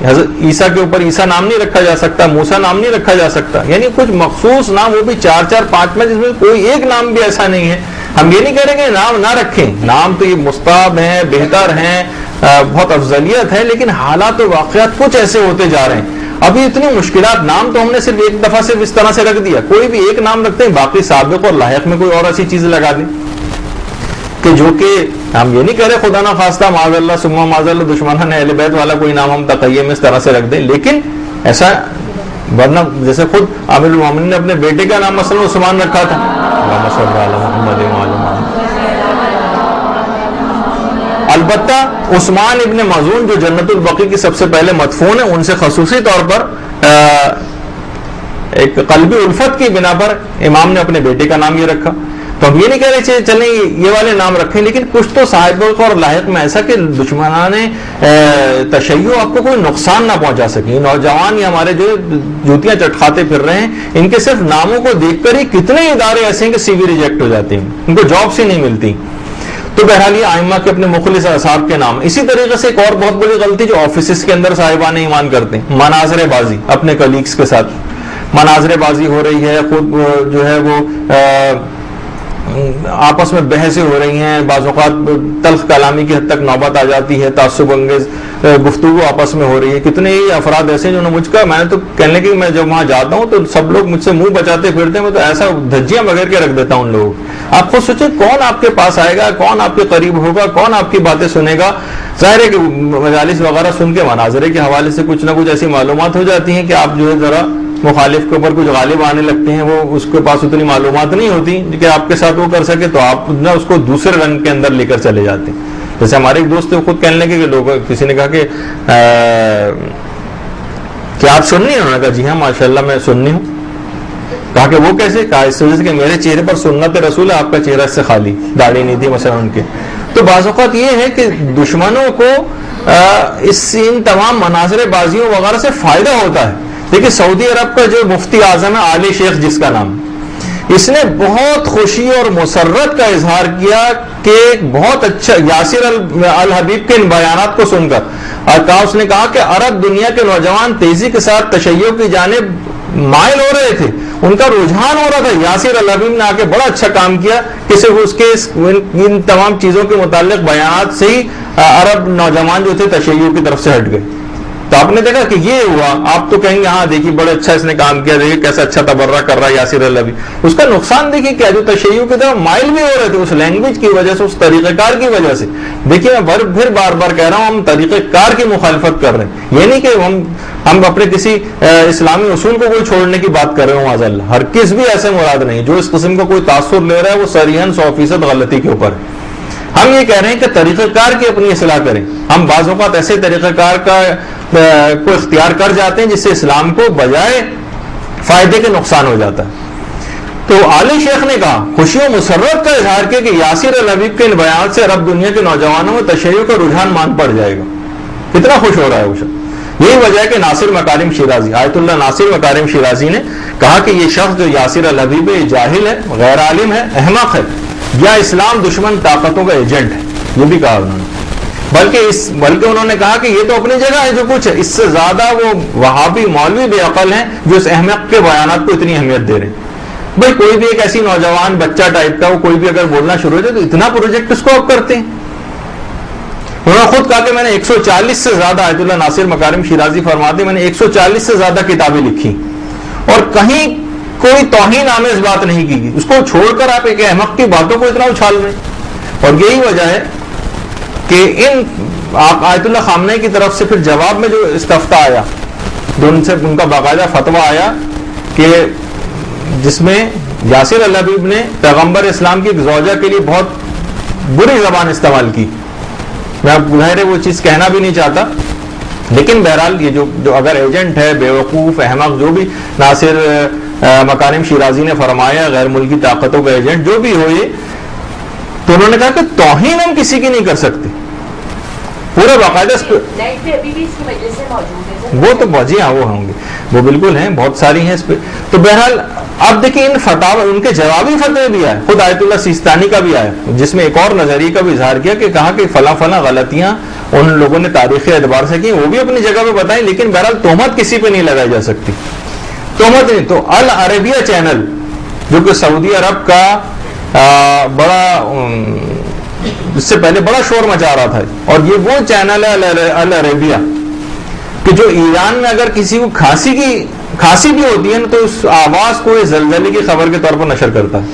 حضرت عیسیٰ کے اوپر عیسیٰ نام نہیں رکھا جا سکتا, موسیٰ نام نہیں رکھا جا سکتا. یعنی کچھ مخصوص نام, وہ بھی 4-5 میں, جس میں کوئی ایک نام بھی ایسا نہیں ہے. ہم یہ نہیں کہہ رہے کہ نام نہ رکھیں, نام تو یہ مستحب ہیں, بہتر ہیں, بہت افضلیت ہے, لیکن حالات و واقعات کچھ ایسے ہوتے جا رہے ہیں. ابھی اتنی مشکلات, نام تو ہم نے صرف ایک دفعہ صرف اس طرح سے رکھ دیا, کوئی بھی ایک نام رکھتے ہیں, باقی سابق اور لاحق میں کوئی اور ایسی چیز لگا دیں کہ جو کہ ہم یہ نہیں کہہ رہے خدا نہ خواستہ معاذ اللہ ثم معاذ اللہ دشمنان اہل بیت والا کوئی نام ہم تقیہ میں اس طرح سے رکھ دیں, لیکن ایسا, ورنہ جیسے خود عامر المومنین نے اپنے بیٹے کا نام مثلا عثمان رکھا تھا, اللہم صل علی محمد وعلی محمد. البتہ عثمان ابن مظعون جو جنت البقیع کی سب سے پہلے مدفون ہیں, ان سے خصوصی طور پر ایک قلبی الفت کی بنا پر امام نے اپنے بیٹے کا نام یہ رکھا. تو ہم یہ نہیں کہہ رہے چلیں یہ والے نام رکھیں, لیکن کچھ تو صاحبوں کو اور لاحق میں ایسا کہ دشمنان تشیع آپ کو کوئی نقصان نہ پہنچا سکیں. نوجوان یہ ہمارے جو جوتیاں چٹکھاتے پھر رہے ہیں, ان کے صرف ناموں کو دیکھ کر ہی کتنے ادارے ایسے ہیں کہ سی وی ریجیکٹ ہو جاتے ہیں, ان کو جابس ہی نہیں ملتی. تو بہرحال یہ ائمہ کے اپنے مخلص اصحاب کے نام. اسی طریقے سے ایک اور بہت بڑی غلطی جو آفیسز کے اندر صاحبان ایمان کرتے ہیں, مناظرے بازی. اپنے کلیگس کے ساتھ مناظرے بازی ہو رہی ہے, خود جو ہے وہ آپس میں بحثیں ہو رہی ہیں, بعض اوقات تلخ کلامی کی حد تک نوبت آ جاتی ہے, تعصب انگیز گفتگو آپس میں ہو رہی ہے. کتنے ہی افراد ایسے ہیں جنہوں نے مجھ کا, میں نے تو کہنے کی میں جب وہاں جاتا ہوں تو سب لوگ مجھ سے منہ بچاتے پھرتے ہیں, میں تو ایسا دھجیاں بغیر کے رکھ دیتا ہوں ان لوگوں. آپ خود سوچیں کون آپ کے پاس آئے گا, کون آپ کے قریب ہوگا, کون آپ کی باتیں سنے گا. ظاہر ہے کہ مجالس وغیرہ سن کے مناظرے کے حوالے سے کچھ نہ کچھ ایسی معلومات ہو جاتی ہیں کہ آپ جو ہے ذرا مخالف کے اوپر کچھ غالب آنے لگتے ہیں, وہ اس کے پاس اتنی معلومات نہیں ہوتی کہ آپ کے ساتھ وہ کر سکے, تو آپ نہ اس کو دوسرے رنگ کے اندر لے کر چلے جاتے ہیں. جیسے ہمارے ایک دوست خود کہنے لگے کہ لوگ, کسی نے کہا کہ کیا آپ سننی ہیں؟ انہوں نے کہا جی ہاں ماشاءاللہ میں سننی ہوں. کہا کہ وہ کیسے؟ کہا اس وجہ سے کہ میرے چہرے پر سنت رسول ہے, آپ کا چہرہ اس سے خالی, داڑھی نہیں تھی مثلا ان کے. تو بعض اوقات یہ ہے کہ دشمنوں کو ان تمام مناظر بازیوں وغیرہ سے فائدہ ہوتا ہے. دیکھیں سعودی عرب کا جو مفتی اعظم ہے عالی شیخ جس کا نام, اس نے بہت خوشی اور مسرت کا اظہار کیا کہ بہت اچھا یاسر الحبیب کے ان بیانات کو سن کر, اور اس نے کہا کہ عرب دنیا کے نوجوان تیزی کے ساتھ تشیع کی جانب مائل ہو رہے تھے, ان کا رجحان ہو رہا تھا. یاسر الحبیب نے آ کے بڑا اچھا کام کیا کہ صرف اس کے ان تمام چیزوں کے متعلق بیانات سے ہی عرب نوجوان جو تھے تشیع کی طرف سے ہٹ گئے. تو آپ نے دیکھا کہ یہ ہوا. آپ تو کہیں گے ہاں دیکھیے بڑا اچھا اس نے کام کیا, دیکھیے کیسا اچھا تبرہ کر رہا ہے یاسر العلوی. اس کا نقصان دیکھیے کیا, جو تشیع کی طرف مائل بھی ہو رہے تھے اس لینگویج کی وجہ سے, اس طریقہ کار کی وجہ سے. دیکھیے میں پھر بار بار کہہ رہا ہوں, ہم طریقہ کار کی مخالفت کر رہے ہیں, یہ نہیں کہ ہم اپنے کسی اسلامی اصول کو کوئی چھوڑنے کی بات کر رہے ہوں. معاذ اللہ, ہر کس بھی ایسے مراد نہیں. جو اس قسم کا کوئی تاثر لے رہا ہے وہ صریحاً 100% غلطی کے اوپر ہے. ہم یہ کہہ رہے ہیں کہ طریقہ کار کی اپنی اصلاح کریں. ہم بعض اوقات ایسے طریقہ کار کو اختیار کر جاتے ہیں جس سے اسلام کو بجائے فائدے کے نقصان ہو جاتا ہے. تو عالی شیخ نے کہا, خوشی و مسرت کا اظہار کیا کہ یاسر العلوی کے ان بیانات سے عرب دنیا کے نوجوانوں میں تشیع کا رجحان مان پڑ جائے گا. کتنا خوش ہو رہا ہے وہ شخص. یہی وجہ ہے کہ ناصر مکارم شیرازی, آیت اللہ ناصر مکارم شیرازی نے کہا کہ یہ شخص جو یاسر العلوی پہ جاہل ہے, غیر عالم ہے, احمق ہے, یا اسلام دشمن طاقتوں کا ایجنٹ ہے. یہ بھی کہا انہوں نے. بلکہ انہوں نے کہا کہ یہ تو اپنی جگہ ہے جو کچھ ہے, اس سے زیادہ وہ وہابی مولوی بے عقل ہیں جو اس احمق کے بیانات کو اتنی اہمیت دے رہے ہیں. بھائی کوئی بھی ایک ایسی نوجوان بچہ ٹائپ کا, وہ کوئی بھی اگر بولنا شروع ہو جائے تو اتنا پروجیکٹ اس کو آپ کرتے ہیں. انہوں نے خود کہا کہ میں نے 140 سے زیادہ, آیت اللہ ناصر مکارم شیرازی فرماتے میں نے 140 سے زیادہ کتابیں لکھی اور کہیں کوئی توہین آمیز بات نہیں کی. اس کو چھوڑ کر آپ ایک احمق کی باتوں کو اتنا اچھال رہے ہیں. اور یہی وجہ ہے کہ آیت اللہ خامنہ کی طرف سے پھر جواب میں جو استفتاء آیا, جو ان کا باقاعدہ فتویٰ آیا کہ جس میں یاسر العلوی نے پیغمبر اسلام کی ایک زوجہ کے لیے بہت بری زبان استعمال کی. میں ظاہر ہے وہ چیز کہنا بھی نہیں چاہتا, لیکن بہرحال یہ جو اگر ایجنٹ ہے, بیوقوف, احمق, جو بھی ناصر مکارم شیرازی نے فرمایا غیر ملکی طاقتوں کا ایجنٹ جو بھی ہو یہ, تو انہوں نے کہا کہ توہین ہم کسی کی نہیں کر سکتے. پورے باقاعدہ وہ تو جی ہاں وہ ہوں گے, وہ بالکل ہیں, بہت ساری ہیں اس پہ. تو بہرحال اب دیکھیں ان فتاوی, ان کے جوابی فتوے بھی آئے, خود آیت اللہ سیستانی کا بھی آیا جس میں ایک اور نظریے کا بھی اظہار کیا کہ کہا کہ فلاں فلاں غلطیاں ان لوگوں نے تاریخی اعتبار سے کی, وہ بھی اپنی جگہ پہ بتائیں, لیکن بہرحال تہمت کسی پہ نہیں لگائی جا سکتی. تہمت نہیں. تو العربیہ چینل جو کہ سعودی عرب کا بڑا, اس سے پہلے بڑا شور مچا رہا تھا, اور یہ وہ چینل ہے العربیہ کہ جو ایران میں اگر کسی کو کھانسی بھی ہوتی ہے نا تو اس آواز کو زلزلے کی خبر کے طور پر نشر کرتا ہے.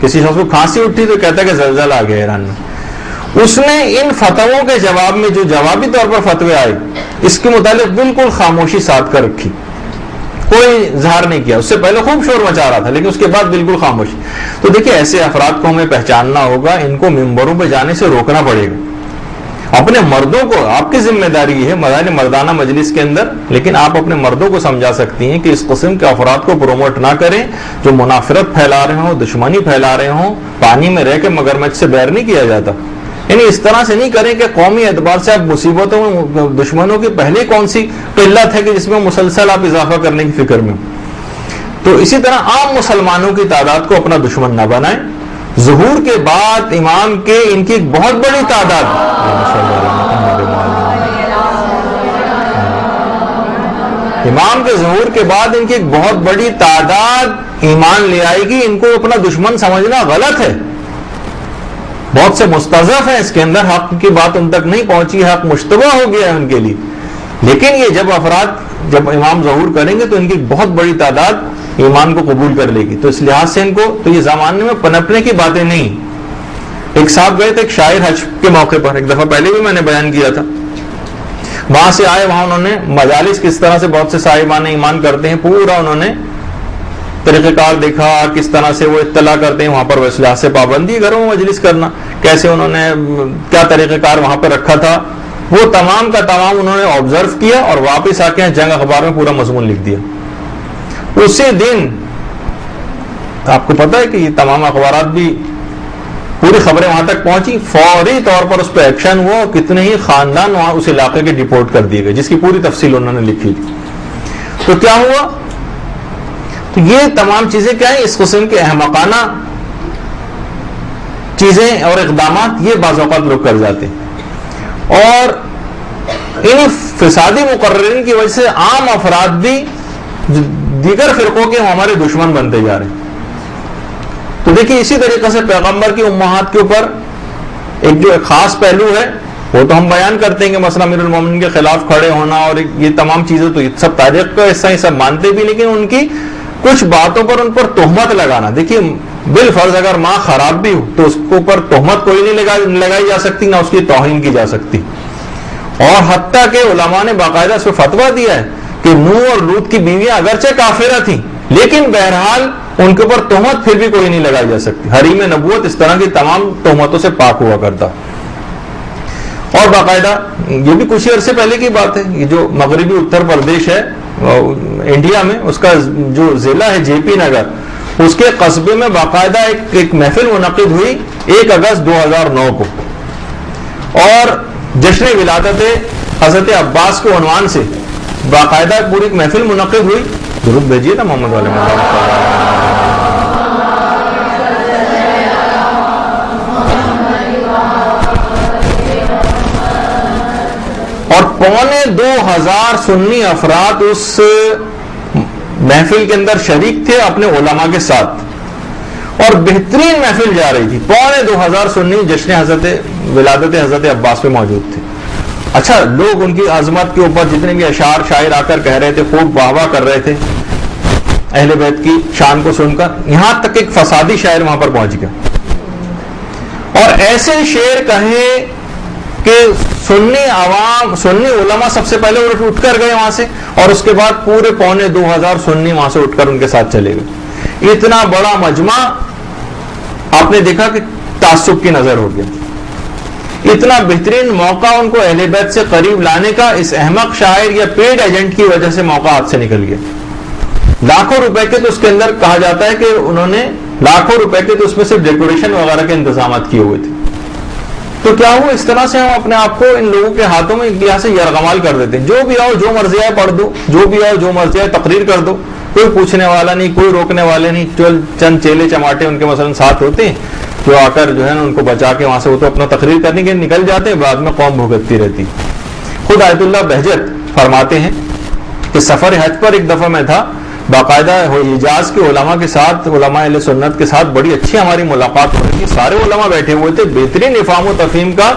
کسی شخص کو کھانسی اٹھی تو کہتا ہے کہ زلزلہ آ گیا ایران میں. اس نے ان فتووں کے جواب میں جو جوابی طور پر فتوے آئے اس کے متعلق بالکل خاموشی ساتھ کر رکھی, کوئی اظہار نہیں کیا. اس سے پہلے خوب شور مچا رہا تھا, لیکن اس کے بعد بالکل خاموشی. تو دیکھیں ایسے افراد کو ہمیں پہچاننا ہوگا, ان کو ممبروں پہ جانے سے روکنا پڑے گا. اپنے مردوں کو, آپ کی ذمہ داری ہے مردانہ مجلس کے اندر, لیکن آپ اپنے مردوں کو سمجھا سکتی ہیں کہ اس قسم کے افراد کو پروموٹ نہ کریں جو منافرت پھیلا رہے ہوں, دشمنی پھیلا رہے ہوں. پانی میں رہ کے مگرمچھ سے بیر نہیں کیا جاتا. یعنی اس طرح سے نہیں کریں کہ قومی اعتبار سے آپ مصیبتوں میں, دشمنوں کی پہلے کون سی قلت ہے کہ جس میں مسلسل آپ اضافہ کرنے کی فکر میں. تو اسی طرح عام مسلمانوں کی تعداد کو اپنا دشمن نہ بنائیں. ظہور کے بعد امام کے ان کی ایک بہت بڑی تعداد, امام کے ظہور کے بعد ان کی ایک بہت بڑی تعداد ایمان لے آئے گی. ان کو اپنا دشمن سمجھنا غلط ہے. بہت سے مستضعف ہیں اس کے اندر, حق کی بات ان تک نہیں پہنچی, حق مشتبہ ہو گیا ہے ان کے لیے. لیکن یہ جب امام ظہور کریں گے تو ان کی بہت بڑی تعداد ایمان کو قبول کر لے گی. تو اس لحاظ سے ان کو, تو یہ زمانے میں پنپنے کی باتیں نہیں. ایک صاحب گئے تھے ایک شاعر حج کے موقع پر, ایک دفعہ پہلے بھی میں نے بیان کیا تھا. وہاں سے آئے, وہاں انہوں نے مجالس کس طرح سے بہت سے صاحبان ایمان کرتے ہیں, پورا انہوں نے طریقہ کار دیکھا, کس طرح سے وہ اطلاع کرتے ہیں. وہاں پر اس لحاظ سے پابندی گھروں میں مجلس کرنا, کیسے انہوں نے کیا طریقہ کار وہاں پر رکھا تھا, وہ تمام کا تمام انہوں نے آبزرو کیا اور واپس آ کے جنگ اخبار میں پورا مضمون لکھ دیا. اسی دن آپ کو پتا ہے کہ یہ تمام اخبارات بھی پوری خبریں وہاں تک پہنچی, فوری طور پر اس پہ ایکشن ہوا, کتنے ہی خاندان وہاں اس علاقے کے ڈپورٹ کر دیے گئے جس کی پوری تفصیل انہوں نے لکھی تھی. تو کیا ہوا, تو یہ تمام چیزیں کیا ہیں, اس قسم کے احمقانہ چیزیں اور اقدامات یہ بعض اوقات لوگ کر جاتے ہیں. اور ان فسادی مقررین کی وجہ سے عام افراد بھی دیگر فرقوں کے ہمارے دشمن بنتے جا رہے ہیں. تو دیکھیے اسی طریقے سے پیغمبر کی امہات کے اوپر ایک جو خاص پہلو ہے وہ تو ہم بیان کرتے ہیں کہ مثلا امیر المومنین کے خلاف کھڑے ہونا اور یہ تمام چیزیں تو سب تاریخ کا حصہ ہی سب مانتے بھی، لیکن ان کی کچھ باتوں پر ان پر تہمت لگانا، دیکھیے بالفرض اگر ماں خراب بھی ہو تو اس کے اوپر تہمت کوئی نہیں لگائی جا سکتی، نہ اس کی توہین کی جا سکتی، اور حتیٰ کہ علماء نے باقاعدہ اس پہ فتویٰ دیا ہے کہ نوح اور لوط کی بیویاں اگرچہ کافرہ تھیں لیکن بہرحال ان کے اوپر تہمت پھر بھی کوئی نہیں لگائی جا سکتی، حریم نبوت اس طرح کی تمام تہمتوں سے پاک ہوا کرتا۔ اور باقاعدہ یہ بھی کچھ عرصے پہلے کی بات ہے، یہ جو مغربی اتر پردیش ہے انڈیا میں، اس کا جو ضلع ہے جے پی نگر، اس کے قصبے میں باقاعدہ ایک محفل منعقد ہوئی 1 اگست 2009 کو، اور جشن ولادت حضرت عباس کے عنوان سے باقاعدہ پوری ایک محفل منعقد ہوئی۔ درود بھیجیے نا محمد والے اور 2,2500 سنی افراد اس محفل کے اندر شریک تھے اپنے علماء کے ساتھ، اور بہترین محفل جا رہی تھی، 2,2500 سنی جشن حضرت ولادت حضرت عباس پہ موجود تھے۔ اچھا، لوگ ان کی عظمت کے اوپر جتنے بھی اشعار شاعر آ کر کہہ رہے تھے، خوب واہ واہ کر رہے تھے اہل بیت کی شان کو سن کر، یہاں تک ایک فسادی شاعر وہاں پر پہنچ گیا اور ایسے شعر کہے کہ سنی عوام، سنی علماء سب سے پہلے اٹھ کر گئے وہاں سے، اور اس کے بعد پورے 2,2500 سنی وہاں سے اٹھ کر ان کے ساتھ چلے گئے۔ اتنا بڑا مجمع آپ نے دیکھا کہ تعصب کی نظر ہو گیا، اتنا بہترین موقع ان کو اہل بیت سے قریب لانے کا اس احمق شاعر یا پیڈ ایجنٹ کی وجہ سے موقع ہاتھ سے نکل گیا۔ لاکھوں روپے کے تو اس کے اندر کہا جاتا ہے کہ انہوں نے لاکھوں روپے کے تو اس میں صرف ڈیکوریشن وغیرہ کے انتظامات کیے ہوئے تھے۔ تو کیا ہوا، اس طرح سے ہم اپنے آپ کو ان لوگوں کے ہاتھوں میں ایک لحاظ سے یرغمال کر دیتے ہیں، جو بھی آؤ جو مرضی آئے پڑھ دو، جو بھی آؤ جو مرضی آئے تقریر کر دو، کوئی پوچھنے والا نہیں، کوئی روکنے والے نہیں، چند چیلے چماٹے ان کے مثلا ساتھ ہوتے ہیں جو آ کر جو ہے نا ان کو بچا کے وہاں سے وہ تو اپنا تقریر کرنے کے نکل جاتے ہیں، بعد میں قوم بھگتتی رہتی۔ خود آیت اللہ بہجت فرماتے ہیں کہ سفر حج پر ایک دفعہ میں تھا، باقاعدہ حجاز کے علماء کے ساتھ، علماء اہل سنت کے ساتھ بڑی اچھی ہماری ملاقات ہو رہی تھی، سارے علماء بیٹھے ہوئے تھے، بہترین افہام و تفہیم کا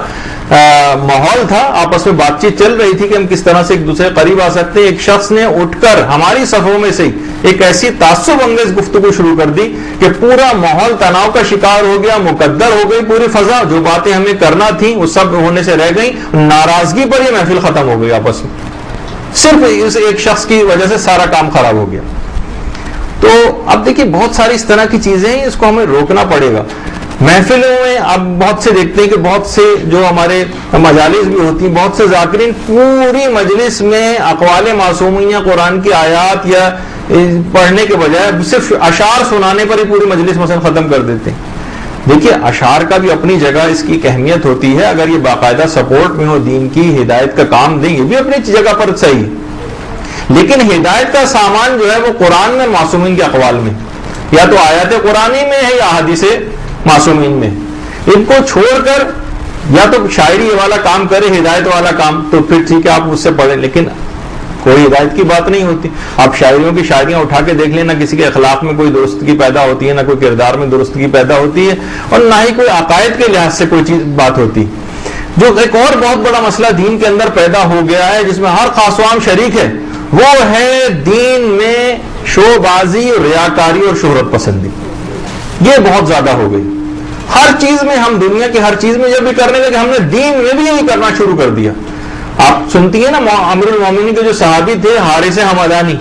ماحول تھا، آپس میں بات چیت چل رہی تھی کہ ہم کس طرح سے ایک دوسرے قریب آ سکتے ہیں۔ ایک شخص نے اٹھ کر ہماری صفوں میں سے ایک ایسی تعصب انگیز گفتگو شروع کر دی کہ پورا ماحول تناؤ کا شکار ہو گیا، مقدر ہو گئی پوری فضا، جو باتیں ہمیں کرنا تھیں وہ سب ہونے سے رہ گئیں، ناراضگی پر یہ محفل ختم ہو گئی آپس میں، صرف اس ایک شخص کی وجہ سے سارا کام خراب ہو گیا۔ تو اب دیکھیے بہت ساری اس طرح کی چیزیں ہیں، اس کو ہمیں روکنا پڑے گا۔ محفلوں میں اب بہت سے دیکھتے ہیں کہ بہت سے جو ہمارے مجالس بھی ہوتی ہیں، بہت سے ذاکرین پوری مجلس میں اقوال معصومیہ قرآن کی آیات یا پڑھنے کے بجائے صرف اشعار سنانے پر ہی پوری مجلس مثلا ختم کر دیتے ہیں۔ دیکھیے اشعار کا بھی اپنی جگہ اس کی ایک اہمیت ہوتی ہے، اگر یہ باقاعدہ سپورٹ میں ہو، دین کی ہدایت کا کام دیں، یہ بھی اپنی جگہ پر صحیح ہے، لیکن ہدایت کا سامان جو ہے وہ قرآن میں معصومین کے اقوال میں، یا تو آیات قرآنی میں ہے یا احادیث معصومین میں، ان کو چھوڑ کر یا تو شاعری والا کام کرے، ہدایت والا کام، تو پھر ٹھیک ہے آپ اس سے پڑھیں، لیکن کوئی ہدایت کی بات نہیں ہوتی۔ آپ شاعریوں کی شاعریاں اٹھا کے دیکھ لیں، نہ کسی کے اخلاق میں کوئی درستگی پیدا ہوتی ہے، نہ کوئی کردار میں درستگی پیدا ہوتی ہے، اور نہ ہی کوئی عقائد کے لحاظ سے کوئی چیز بات ہوتی۔ جو ایک اور بہت بڑا مسئلہ دین کے اندر پیدا ہو گیا ہے جس میں ہر خاص و عام شریک ہے، وہ ہے دین میں شو بازی، ریاکاری اور شہرت پسندی۔ یہ بہت زیادہ ہو گئی، ہر چیز میں ہم دنیا کی ہر چیز میں جب بھی کرنے لگے، ہم نے دین میں بھی یہی کرنا شروع کر دیا۔ آپ سنتی ہیں نا امیر المومنین کے جو صحابی تھے حارث حمدانی،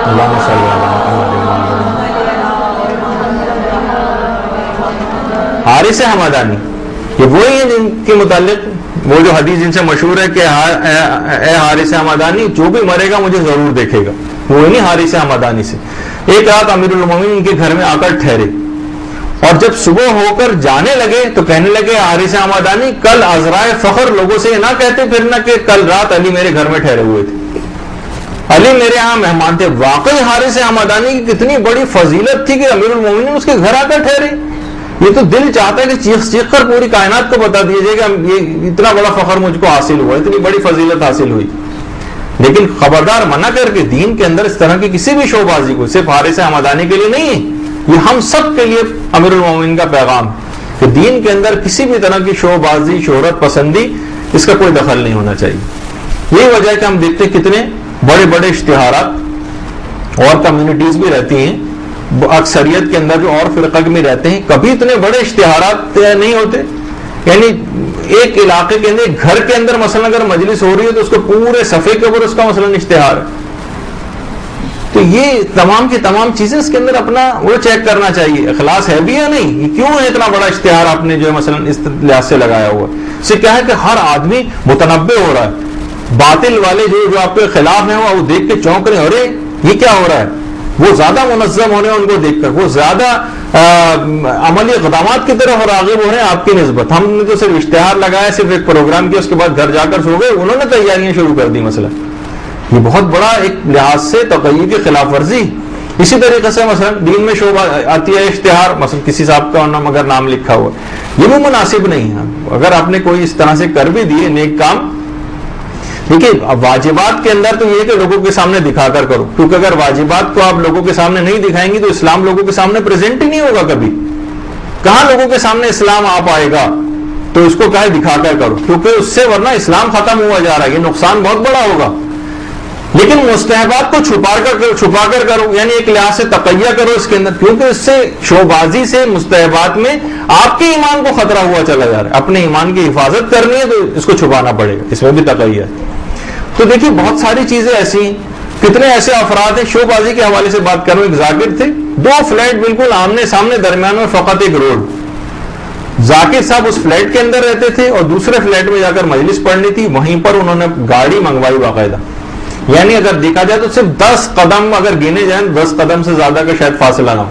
اللہم صلی اللہ علیہ وسلم، حارث حمدانی یہ وہی ہیں جن کے متعلق وہ جو حدیث جن سے مشہور ہے کہ اے حارث حمدانی جو بھی مرے گا مجھے ضرور دیکھے گا، وہ نہیں حارث حمدانی سے۔ ایک رات امیر المومنین ان کے گھر میں آ کر ٹھہرے، اور جب صبح ہو کر جانے لگے تو کہنے لگے حارث حمدانی کل عذرائے فخر لوگوں سے نہ کہتے پھرنا کہ کل رات علی میرے گھر میں ٹھہرے ہوئے تھے، علی میرے یہاں مہمان تھے۔ واقعی حارث حمدانی کی کتنی بڑی فضیلت تھی کہ امیر المومنین اس کے گھر آ کر ٹھہرے۔ یہ تو دل چاہتا ہے کہ چیخ چیخ کر پوری کائنات کو بتا دیجیے کہ یہ اتنا بڑا فخر مجھ کو حاصل ہوا، اتنی بڑی فضیلت حاصل ہوئی، لیکن خبردار منع کر کے دین کے اندر اس طرح کی کسی بھی شو بازی کو صرف حارث حمدانی کے لیے نہیں ہے، یہ ہم سب کے لیے امیر المومنین کا پیغام کہ دین کے اندر کسی بھی طرح کی شو بازی، شہرت پسندی، اس کا کوئی دخل نہیں ہونا چاہیے. یہی وجہ ہے کہ ہم دیکھتے ہیں کتنے بڑے بڑے اشتہارات، اور کمیونٹیز بھی رہتی ہیں اکثریت کے اندر جو اور فرقہ میں رہتے ہیں، کبھی اتنے بڑے اشتہارات نہیں ہوتے. یعنی ایک علاقے کے اندر، گھر کے اندر مثلا اگر مجلس ہو رہی ہے تو اس کو پورے صفحے کے اوپر اس کا مثلا اشتہار ہے. تو یہ تمام کی تمام چیزیں اس کے اندر اپنا وہ چیک کرنا چاہیے، اخلاص ہے بھی یا نہیں. یہ کیوں ہے اتنا بڑا اشتہار آپ نے جو ہے مثلا اس لحاظ سے لگایا ہوا؟ اس سے کیا ہے کہ ہر آدمی متنبع ہو رہا ہے. باطل والے جو آپ کے خلاف ہیں وہ دیکھ کے چونک رہے ہیں، ارے یہ کیا ہو رہا ہے. وہ زیادہ منظم ہو رہے ہیں ان کو دیکھ کر، وہ زیادہ عملی اقدامات کی طرف راغب ہو رہے ہیں آپ کی نسبت. ہم نے تو صرف اشتہار لگایا، صرف ایک پروگرام کیا، اس کے بعد گھر جا کر سو گئے. انہوں نے تیاریاں شروع کر دی. مثلا یہ بہت بڑا ایک لحاظ سے تقیہ کی خلاف ورزی. اسی طریقے سے مثلا دین میں شعبہ آتی ہے اشتہار، مثلا کسی صاحب کا اگر نام لکھا ہوا، یہ بھی مناسب نہیں ہے. اگر آپ نے کوئی اس طرح سے کر بھی دیے نیک کام، دیکھیے واجبات کے اندر تو یہ کہ لوگوں کے سامنے دکھا کر کرو، کیونکہ اگر واجبات کو آپ لوگوں کے سامنے نہیں دکھائیں گی تو اسلام لوگوں کے سامنے پریزنٹ ہی نہیں ہوگا. کبھی کہاں لوگوں کے سامنے اسلام آ پائے گا؟ تو اس کو کہا دکھا کر کرو، کیونکہ اس سے ورنہ اسلام ختم ہوا جا رہا ہے، یہ نقصان بہت بڑا ہوگا. لیکن مستحبات کو چھپا کر کرو، یعنی ایک لحاظ سے تقیہ کرو اس کے اندر، کیونکہ اس سے شوبازی سے مستحبات میں آپ کے ایمان کو خطرہ ہوا چلا جا رہا ہے. اپنے ایمان کی حفاظت کرنی ہے تو اس کو چھپانا پڑے گا، اس میں بھی تقیہ ہے. تو دیکھیے بہت ساری چیزیں ایسی ہیں، کتنے ایسے افراد ہیں. شو بازی کے حوالے سے بات کروں، ایک ذاکر تھے، 2 فلیٹ بالکل آمنے سامنے، درمیان میں فقط ایک روڈ. ذاکر صاحب اس فلیٹ کے اندر رہتے تھے اور دوسرے فلیٹ میں جا کر مجلس پڑھنی تھی. وہیں پر انہوں نے گاڑی منگوائی باقاعدہ، یعنی اگر دیکھا جائے تو صرف 10 قدم اگر گنے جائیں، 10 قدم سے زیادہ کا شاید فاصلہ نہ ہو.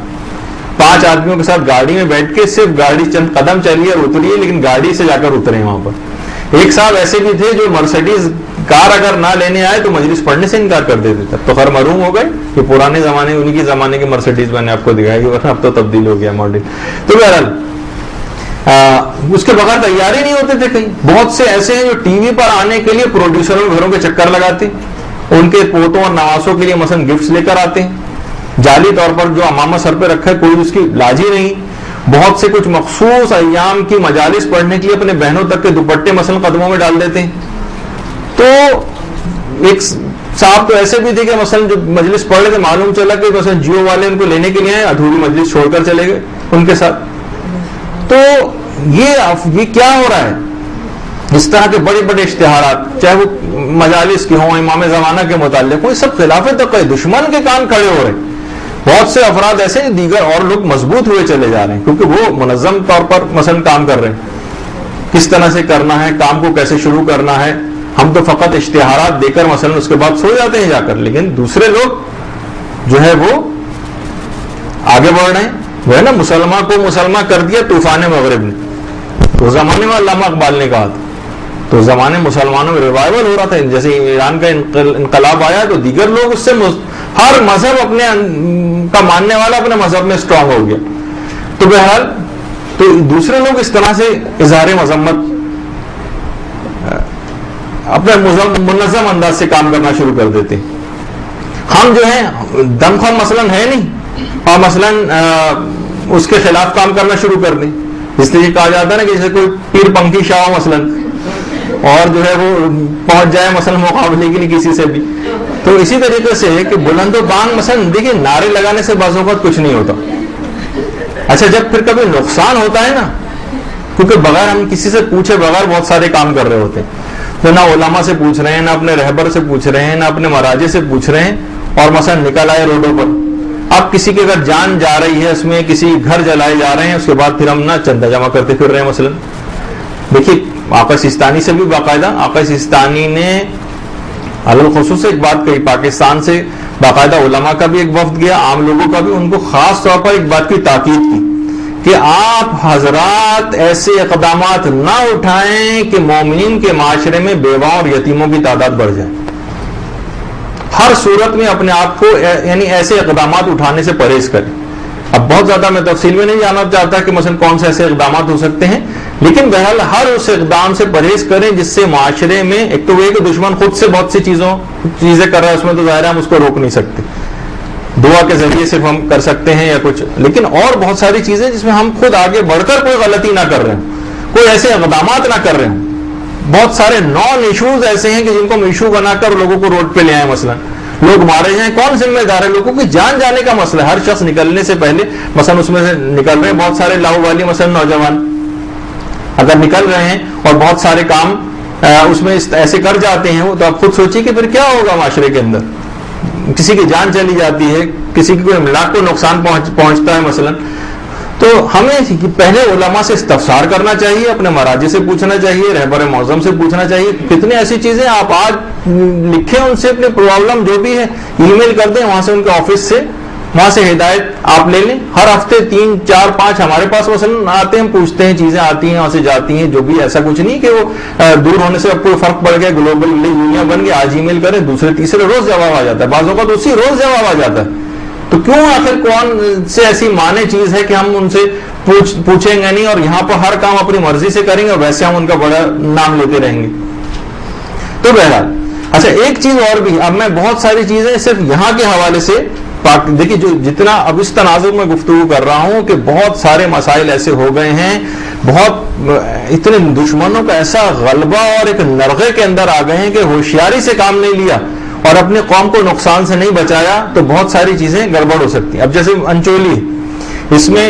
5 آدمیوں کے ساتھ گاڑی میں بیٹھ کے صرف گاڑی چند قدم چلیے اور اتریے، لیکن گاڑی سے جا کر اترے وہاں پر. ایک صاحب ایسے بھی تھے جو مرسڈیز کار اگر نہ لینے آئے تو مجلس پڑھنے سے انکار کر دیتے تھے. تو خیر معلوم ہو گئے کہ پرانے زمانے، انہی کے زمانے کے مرسڈیز میں نے آپ کو دکھائی، ورنہ اب تو تبدیل ہو گیا ماڈل. تو بہرحال اس کے بغیر تیار ہی نہیں ہوتے تھے کہیں. بہت سے ایسے ہیں جو ٹی وی پر آنے کے لیے پروڈیوسروں کے گھروں کے چکر لگاتے ہیں، ان کے پوتوں اور نواسوں کے لیے مثلا گفٹس لے کر آتے ہیں. جعلی طور پر جو امامہ سر پہ رکھا ہے کوئی اس کی لاج ہی نہیں. بہت سے کچھ مخصوص ایام کی مجالس پڑھنے کے لیے اپنے بہنوں تک کے دوپٹے مثلا قدموں میں ڈال دیتے ہیں. تو ایک صاحب تو ایسے بھی تھے کہ مثلا جو مجلس پڑھ رہے تھے، معلوم چلا کہ مثلا جیو والے ان کو لینے کے لیے آئے، ادھوری مجلس چھوڑ کر چلے گئے ان کے ساتھ. تو یہ کیا ہو رہا ہے؟ اس طرح کے بڑے بڑے اشتہارات، چاہے وہ مجالس کے ہوں، امام زمانہ کے متعلق ہوں، یہ سب خلاف تقوی، دشمن کے کام کھڑے ہو رہے ہیں. بہت سے افراد ایسے ہیں، دیگر اور لوگ مضبوط ہوئے چلے جا رہے ہیں، کیونکہ وہ منظم طور پر مثلا کام کر رہے ہیں. کس طرح سے کرنا ہے، کام کو کیسے شروع کرنا ہے. ہم تو فقط اشتہارات دے کر مثلا اس کے بعد سو جاتے ہیں جا کر، لیکن دوسرے لوگ جو ہے وہ آگے بڑھ رہے ہیں. وہ ہے نا، مسلمان کو مسلمان کر دیا طوفان مغرب نے. تو زمانے میں علامہ اقبال نے کہا تھا، تو زمانے مسلمانوں میں ریوائول ہو رہا تھا. جیسے ایران کا انقلاب آیا تو دیگر لوگ اس سے ہر مذہب اپنے کا ماننے والا اپنے مذہب میں اسٹرانگ ہو گیا. تو بہرحال تو دوسرے لوگ اس طرح سے اظہار مذمت اپنے منظم انداز سے کام کرنا شروع کر دیتے. ہم جو ہیں دم خم مثلا ہے نہیں، اور مثلا اس کے خلاف کام کرنا شروع کر دیں. اس لیے کہا جاتا ہے نا کہ جیسے کوئی پیر پنکھی شاہ ہو مثلا، اور جو ہے وہ پہنچ جائے مثلا مقابلے کے لیے کسی سے بھی. تو اسی طریقے سے کہ بلند و بانگ مثلا دیکھیے نعرے لگانے سے بعض اوقات کچھ نہیں ہوتا. اچھا جب پھر کبھی نقصان ہوتا ہے نا، کیونکہ بغیر ہم کسی سے پوچھے بغیر بہت سارے کام کر رہے ہوتے ہیں. تو نہ علماء سے پوچھ رہے ہیں، نہ اپنے رہبر سے پوچھ رہے ہیں، نہ اپنے مراجع سے پوچھ رہے ہیں، اور مثلا نکل آئے روڈوں پر. اب کسی کی اگر جان جا رہی ہے، اس میں کسی گھر جلائے جا رہے ہیں، اس کے بعد پھر ہم نہ چندہ جمع کرتے پھر رہے ہیں. مثلا دیکھیے آقا سیستانی سے بھی باقاعدہ آقا سیستانی نے الخصوص ایک بات کہی، پاکستان سے باقاعدہ علماء کا بھی ایک وفد گیا، عام لوگوں کا بھی، ان کو خاص طور پر ایک بات کی تاکید کی کہ آپ حضرات ایسے اقدامات نہ اٹھائیں کہ مومنین کے معاشرے میں بیواؤں اور یتیموں کی تعداد بڑھ جائے. ہر صورت میں اپنے آپ کو یعنی ایسے اقدامات اٹھانے سے پرہیز کریں. اب بہت زیادہ میں تفصیل میں نہیں جانا چاہتا کہ مثلا کون سے ایسے اقدامات ہو سکتے ہیں، لیکن بہرحال ہر اس اقدام سے پرہیز کریں جس سے معاشرے میں، ایک تو وہ کہ دشمن خود سے بہت سی چیزیں کر رہا ہے، اس میں تو ظاہر ہے ہم اس کو روک نہیں سکتے، دعا کے ذریعے صرف ہم کر سکتے ہیں یا کچھ، لیکن اور بہت ساری چیزیں جس میں ہم خود آگے بڑھ کر کوئی غلطی نہ کر رہے ہوں، کوئی ایسے اقدامات نہ کر رہے ہوں. بہت سارے نان ایشوز ایسے ہیں کہ جن کو ہم ایشو بنا کر لوگوں کو روڈ پہ لے آئے. مثلا لوگ مارے جائیں، کون ذمہ دار ہے؟ لوگوں کی جان جانے کا مسئلہ ہے. ہر شخص نکلنے سے پہلے مثلا اس میں سے نکل رہے ہیں بہت سارے لاہو والی مثلا نوجوان اگر نکل رہے ہیں اور بہت سارے کام اس میں ایسے کر جاتے ہیں، تو آپ خود سوچیے کہ پھر کیا ہوگا معاشرے کے اندر. کسی کی جان چلی جاتی ہے، کسی کی کوئی املاک کو نقصان پہنچتا ہے مثلا. تو ہمیں پہلے علماء سے استفسار کرنا چاہیے، اپنے مراجع سے پوچھنا چاہیے، رہبر معظم سے پوچھنا چاہیے. کتنی ایسی چیزیں آپ آج لکھیں، ان سے اپنے پرابلم جو بھی ہے ای میل کر دیں، وہاں سے ان کے آفس سے وہاں سے ہدایت آپ لے لیں. ہر ہفتے 3 4 5 ہمارے پاس مثلا آتے ہیں، ہم پوچھتے ہیں، چیزیں آتی ہیں وہاں سے جاتی ہیں. جو بھی ایسا کچھ نہیں کہ وہ دور ہونے سے اب کوئی فرق پڑ گیا، گلوبل دنیا بن گئی، آج ای میل کریں دوسرے تیسرے روز جواب آ جاتا ہے، بعضوں کا تو اسی روز جواب آ جاتا ہے. تو کیوں آخر کون سے ایسی مانے چیز ہے کہ ہم ان سے پوچھیں گے نہیں، اور یہاں پر ہر کام اپنی مرضی سے کریں گے اور ویسے ہم ان کا بڑا نام لیتے رہیں گے. تو بہرحال اچھا ایک چیز اور بھی، اب میں بہت ساری چیزیں صرف یہاں کے حوالے سے دیکھیے، جو جتنا اب اس تناظر میں گفتگو کر رہا ہوں کہ بہت سارے مسائل ایسے ہو گئے ہیں، بہت اتنے دشمنوں کا ایسا غلبہ اور ایک نرغے کے اندر آ گئے ہیں کہ ہوشیاری سے کام نہیں لیا اور اپنی قوم کو نقصان سے نہیں بچایا تو بہت ساری چیزیں گڑبڑ ہو سکتی ہیں. اب جیسے انچولی، اس میں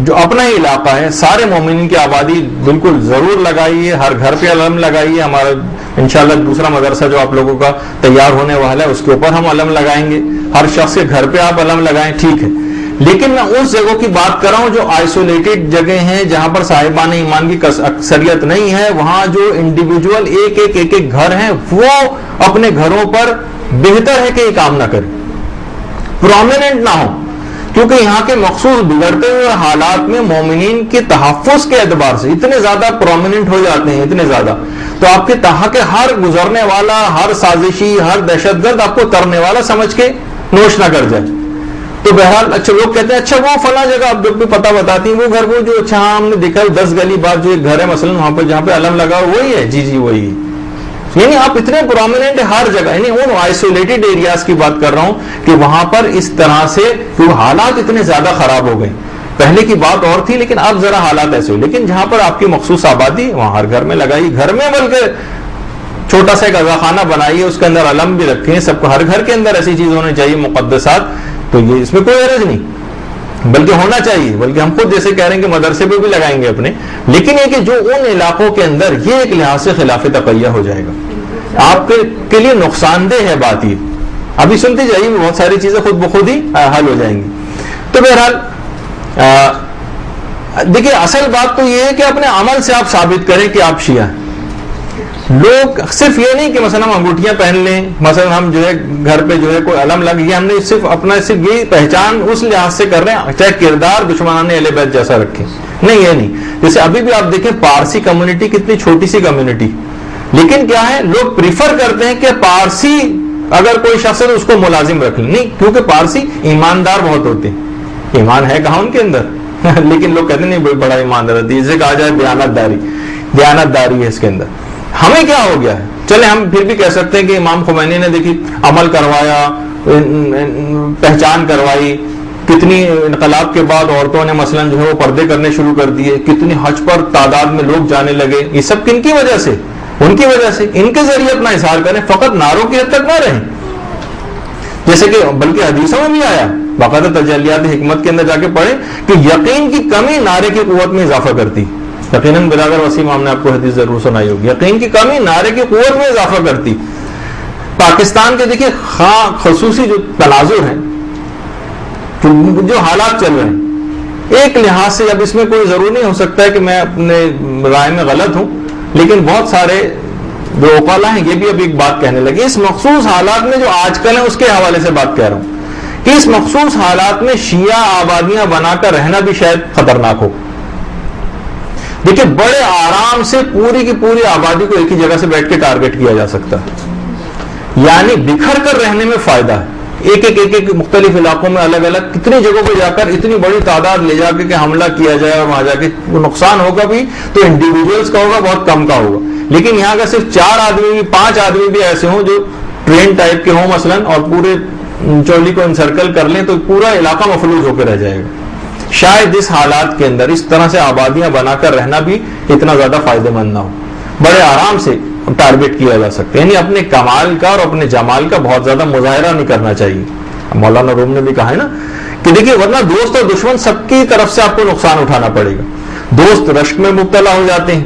جو اپنا ہی علاقہ ہے، سارے مومنین کی آبادی بالکل ضرور لگائیے، ہر گھر پہ علم لگائیے. ہمارا انشاءاللہ دوسرا مدرسہ جو آپ لوگوں کا تیار ہونے والا ہے اس کے اوپر ہم علم لگائیں گے. ہر شخص کے گھر پہ آپ علم لگائیں، ٹھیک ہے. لیکن میں اس جگہوں کی بات کر رہا ہوں جو آئسولیٹڈ جگہ ہیں، جہاں پر صاحبان ایمان کی اکثریت نہیں ہے. وہاں جو انڈیویجول ایک گھر ہیں، وہ اپنے گھروں پر بہتر ہے کہ یہ کام نہ کریں، پرومیننٹ نہ ہو، کیونکہ یہاں کے مخصوص بگڑتے ہوئے حالات میں مومنین کے تحفظ کے اعتبار سے اتنے زیادہ پرومیننٹ ہو جاتے ہیں، اتنے زیادہ. تو آپ کے کہ ہر گزرنے والا، ہر سازشی، ہر دہشت گرد آپ کو ترنے والا سمجھ کے نوش نہ کر جائے. تو بہرحال اچھا لوگ کہتے ہیں اچھا وہ فلاں جگہ آپ جو بھی پتہ بتاتی ہیں وہ گھر، وہ جو اچھا ہم نے دیکھا 10 گلی بعد جو ایک گھر ہے مثلا وہاں پہ جہاں پہ علم لگا وہی ہے، جی وہی ہے. یعنی آپ اتنے پرومیننٹ ہر جگہ، یعنی ان آئسولیٹڈ ایریاز کی بات کر رہا ہوں کہ وہاں پر اس طرح سے حالات اتنے زیادہ خراب ہو گئے. پہلے کی بات اور تھی لیکن اب ذرا حالات ایسے ہوئے. لیکن جہاں پر آپ کی مخصوص آبادی وہاں ہر گھر میں لگائی، گھر میں بلکہ چھوٹا سا ایک اذاخانہ بنائیے، اس کے اندر علم بھی رکھیں. سب کو ہر گھر کے اندر ایسی چیز ہونی چاہیے، مقدسات. تو یہ اس میں کوئی عرض نہیں، بلکہ ہونا چاہیے. بلکہ ہم خود جیسے کہہ رہے ہیں کہ مدرسے پہ بھی لگائیں گے اپنے. لیکن یہ کہ جو ان علاقوں کے اندر یہ ایک لحاظ سے خلاف تقیہ ہو جائے گا، آپ کے لیے نقصان دہ ہے بات. یہ ابھی سنتے جائیے، بہت ساری چیزیں خود بخود ہی حل ہو جائیں گی. تو بہرحال دیکھیے اصل بات تو یہ ہے کہ اپنے عمل سے آپ ثابت کریں کہ آپ شیعہ ہیں. لوگ صرف یہ نہیں کہ مثلا ہم انگوٹھیاں پہن لیں، مثلا ہم جو ہے گھر پہ جو ہے کوئی علم لگ گیا، ہم نے صرف اپنا صرف یہ پہچان اس لحاظ سے کر رہے ہیں چاہے کردار دشمنان اہل بیت جیسا رکھیں. نہیں یہ نہیں. جیسے ابھی بھی آپ دیکھیں پارسی کمیونٹی کتنی چھوٹی سی کمیونٹی، لیکن کیا ہے لوگ پریفر کرتے ہیں کہ پارسی اگر کوئی شخص ہے تو اس کو ملازم رکھ لیں. نہیں، کیونکہ پارسی ایماندار بہت ہوتے ہیں. ایمان ہے کہاں ان کے اندر لیکن لوگ کہتے ہیں نہیں بڑا ایماندار ہے، جسے کہا جائے دیانت داری ہے اس کے اندر. ہمیں کیا ہو گیا ہے؟ چلے ہم پھر بھی کہہ سکتے ہیں کہ امام خمینی نے دیکھی عمل کروایا، پہچان کروائی. کتنی انقلاب کے بعد عورتوں نے مثلا جو ہے وہ پردے کرنے شروع کر دیے، کتنی حج پر تعداد میں لوگ جانے لگے. یہ سب کن کی وجہ سے؟ ان کی وجہ سے. ان کے ذریعے اپنا اظہار کریں، فقط نعروں کی حد تک نہ رہیں. جیسے کہ بلکہ حدیثوں میں بھی آیا، باقاعدہ تجلیات حکمت کے اندر جا کے پڑھیں کہ یقین کی کمی نعرے کی قوت میں اضافہ کرتی. یقیناً برادر وسیم ہم نے آپ کو حدیث ضرور سنائی ہوگی. یقین کی کمی نعرے کی قوت میں اضافہ کرتی. پاکستان کے دیکھیے خصوصی جو تناظر ہیں، جو حالات چل رہے ہیں، ایک لحاظ سے اب اس میں کوئی ضرور نہیں ہو سکتا ہے کہ میں اپنے رائے میں غلط ہوں، لیکن بہت سارے جو عقلاء ہیں یہ بھی اب ایک بات کہنے لگے اس مخصوص حالات میں جو آج کل ہیں اس کے حوالے سے بات کہہ رہا ہوں کہ اس مخصوص حالات میں شیعہ آبادیاں بنا کر رہنا بھی شاید خطرناک ہو. دیکھیں بڑے آرام سے پوری کی پوری آبادی کو ایک ہی جگہ سے بیٹھ کے ٹارگٹ کیا جا سکتا ہے، یعنی بکھر کر رہنے میں فائدہ ہے. ایک مختلف علاقوں میں الگ الگ کتنی جگہوں پہ جا کر اتنی بڑی تعداد لے جا کے حملہ کیا جائے اور وہاں جا کے نقصان ہوگا بھی تو انڈیویجولز کا ہوگا، بہت کم کا ہوگا. لیکن یہاں کا صرف 4 آدمی بھی 5 آدمی بھی ایسے ہوں جو ٹرین ٹائپ کے ہوں مثلا اور پورے چولی کو انسرکل کر لیں تو پورا علاقہ مفلوج ہو کے رہ جائے گا. شاید اس حالات کے اندر اس طرح سے آبادیاں بنا کر رہنا بھی اتنا زیادہ فائدہ مند نہ ہو. بڑے آرام سے ٹارگٹ کیا جا سکتا ہے, یعنی اپنے کمال کا اور اپنے جمال کا بہت زیادہ مظاہرہ نہیں کرنا چاہیے. مولانا روم نے بھی کہا ہے نا کہ دیکھیے ورنہ دوست اور دشمن سب کی طرف سے آپ کو نقصان اٹھانا پڑے گا. دوست رشک میں مبتلا ہو جاتے ہیں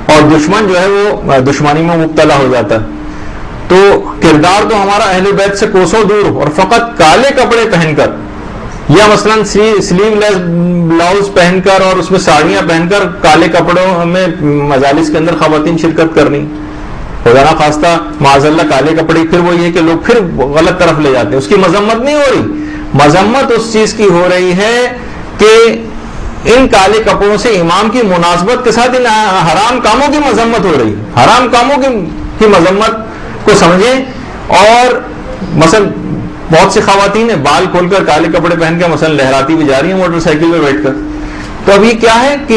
اور دشمن جو ہے وہ دشمنی میں مبتلا ہو جاتا ہے. تو کردار تو ہمارا اہل بیت سے کوسوں دور اور فقط کالے کپڑے پہن کر یا مثلاً سلیو لیس بلاؤز پہن کر اور اس میں ساڑیاں پہن کر کالے کپڑوں میں مجالس کے اندر خواتین شرکت کرنی, خدا نہ خواستہ معاذ اللہ کالے کپڑے, پھر وہ یہ کہ لوگ پھر غلط طرف لے جاتے ہیں. اس کی مذمت نہیں ہو رہی, مذمت اس چیز کی ہو رہی ہے کہ ان کالے کپڑوں سے امام کی مناسبت کے ساتھ ان حرام کاموں کی مذمت ہو رہی ہے. حرام کاموں کی مذمت کو سمجھیں. اور مثلا بہت سی خواتین ہیں بال کھول کر کالے کپڑے پہن کے مثلا لہراتی بھی جا رہی ہیں موٹر سائیکل پہ بیٹھ کر. تو اب یہ کیا ہے کہ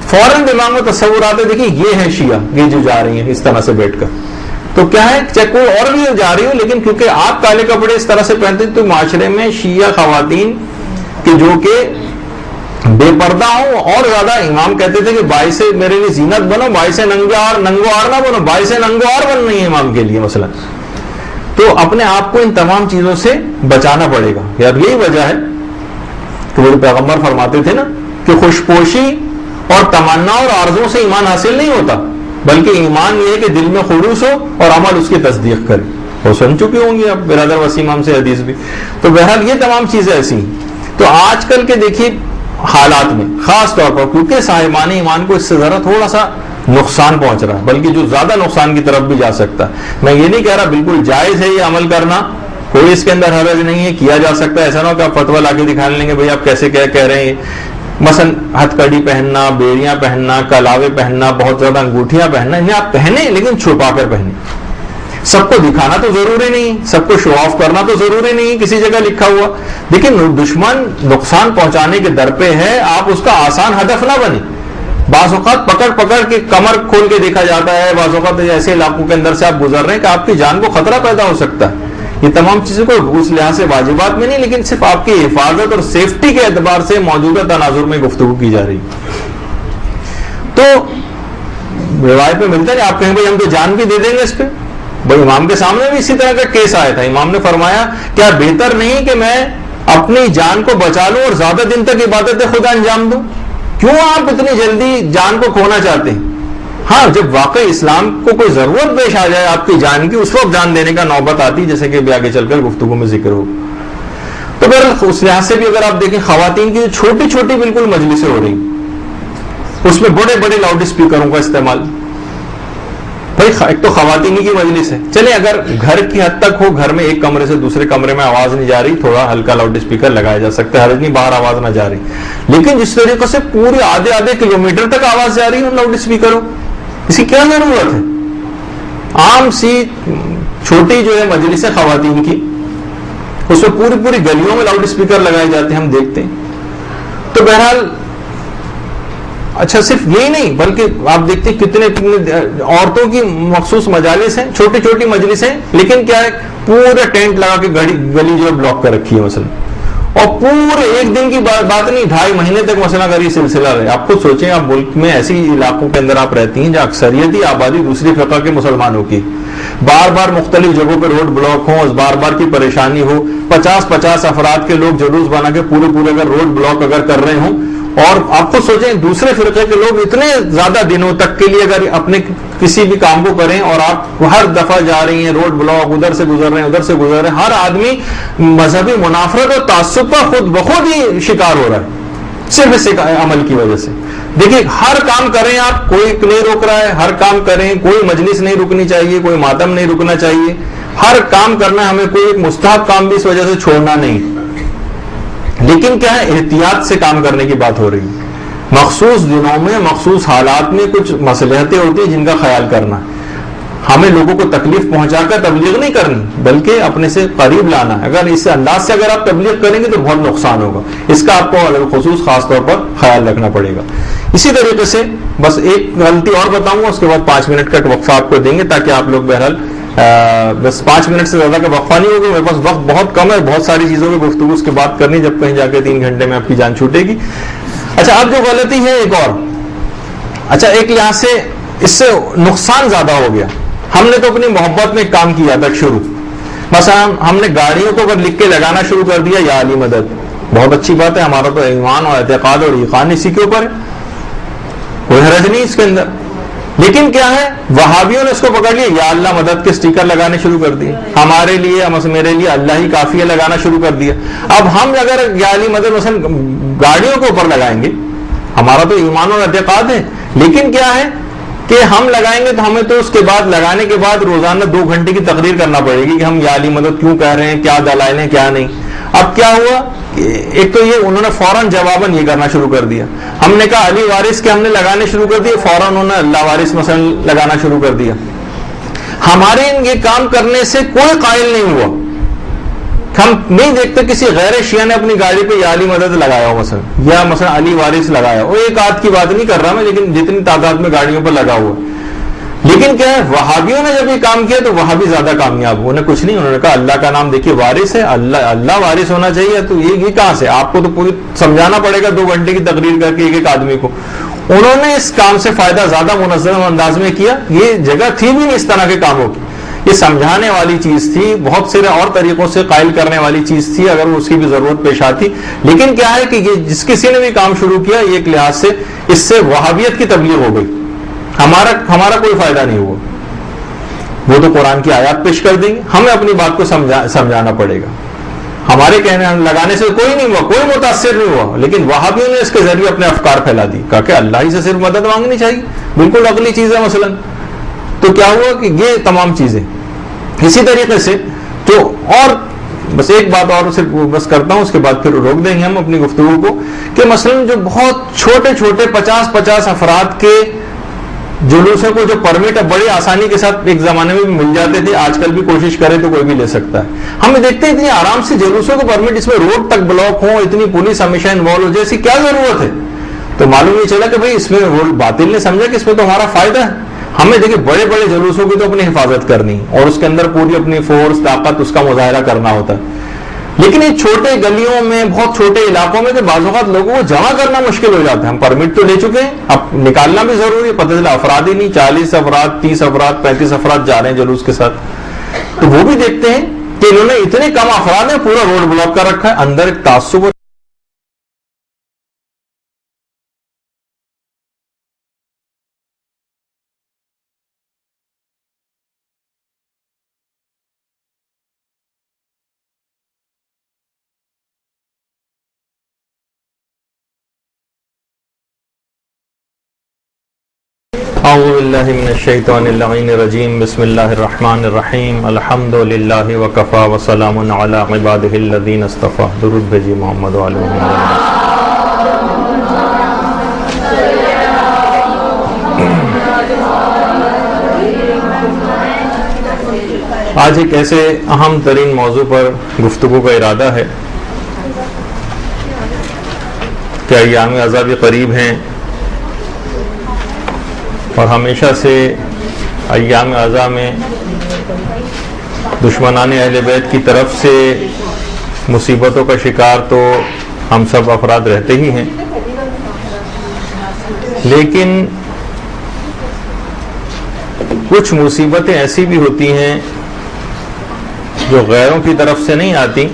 فوراً دماغ میں تصور آتے ہیں دیکھیے یہ ہے شیعہ, یہ جو جا رہی ہیں اس طرح سے بیٹھ کر. تو کیا ہے چاہے کوئی اور بھی جا رہی ہو, لیکن کیونکہ آپ کالے کپڑے اس طرح سے پہنتے ہیں تو معاشرے میں شیعہ خواتین کہ جو کہ بے پردہ ہوں اور زیادہ, امام کہتے تھے کہ باعث میرے لیے زینت بنو, باعث ننگوار نہ بنو, باعث ننگوار بننا ہے امام کے لیے مثلا. تو اپنے آپ کو ان تمام چیزوں سے بچانا پڑے گا. یار یہی وجہ ہے کہ وہ پیغمبر فرماتے تھے نا کہ خوش پوشی اور تمنا اور آرزوں سے ایمان حاصل نہیں ہوتا, بلکہ ایمان یہ ہے کہ دل میں خلوص ہو اور عمل اس کی تصدیق کرے. وہ سن چکی ہوں گی اب برادر وسیم ہم سے حدیث بھی. تو بہرحال یہ تمام چیزیں ایسی ہیں. تو آج کل کے دیکھیے حالات میں خاص طور پر کیونکہ صاحبان ایمان کو اس سے ذرا تھوڑا سا نقصان پہنچ رہا ہے, بلکہ جو زیادہ نقصان کی طرف بھی جا سکتا ہے. میں یہ نہیں کہہ رہا بالکل جائز ہے یہ عمل کرنا, کوئی اس کے اندر حرج نہیں ہے, کیا جا سکتا ہے. ایسا نہ ہو کہ آپ فتویٰ لا کے دکھا لیں گے بھائی آپ کیسے کیا کہہ رہے ہیں. مثلا ہتھ کڑی پہننا, بیڑیاں پہننا, کلاوے پہننا, بہت زیادہ انگوٹھیاں پہننا, انہیں آپ پہنیں لیکن چھپا کر پہنیں. سب کو دکھانا تو ضروری نہیں, سب کو شو آف کرنا تو ضروری نہیں کسی جگہ لکھا ہوا, لیکن دشمن نقصان پہنچانے کے در پہ ہے, آپ اس کا آسان ہدف نہ بنے. بعض اوقات پکڑ کے کمر کھول کے دیکھا جاتا ہے, بعض اوقات ایسے علاقوں کے اندر سے آپ گزر رہے ہیں کہ آپ کی جان کو خطرہ پیدا ہو سکتا ہے. یہ تمام چیزیں کو اس لحاظ سے واجبات میں نہیں, لیکن صرف آپ کی حفاظت اور سیفٹی کے اعتبار سے موجودہ تناظر میں گفتگو کی جا رہی. تو روایت میں ملتا ہے آپ کہیں بھائی ہم تو جان بھی دے دیں گے اس پہ. بھائی امام کے سامنے بھی اسی طرح کا کیس آیا تھا. امام نے فرمایا کیا بہتر نہیں کہ میں اپنی جان کو بچا لوں اور زیادہ دن تک عبادت خدا انجام دوں؟ کیوں آپ اتنی جلدی جان کو کھونا چاہتے ہیں؟ ہاں جب واقعی اسلام کو کوئی ضرورت پیش آ جائے آپ کی جان کی, اس وقت جان دینے کا نوبت آتی, جیسے کہ آگے چل کر گفتگو میں ذکر ہو. تو پھر اس لحاظ سے بھی اگر آپ دیکھیں خواتین کی چھوٹی چھوٹی بالکل مجلسیں ہو رہی, اس میں بڑے بڑے لاؤڈ اسپیکروں کا استعمال. بھائی ایک تو خواتین کی مجلس ہے, چلے اگر گھر کی حد تک ہو, گھر میں ایک کمرے سے دوسرے کمرے میں آواز نہیں جا رہی, تھوڑا ہلکا لاؤڈ اسپیکر لگایا جا سکتا ہے, حرج نہیں, باہر آواز نہ جا رہی. لیکن جس طریقے سے پورے آدھے کلومیٹر تک آواز جا رہی ہے لاؤڈ اسپیکروں, اس کی کیا ضرورت ہے؟ عام سی چھوٹی جو ہے مجلس ہے خواتین کی, اس میں پوری گلیوں میں لاؤڈ اسپیکر لگائے جاتے ہیں, ہم دیکھتے ہیں. تو بہرحال اچھا صرف یہی نہیں بلکہ آپ دیکھتے ہیں کتنے عورتوں کی مخصوص مجالس ہیں, چھوٹی چھوٹی مجلسیں, لیکن کیا ہے پورا ٹینٹ لگا کے گلی جو ہے بلاک کر رکھی ہے مثلا, اور پورے ایک دن کی بات نہیں 2.5 مہینے تک مثلا اگر یہ سلسلہ رہے. آپ خود سوچیں آپ ملک میں ایسی علاقوں کے اندر آپ رہتی ہیں جہاں اکثریتی آبادی دوسری فقہ کے مسلمانوں کی, بار مختلف جگہوں پہ روڈ بلاک ہوں, بار کی پریشانی ہو, 50 افراد کے لوگ جلوس بنا کے پورے اگر روڈ بلاک اگر کر رہے ہوں, اور آپ کو سوچیں دوسرے فرقے کے لوگ اتنے زیادہ دنوں تک کے لیے اگر اپنے کسی بھی کام کو کریں, اور آپ ہر دفعہ جا رہی ہیں روڈ بلاک, ادھر سے گزر رہے ہیں, ہر آدمی مذہبی منافرت اور تعصب پر خود بخود ہی شکار ہو رہا ہے صرف اس عمل کی وجہ سے. دیکھیں ہر کام کریں آپ, کوئی نہیں روک رہا ہے, ہر کام کریں, کوئی مجلس نہیں رکنی چاہیے, کوئی ماتم نہیں رکنا چاہیے, ہر کام کرنا ہے, ہمیں کوئی ایک مستحب کام بھی اس وجہ سے چھوڑنا نہیں. لیکن کیا ہے احتیاط سے کام کرنے کی بات ہو رہی ہے. مخصوص دنوں میں مخصوص حالات میں کچھ مصلحتیں ہوتی ہیں جن کا خیال کرنا ہے. ہمیں لوگوں کو تکلیف پہنچا کر تبلیغ نہیں کرنی بلکہ اپنے سے قریب لانا ہے. اگر اس انداز سے اگر آپ تبلیغ کریں گے تو بہت نقصان ہوگا, اس کا آپ کو خصوص خاص طور پر خیال رکھنا پڑے گا. اسی طریقے سے بس ایک غلطی اور بتاؤں گا, اس کے بعد 5 منٹ کا وقفہ آپ کو دیں گے تاکہ آپ لوگ بہرحال بس 5 منٹ سے زیادہ کا وقفہ نہیں ہوگا، میرے پاس وقت بہت کم ہے، بہت ساری چیزوں کی گفتگو اس کے بعد کرنی، جب کہیں جا کے 3 گھنٹے میں آپ کی جان چھوٹے گی. اچھا اب جو غلطی ہے ایک اور، اچھا ایک لحاظ سے اس سے نقصان زیادہ ہو گیا. ہم نے تو اپنی محبت میں کام کیا تھا شروع، مثلا ہم نے گاڑیوں کو اگر لکھ کے لگانا شروع کر دیا یا علی مدد، بہت اچھی بات ہے، ہمارا تو ایمان اور اعتقاد اور ایقان اسی کے اوپر ہے، کوئی حرج نہیں اس کے اندر. لیکن کیا ہے، وہابیوں نے اس کو پکڑ لیا، یا اللہ مدد کے سٹیکر لگانے شروع کر دیے، ہمارے لیے میرے لیے اللہ ہی کافی ہے لگانا شروع کر دیا. اب ہم اگر یا علی مدد مثلا گاڑیوں کے اوپر لگائیں گے، ہمارا تو ایمان اور اعتقاد ہے، لیکن کیا ہے کہ ہم لگائیں گے تو ہمیں تو اس کے بعد لگانے کے بعد روزانہ 2 گھنٹے کی تقریر کرنا پڑے گی کہ ہم یا علی مدد کیوں کہہ رہے ہیں، کیا دلائل ہیں کیا نہیں. اب کیا ہوا، ایک تو یہ انہوں نے فوراً جواباً یہ کرنا شروع کر دیا. ہم نے کہا علی وارث کے ہم نے لگانے شروع کر دیے، فوراً انہوں نے اللہ وارث مثلا لگانا شروع کر دیا. ہمارے یہ کام کرنے سے کوئی قائل نہیں ہوا، ہم نہیں دیکھتے کسی غیر شیعہ نے اپنی گاڑی پہ یا علی مدد لگایا ہو مثلا، یا مثلا علی وارث لگایا ہو. ایک آدھ کی بات نہیں کر رہا میں، لیکن جتنی تعداد میں گاڑیوں پر لگا ہوا. لیکن کیا ہے، وہابیوں نے جب یہ کام کیا تو وہابی زیادہ کامیاب ہوئے. انہیں کچھ نہیں، انہوں نے کہا اللہ کا نام دیکھیے وارث ہے، اللہ وارث ہونا چاہیے. تو یہ کہاں سے، آپ کو تو پوری سمجھانا پڑے گا 2 گھنٹے کی تقریر کر کے ایک آدمی کو. انہوں نے اس کام سے فائدہ زیادہ منظم انداز میں کیا. یہ جگہ تھی بھی نہیں اس طرح کے کاموں کی، یہ سمجھانے والی چیز تھی، بہت سے اور طریقوں سے قائل کرنے والی چیز تھی اگر اس کی بھی ضرورت پیش آتی. لیکن کیا ہے کہ یہ جس کسی نے بھی کام شروع کیا، یہ ایک لحاظ سے اس سے وہابیت کی تبلیغ ہو گئی، ہمارا کوئی فائدہ نہیں ہوا. وہ تو قرآن کی آیات پیش کر دیں گے، ہمیں اپنی بات کو سمجھانا پڑے گا. ہمارے کہنے لگانے سے کوئی نہیں ہوا، کوئی متاثر نہیں ہوا. لیکن وہابیوں نے اس کے ذریعے اپنے افکار پھیلا دی، کہا کہ اللہ ہی سے صرف مدد مانگنی چاہیے، بالکل عقلی چیز ہے مثلا. تو کیا ہوا کہ یہ تمام چیزیں اسی طریقے سے. تو اور بس ایک بات اور صرف بس کرتا ہوں، اس کے بعد پھر روک دیں گے ہم اپنی گفتگو کو، کہ مثلا جو بہت چھوٹے چھوٹے 50 افراد کے جلوسوں کو جو پرمٹ اب بڑی آسانی کے ساتھ ایک زمانے میں بھی مل جاتے تھے، آج کل بھی کوشش کرے تو کوئی بھی لے سکتا ہے. ہم دیکھتے ہیں اتنی آرام سے جلوسوں کو پرمٹ، اس میں روڈ تک بلاک ہوں، اتنی پولیس ہمیشہ انوالو ہو، جیسی کیا ضرورت ہے. تو معلوم یہ چلا کہ بھائی اس میں باطل نے سمجھا کہ اس میں تو ہمارا فائدہ ہے. ہمیں دیکھیں بڑے بڑے جلوسوں کی تو اپنی حفاظت کرنی اور اس کے اندر پوری اپنی فورس طاقت اس کا مظاہرہ کرنا ہوتا ہے. لیکن یہ چھوٹے گلیوں میں، بہت چھوٹے علاقوں میں کہ بعض اوقات لوگوں کو جمع کرنا مشکل ہو جاتا ہے. ہم پرمٹ تو لے چکے ہیں، اب نکالنا بھی ضروری ہے، پتہ چلا افراد ہی نہیں، 40 افراد 30 افراد 35 افراد جا رہے ہیں جلوس کے ساتھ. تو وہ بھی دیکھتے ہیں کہ انہوں نے اتنے کم افراد ہیں، پورا روڈ بلاک کر رکھا ہے. اندر ایک تعصب اعوذ باللہ من الشیطان اللعین الرجیم بسم اللہ الرحمن الرحیم الحمد للہ وکفا وسلام علی عبادہ الذین اصطفی. درود بھیجیے محمد و آل محمد. آج ایک ایسے اہم ترین موضوع پر گفتگو کا ارادہ ہے کہ ایام عذاب قریب ہیں، اور ہمیشہ سے ایام عذاب میں دشمنان اہل بیت کی طرف سے مصیبتوں کا شکار تو ہم سب افراد رہتے ہی ہیں. لیکن کچھ مصیبتیں ایسی بھی ہوتی ہیں جو غیروں کی طرف سے نہیں آتی،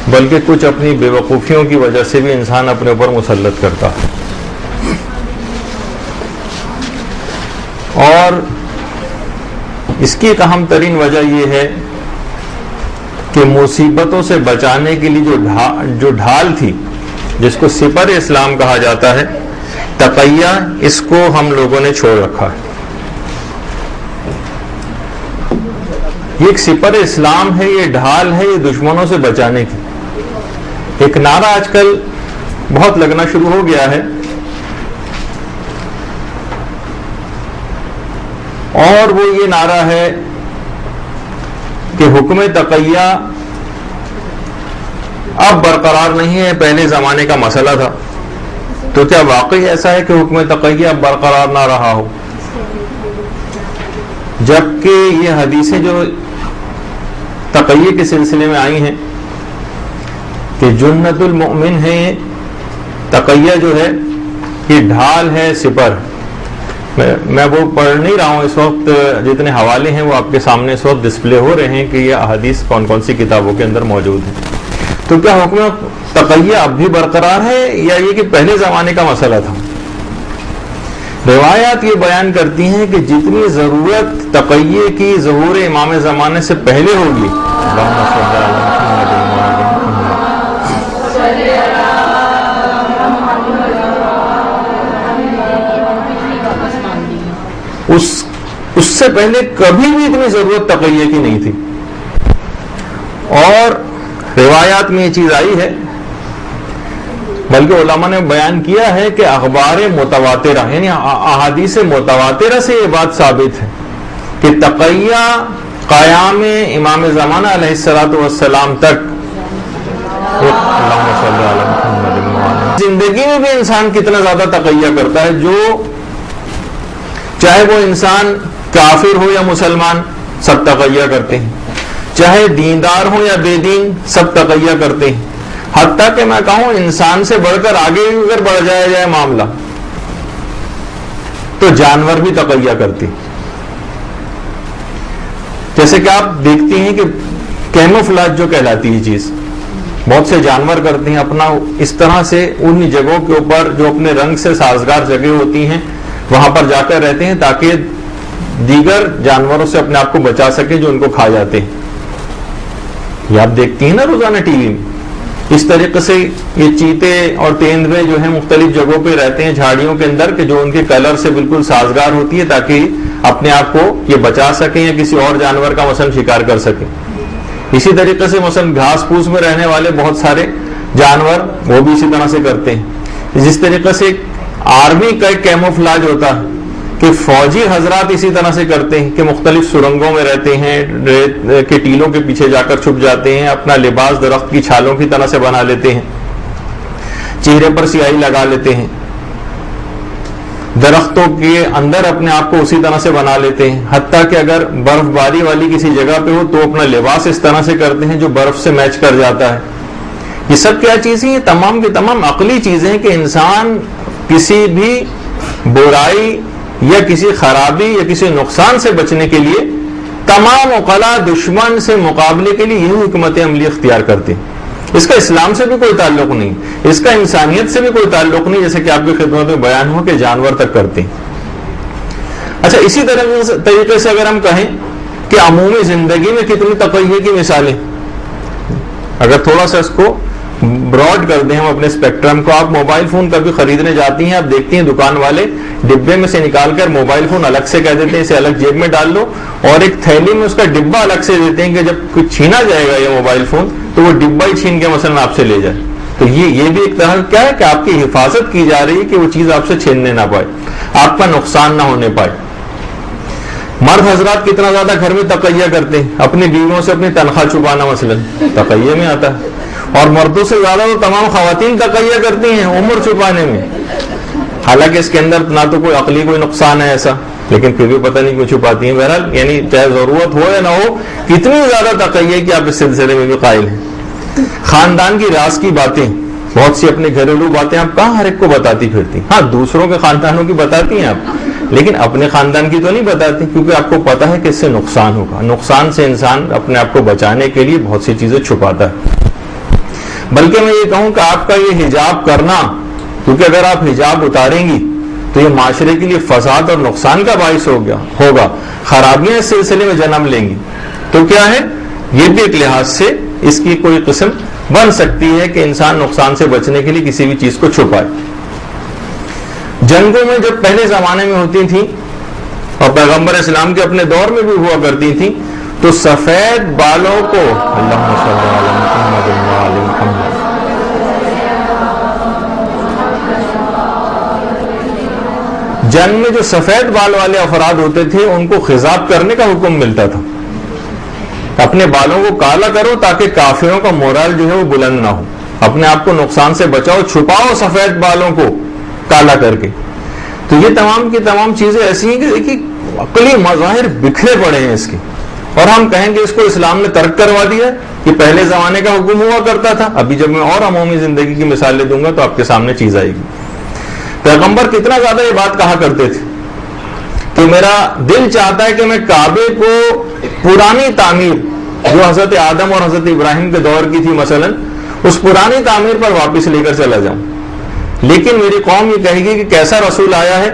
بلکہ کچھ اپنی بے وقوفیوں کی وجہ سے بھی انسان اپنے اوپر مسلط کرتا ہے. اور اس کی ایک اہم ترین وجہ یہ ہے کہ مصیبتوں سے بچانے کے لیے جو ڈھال تھی، جس کو سپر اسلام کہا جاتا ہے، تقیہ، اس کو ہم لوگوں نے چھوڑ رکھا ہے. یہ ایک سپر اسلام ہے، یہ ڈھال ہے، یہ دشمنوں سے بچانے کی. ایک نعرہ آج کل بہت لگنا شروع ہو گیا ہے، اور وہ یہ نعرہ ہے کہ حکم تقیہ اب برقرار نہیں ہے، پہلے زمانے کا مسئلہ تھا. تو کیا واقعی ایسا ہے کہ حکم تقیہ اب برقرار نہ رہا ہو؟ جبکہ یہ حدیثیں جو تقیے کے سلسلے میں آئی ہیں کہ جنت المؤمن ہے، تقیہ جو ہے یہ ڈھال ہے، سپر. میں وہ پڑھ نہیں رہا ہوں اس وقت، جتنے حوالے ہیں وہ آپ کے سامنے اس وقت ڈسپلے ہو رہے ہیں کہ یہ احادیث کون کون سی کتابوں کے اندر موجود ہیں. تو کیا حکم تقیہ اب بھی برقرار ہے یا یہ کہ پہلے زمانے کا مسئلہ تھا؟ روایات یہ بیان کرتی ہیں کہ جتنی ضرورت تقیے کی ظہور امام زمانے سے پہلے ہوگی، اس سے پہلے کبھی بھی اتنی ضرورت تقیے کی نہیں تھی. اور روایات میں یہ چیز آئی ہے، بلکہ علماء نے بیان کیا ہے کہ اخبار متواترہ یعنی احادیث متواترہ سے یہ بات ثابت ہے کہ تقیہ قیام امام زمانہ علیہ الصلوۃ والسلام تک، زندگی میں بھی انسان کتنا زیادہ تقیہ کرتا ہے، جو چاہے وہ انسان کافر ہو یا مسلمان سب تقیہ کرتے ہیں، چاہے دیندار ہو یا بے دین سب تقیہ کرتے ہیں. حتیٰ کہ میں کہوں انسان سے بڑھ کر آگے اگر بڑھ جائے معاملہ تو جانور بھی تقیہ کرتے. جیسے کہ آپ دیکھتی ہیں کہ کیموفلاج جو کہلاتی ہے چیز، بہت سے جانور کرتے ہیں اپنا اس طرح سے ان جگہوں کے اوپر جو اپنے رنگ سے سازگار جگہ ہوتی ہیں وہاں پر جا کر رہتے ہیں تاکہ دیگر جانوروں سے اپنے آپ کو بچا سکے جو ان کو کھا جاتے ہیں. یہ آپ دیکھتی ہیں نا روزانہ ٹی وی میں. اس طریقے سے یہ چیتے اور تیندوے جو ہیں مختلف جگہوں پہ رہتے ہیں جھاڑیوں کے اندر کہ جو ان کے کلر سے بالکل سازگار ہوتی ہے تاکہ اپنے آپ کو یہ بچا سکیں یا کسی اور جانور کا مثلا شکار کر سکیں. اسی طریقے سے مثلا گھاس پھوس میں رہنے والے بہت سارے جانور وہ بھی اسی طرح سے کرتے ہیں. جس طریقے سے آرمی کا ایک کیموفلاج ہوتا ہے کہ فوجی حضرات اسی طرح سے کرتے ہیں کہ مختلف سرنگوں میں رہتے ہیں، ریت کے ٹیلوں کے پیچھے جا کر چھپ جاتے ہیں، اپنا لباس درخت کی چھالوں کی طرح سے بنا لیتے ہیں، چہرے پر سیاہی لگا لیتے ہیں، درختوں کے اندر اپنے آپ کو اسی طرح سے بنا لیتے ہیں. حتیٰ کہ اگر برف باری والی کسی جگہ پہ ہو تو اپنا لباس اس طرح سے کرتے ہیں جو برف سے میچ کر جاتا ہے. یہ سب کیا چیزیں؟ یہ تمام کی تمام عقلی چیزیں کہ انسان کسی بھی برائی یا کسی خرابی یا کسی نقصان سے بچنے کے لیے تمام عقلاء دشمن سے مقابلے کے لیے یہی حکمت عملی اختیار کرتے ہیں. اس کا اسلام سے بھی کوئی تعلق نہیں، اس کا انسانیت سے بھی کوئی تعلق نہیں، جیسے کہ آپ کی خدمت میں بیان ہو کہ جانور تک کرتے ہیں. اچھا، اسی طریقے سے اگر ہم کہیں کہ عمومی زندگی میں کتنی تقیہ کی مثالیں، اگر تھوڑا سا اس کو براڈ کر دیں ہم اپنے اسپیکٹرم کو، آپ موبائل فون کبھی خریدنے جاتی ہیں، آپ دیکھتی ہیں دکان والے ڈبے میں سے نکال کر موبائل فون الگ سے کہہ دیتے ہیں اسے الگ جیب میں ڈال لو، اور ایک تھیلی میں اس کا ڈبا الگ سے دیتے ہیں کہ جب کچھ چھینا جائے گا یہ موبائل فون تو وہ ڈبا ہی چھین کے مثلا آپ سے لے جائے. تو یہ بھی ایک طرح کیا ہے کہ آپ کی حفاظت کی جا رہی ہے کہ وہ چیز آپ سے چھیننے نہ پائے، آپ کا نقصان نہ ہونے پائے. مرد حضرات کتنا زیادہ گھر میں تقیہ کرتے ہیں، اپنی بیویوں سے اپنی تنخواہ چھپانا مثلا تقیہ میں آتا ہے. اور مردوں سے زیادہ تو تمام خواتین تقیہ کرتی ہیں عمر چھپانے میں، حالانکہ اس کے اندر نہ تو کوئی عقلی کوئی نقصان ہے ایسا، لیکن پھر بھی پتہ نہیں کیوں چھپاتی ہیں. بہرحال یعنی چاہے ضرورت ہو یا نہ ہو کتنی زیادہ تقیہ کہ آپ اس سلسلے میں بھی قائل ہیں. خاندان کی راز کی باتیں، بہت سی اپنے گھریلو باتیں آپ کہاں ہر ایک کو بتاتی پھرتی. ہاں دوسروں کے خاندانوں کی بتاتی ہیں آپ، لیکن اپنے خاندان کی تو نہیں بتاتی، کیونکہ آپ کو پتا ہے کہ اس سے نقصان ہوگا. نقصان سے انسان اپنے آپ کو بچانے کے لیے بہت سی چیزیں چھپاتا ہے. بلکہ میں یہ کہوں کہ آپ کا یہ حجاب کرنا، کیونکہ اگر آپ حجاب اتاریں گی تو یہ معاشرے کے لیے فساد اور نقصان کا باعث ہوگا، خرابیاں اس سلسلے میں جنم لیں گی. تو کیا ہے، یہ بھی ایک لحاظ سے اس کی کوئی قسم بن سکتی ہے کہ انسان نقصان سے بچنے کے لیے کسی بھی چیز کو چھپائے. جنگوں میں جب پہلے زمانے میں ہوتی تھیں اور پیغمبر اسلام کے اپنے دور میں بھی ہوا کرتی تھیں تو سفید بالوں کو اللہم صلی علی محمد و آل محمد، جنگ میں جو سفید بال والے افراد ہوتے تھے ان کو خضاب کرنے کا حکم ملتا تھا. اپنے بالوں کو کالا کرو تاکہ کافروں کا مورال جو ہے وہ بلند نہ ہو، اپنے آپ کو نقصان سے بچاؤ، چھپاؤ سفید بالوں کو کالا کر کے. تو یہ تمام کی تمام چیزیں ایسی ہیں کہ دیکھیے عقلی مظاہر بکھرے پڑے ہیں اس کے، اور ہم کہیں گے اس کو اسلام نے ترک کروا دیا کہ پہلے زمانے کا حکم ہوا کرتا تھا. ابھی جب میں اور عمومی زندگی کی مثالیں دوں گا تو آپ کے سامنے چیز آئے گی. پیغمبر کتنا زیادہ یہ بات کہا کرتے تھے کہ میرا دل چاہتا ہے کہ میں کعبے کو پرانی تعمیر جو حضرت آدم اور حضرت ابراہیم کے دور کی تھی مثلا، اس پرانی تعمیر پر واپس لے کر چلا جاؤں. لیکن میری قوم یہ کہے گی کہ کیسا رسول آیا ہے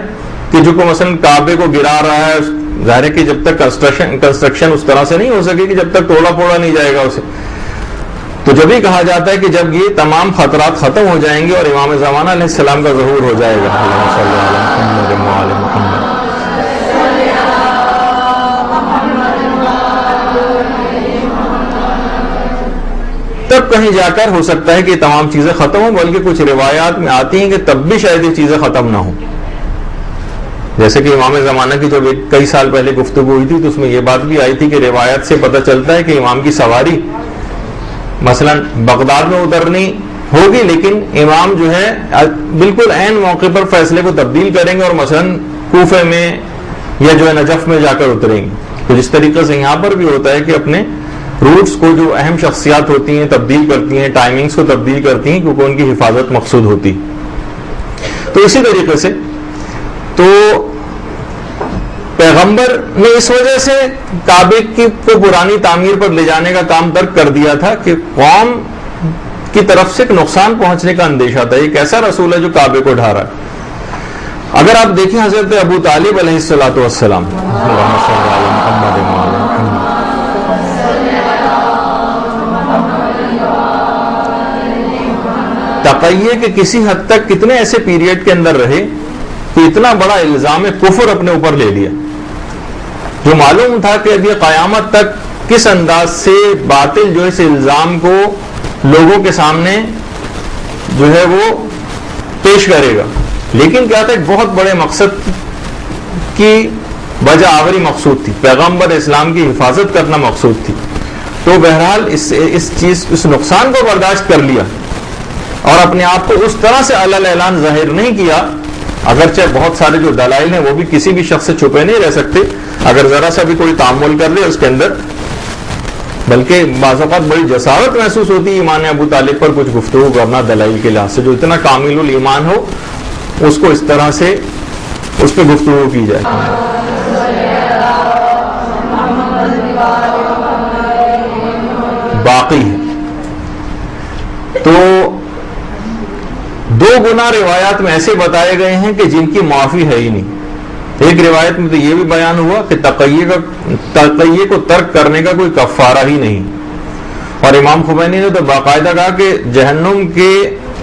کہ جو کو مثلا کعبے کو گرا رہا ہے. ظاہر ہے کہ جب تک کنسٹرکشن اس طرح سے نہیں ہو سکے کہ جب تک توڑا پھوڑا نہیں جائے گا اسے. تو جب ہی کہا جاتا ہے کہ جب یہ تمام خطرات ختم ہو جائیں گے اور امام زمانہ علیہ السلام کا ظہور ہو جائے گا. اللہم صلی علی محمد و علی محمد. تب کہیں جا کر ہو سکتا ہے کہ یہ تمام چیزیں ختم ہوں، بلکہ کچھ روایات میں آتی ہیں کہ تب بھی شاید یہ چیزیں ختم نہ ہوں. جیسے کہ امام زمانہ کی جب کئی سال پہلے گفتگو ہوئی تھی تو اس میں یہ بات بھی آئی تھی کہ روایت سے پتہ چلتا ہے کہ امام کی سواری مثلا بغداد میں اترنی ہوگی، لیکن امام جو ہے بالکل عین موقع پر فیصلے کو تبدیل کریں گے اور مثلا کوفے میں یا جو ہے نجف میں جا کر اتریں گے. تو جس طریقے سے یہاں پر بھی ہوتا ہے کہ اپنے روٹس کو جو اہم شخصیات ہوتی ہیں تبدیل کرتی ہیں، ٹائمنگز کو تبدیل کرتی ہیں کیونکہ ان کی حفاظت مقصود ہوتی. تو اسی طریقے سے تو پیغمبر نے اس وجہ سے کعبے کو پرانی تعمیر پر لے جانے کا کام ترک کر دیا تھا کہ قوم کی طرف سے نقصان پہنچنے کا اندیشہ تھا. یہ کیسا رسول ہے جو کعبے کو ڈھا رہا ہے؟ اگر آپ دیکھیں حضرت ابو طالب علیہ الصلوۃ والسلام، تقیہ کے کسی حد تک کتنے ایسے پیریڈ کے اندر رہے کہ اتنا بڑا الزام کفر اپنے اوپر لے لیا، جو معلوم تھا کہ اب یہ قیامت تک کس انداز سے باطل جو اس الزام کو لوگوں کے سامنے جو ہے وہ پیش کرے گا. لیکن کیا تھا، ایک بہت بڑے مقصد کی وجہ آوری مقصود تھی، پیغمبر اسلام کی حفاظت کرنا مقصود تھی. تو بہرحال اس نقصان کو برداشت کر لیا اور اپنے آپ کو اس طرح سے علل اعلان ظاہر نہیں کیا. اگرچہ بہت سارے جو دلائل ہیں وہ بھی کسی بھی شخص سے چھپے نہیں رہ سکتے اگر ذرا سا بھی کوئی تعامل کر لے اس کے اندر، بلکہ بعض اوقات بڑی جسارت محسوس ہوتی ہے ایمان ابو طالب پر کچھ گفتگو کرنا دلائل کے لحاظ سے. جو اتنا کامل الایمان ہو اس کو اس طرح سے اس پہ گفتگو کی جائے. باقی ہے تو دو گناہ روایات میں ایسے بتائے گئے ہیں کہ جن کی معافی ہے ہی نہیں. ایک روایت میں تو یہ بھی بیان ہوا کہ تقیہ کو ترک کرنے کا کوئی کفارہ ہی نہیں، اور امام خمینی نے تو باقاعدہ کہا کہ جہنم کے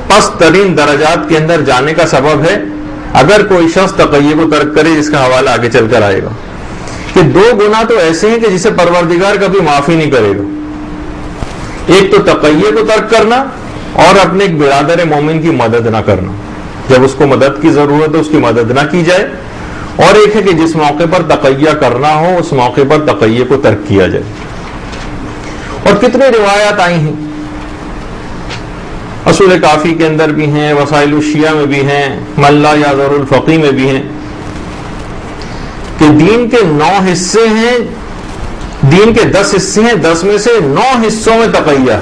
پست ترین درجات کے اندر جانے کا سبب ہے اگر کوئی شخص تقیہ کو ترک کرے، جس کا حوالہ آگے چل کر آئے گا. کہ دو گناہ تو ایسے ہیں کہ جسے پروردگار کبھی معافی نہیں کرے گا. ایک تو تقیہ کو ترک کرنا اور اپنے ایک برادر مومن کی مدد نہ کرنا، جب اس کو مدد کی ضرورت ہے اس کی مدد نہ کی جائے. اور ایک ہے کہ جس موقع پر تقیہ کرنا ہو اس موقع پر تقیہ کو ترک کیا جائے. اور کتنے روایات آئی ہیں، اصول کافی کے اندر بھی ہیں، وسائل الشیعہ میں بھی ہیں، من لا یعذر الفقی میں بھی ہیں، کہ دین کے 9 حصے ہیں، دین کے 10 حصے ہیں، 10 میں سے 9 حصوں میں تقیہ،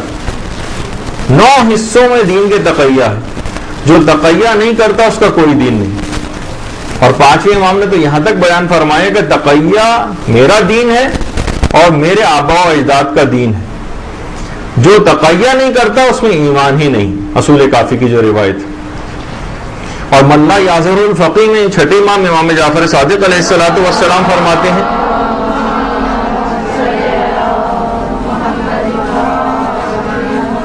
9 حصوں میں دین کے تقیہ ہے. جو تقیہ نہیں کرتا اس کا کوئی دین نہیں. اور 5ویں امام نے تو یہاں تک بیان فرمایا کہ تقیہ میرا دین ہے اور میرے آباء و اجداد کا دین ہے. جو تقیہ نہیں کرتا اس میں ایمان ہی نہیں، اصول کافی کی جو روایت. اور من لا یعذر الفقی میں 6 امام امام جعفر صادق علیہ الصلوۃ والسلام فرماتے ہیں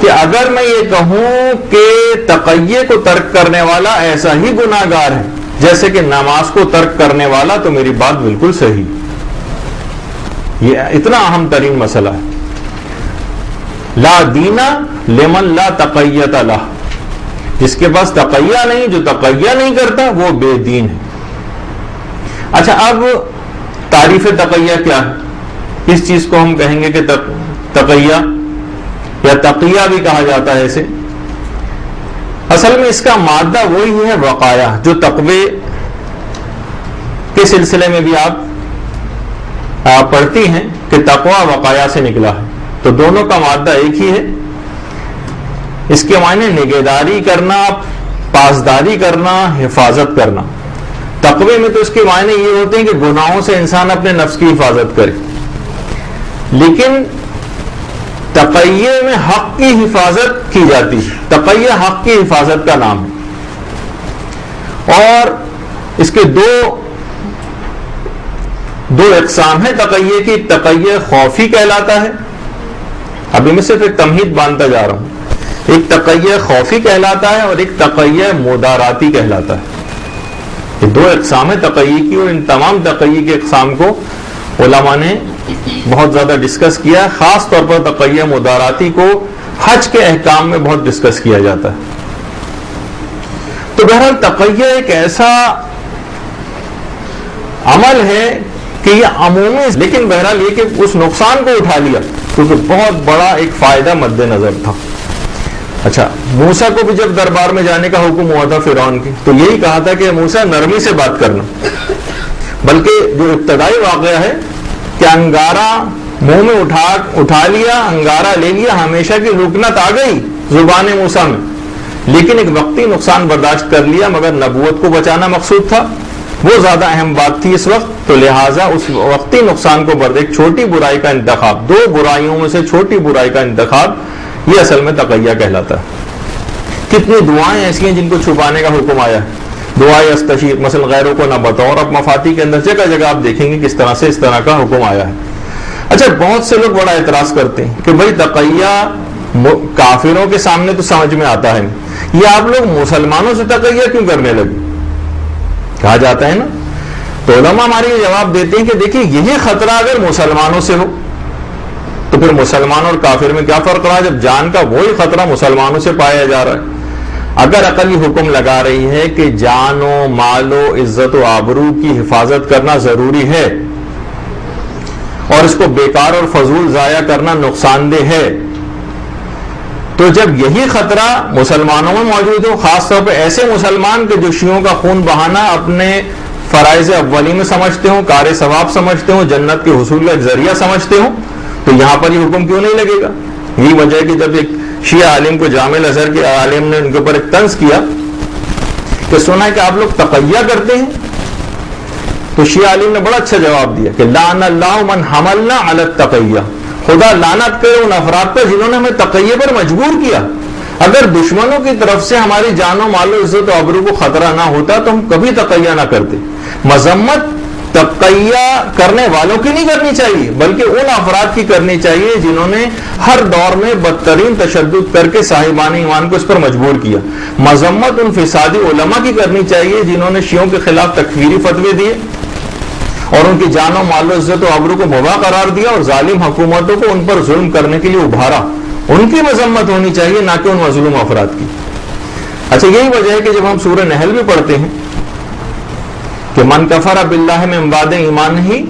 کہ اگر میں یہ کہوں کہ تقیہ کو ترک کرنے والا ایسا ہی گناہگار ہے جیسے کہ نماز کو ترک کرنے والا، تو میری بات بالکل صحیح. یہ اتنا اہم ترین مسئلہ ہے. لا دینا لمن لا تقیۃ لہ، جس کے پاس تقیہ نہیں، جو تقیہ نہیں کرتا وہ بے دین ہے. اچھا، اب تعریف تقیہ کیا ہے؟ اس چیز کو ہم کہیں گے کہ تقیہ یا تقیہ بھی کہا جاتا ہے اسے. اصل میں اس کا مادہ وہی ہے وقایہ، جو تقوی کے سلسلے میں بھی آپ پڑھتی ہیں کہ تقویٰ وقایا سے نکلا ہے، تو دونوں کا مادہ ایک ہی ہے. اس کے معنی نگہداری کرنا، پاسداری کرنا، حفاظت کرنا. تقوی میں تو اس کے معنی یہ ہوتے ہیں کہ گناہوں سے انسان اپنے نفس کی حفاظت کرے، لیکن تقیہ میں حق کی حفاظت کی جاتی ہے. تقیہ حق کی حفاظت کا نام ہے، اور اس کے دو اقسام ہیں تقیہ کی. تقیہ خوفی کہلاتا ہے، ابھی میں صرف ایک تمہید باندھتا جا رہا ہوں. ایک تقیہ خوفی کہلاتا ہے اور ایک تقیہ مداراتی کہلاتا ہے. یہ دو اقسام ہیں تقیہ کی، اور ان تمام تقیہ کے اقسام کو علماء نے بہت زیادہ ڈسکس کیا ہے. خاص طور پر تقیہ مداراتی کو حج کے احکام میں بہت ڈسکس کیا جاتا ہے. تو بہرحال تقیہ ایک ایسا عمل ہے کہ یہ عمومی، لیکن بہرحال یہ کہ اس نقصان کو اٹھا لیا کیونکہ بہت بڑا ایک فائدہ مد نظر تھا. اچھا، موسیٰ کو بھی جب دربار میں جانے کا حکم ہوا تھا فرعون کی، تو یہی کہا تھا کہ موسیٰ نرمی سے بات کرنا. بلکہ جو ابتدائی واقعہ ہے کہ انگارہ منہ میں اٹھا لیا، انگارہ لے لیا، ہمیشہ کی رکنت آ گئی زبان موسیٰ میں، لیکن ایک وقتی نقصان برداشت کر لیا، مگر نبوت کو بچانا مقصود تھا، وہ زیادہ اہم بات تھی اس وقت. تو لہٰذا اس وقتی نقصان کو ایک چھوٹی برائی کا انتخاب، دو برائیوں میں سے چھوٹی برائی کا انتخاب، یہ اصل میں تقیہ کہلاتا ہے. کتنی دعائیں ایسی ہیں جن کو چھپانے کا حکم آیا ہے. دعائیں استشیر، مثلا غیروں کو نہ بتاؤ، اور اب مفاتی کے اندر جگہ جگہ آپ دیکھیں گے کس طرح سے اس طرح کا حکم آیا ہے. اچھا، بہت سے لوگ بڑا اعتراض کرتے ہیں کہ بھائی تقیہ کافروں کے سامنے تو سمجھ میں آتا ہے، یہ آپ لوگ مسلمانوں سے تقیہ کیوں کرنے لگے؟ کہا جاتا ہے نا. تو علماء ہمارے یہ جواب دیتے ہیں کہ دیکھیے، یہی خطرہ اگر مسلمانوں سے ہو تو پھر مسلمان اور کافر میں کیا فرق رہا جب جان کا وہی خطرہ مسلمانوں سے پایا جا رہا ہے. اگر عقل یہ حکم لگا رہی ہے کہ جان و مال و عزت و آبرو کی حفاظت کرنا ضروری ہے اور اس کو بیکار اور فضول ضائع کرنا نقصان دہ ہے، تو جب یہی خطرہ مسلمانوں میں موجود ہو، خاص طور پہ ایسے مسلمان کہ جو شیعوں کا خون بہانا اپنے فرائض اولی میں سمجھتے ہوں، کار ثواب سمجھتے ہوں، جنت کے حصول کا ایک ذریعہ سمجھتے ہوں، تو یہاں پر یہ حکم کیوں نہیں لگے گا؟ یہی وجہ ہے کہ جب ایک شیعہ عالم کو جامع الازہر کے عالم نے ان کے اوپر ایک طنز کیا کہ سنا ہے کہ آپ لوگ تقیہ کرتے ہیں، تو شیعہ عالم نے بڑا اچھا جواب دیا کہ لعن اللہ من حملنا علی التقیہ، خدا لعنت کرے ان افراد پر جنہوں نے ہمیں تقیہ پر مجبور کیا. اگر دشمنوں کی طرف سے ہماری جان و مال و عزت و آبرو کو خطرہ نہ ہوتا تو ہم کبھی تقیہ نہ کرتے. مذمت تقیہ کرنے والوں کی نہیں کرنی چاہیے، بلکہ ان افراد کی کرنی چاہیے جنہوں نے ہر دور میں بدترین تشدد کر کے صاحبان ایمان کو اس پر مجبور کیا. مذمت ان فسادی علماء کی کرنی چاہیے جنہوں نے شیعوں کے خلاف تکفیری فتوے دیے اور ان کی جان و مال و عزت و آبرو کو مباح قرار دیا اور ظالم حکومتوں کو ان پر ظلم کرنے کے لیے ابھارا. ان کی مذمت ہونی چاہیے، نہ کہ ان مظلوم افراد کی. اچھا، یہی وجہ ہے کہ جب ہم سورہ نحل بھی پڑھتے ہیں کہ من کفر باللہ من بعد ایمان ہی،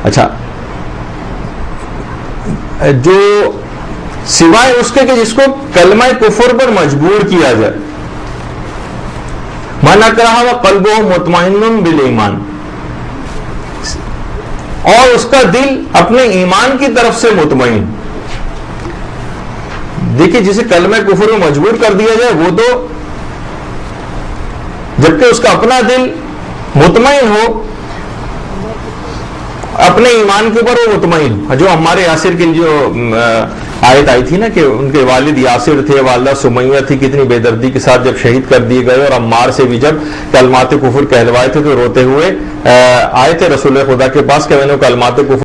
اچھا، جو سوائے اس کے کہ جس کو کلمہ کفر پر مجبور کیا جائے، من اکرہ وقلبہ مطمئن بالایمان، اور اس کا دل اپنے ایمان کی طرف سے مطمئن. دیکھیے، جسے کلمہ کفر میں مجبور کر دیا جائے وہ تو، جبکہ اس کا اپنا دل مطمئن ہو اپنے ایمان کے اوپر، وہ مطمئن. جو ہمارے یاسر کی جو آیت آئی تھی نا کہ ان کے والد یاسر تھے، والدہ سمیہ تھی، کتنی بے دردی کے ساتھ جب شہید کر دیے گئے، اور عمار سے بھی جب کلمات کفر کہلوائے تھے تو روتے ہوئے آئے تھے رسول خدا کے پاس کہ میں نے کلمات کفر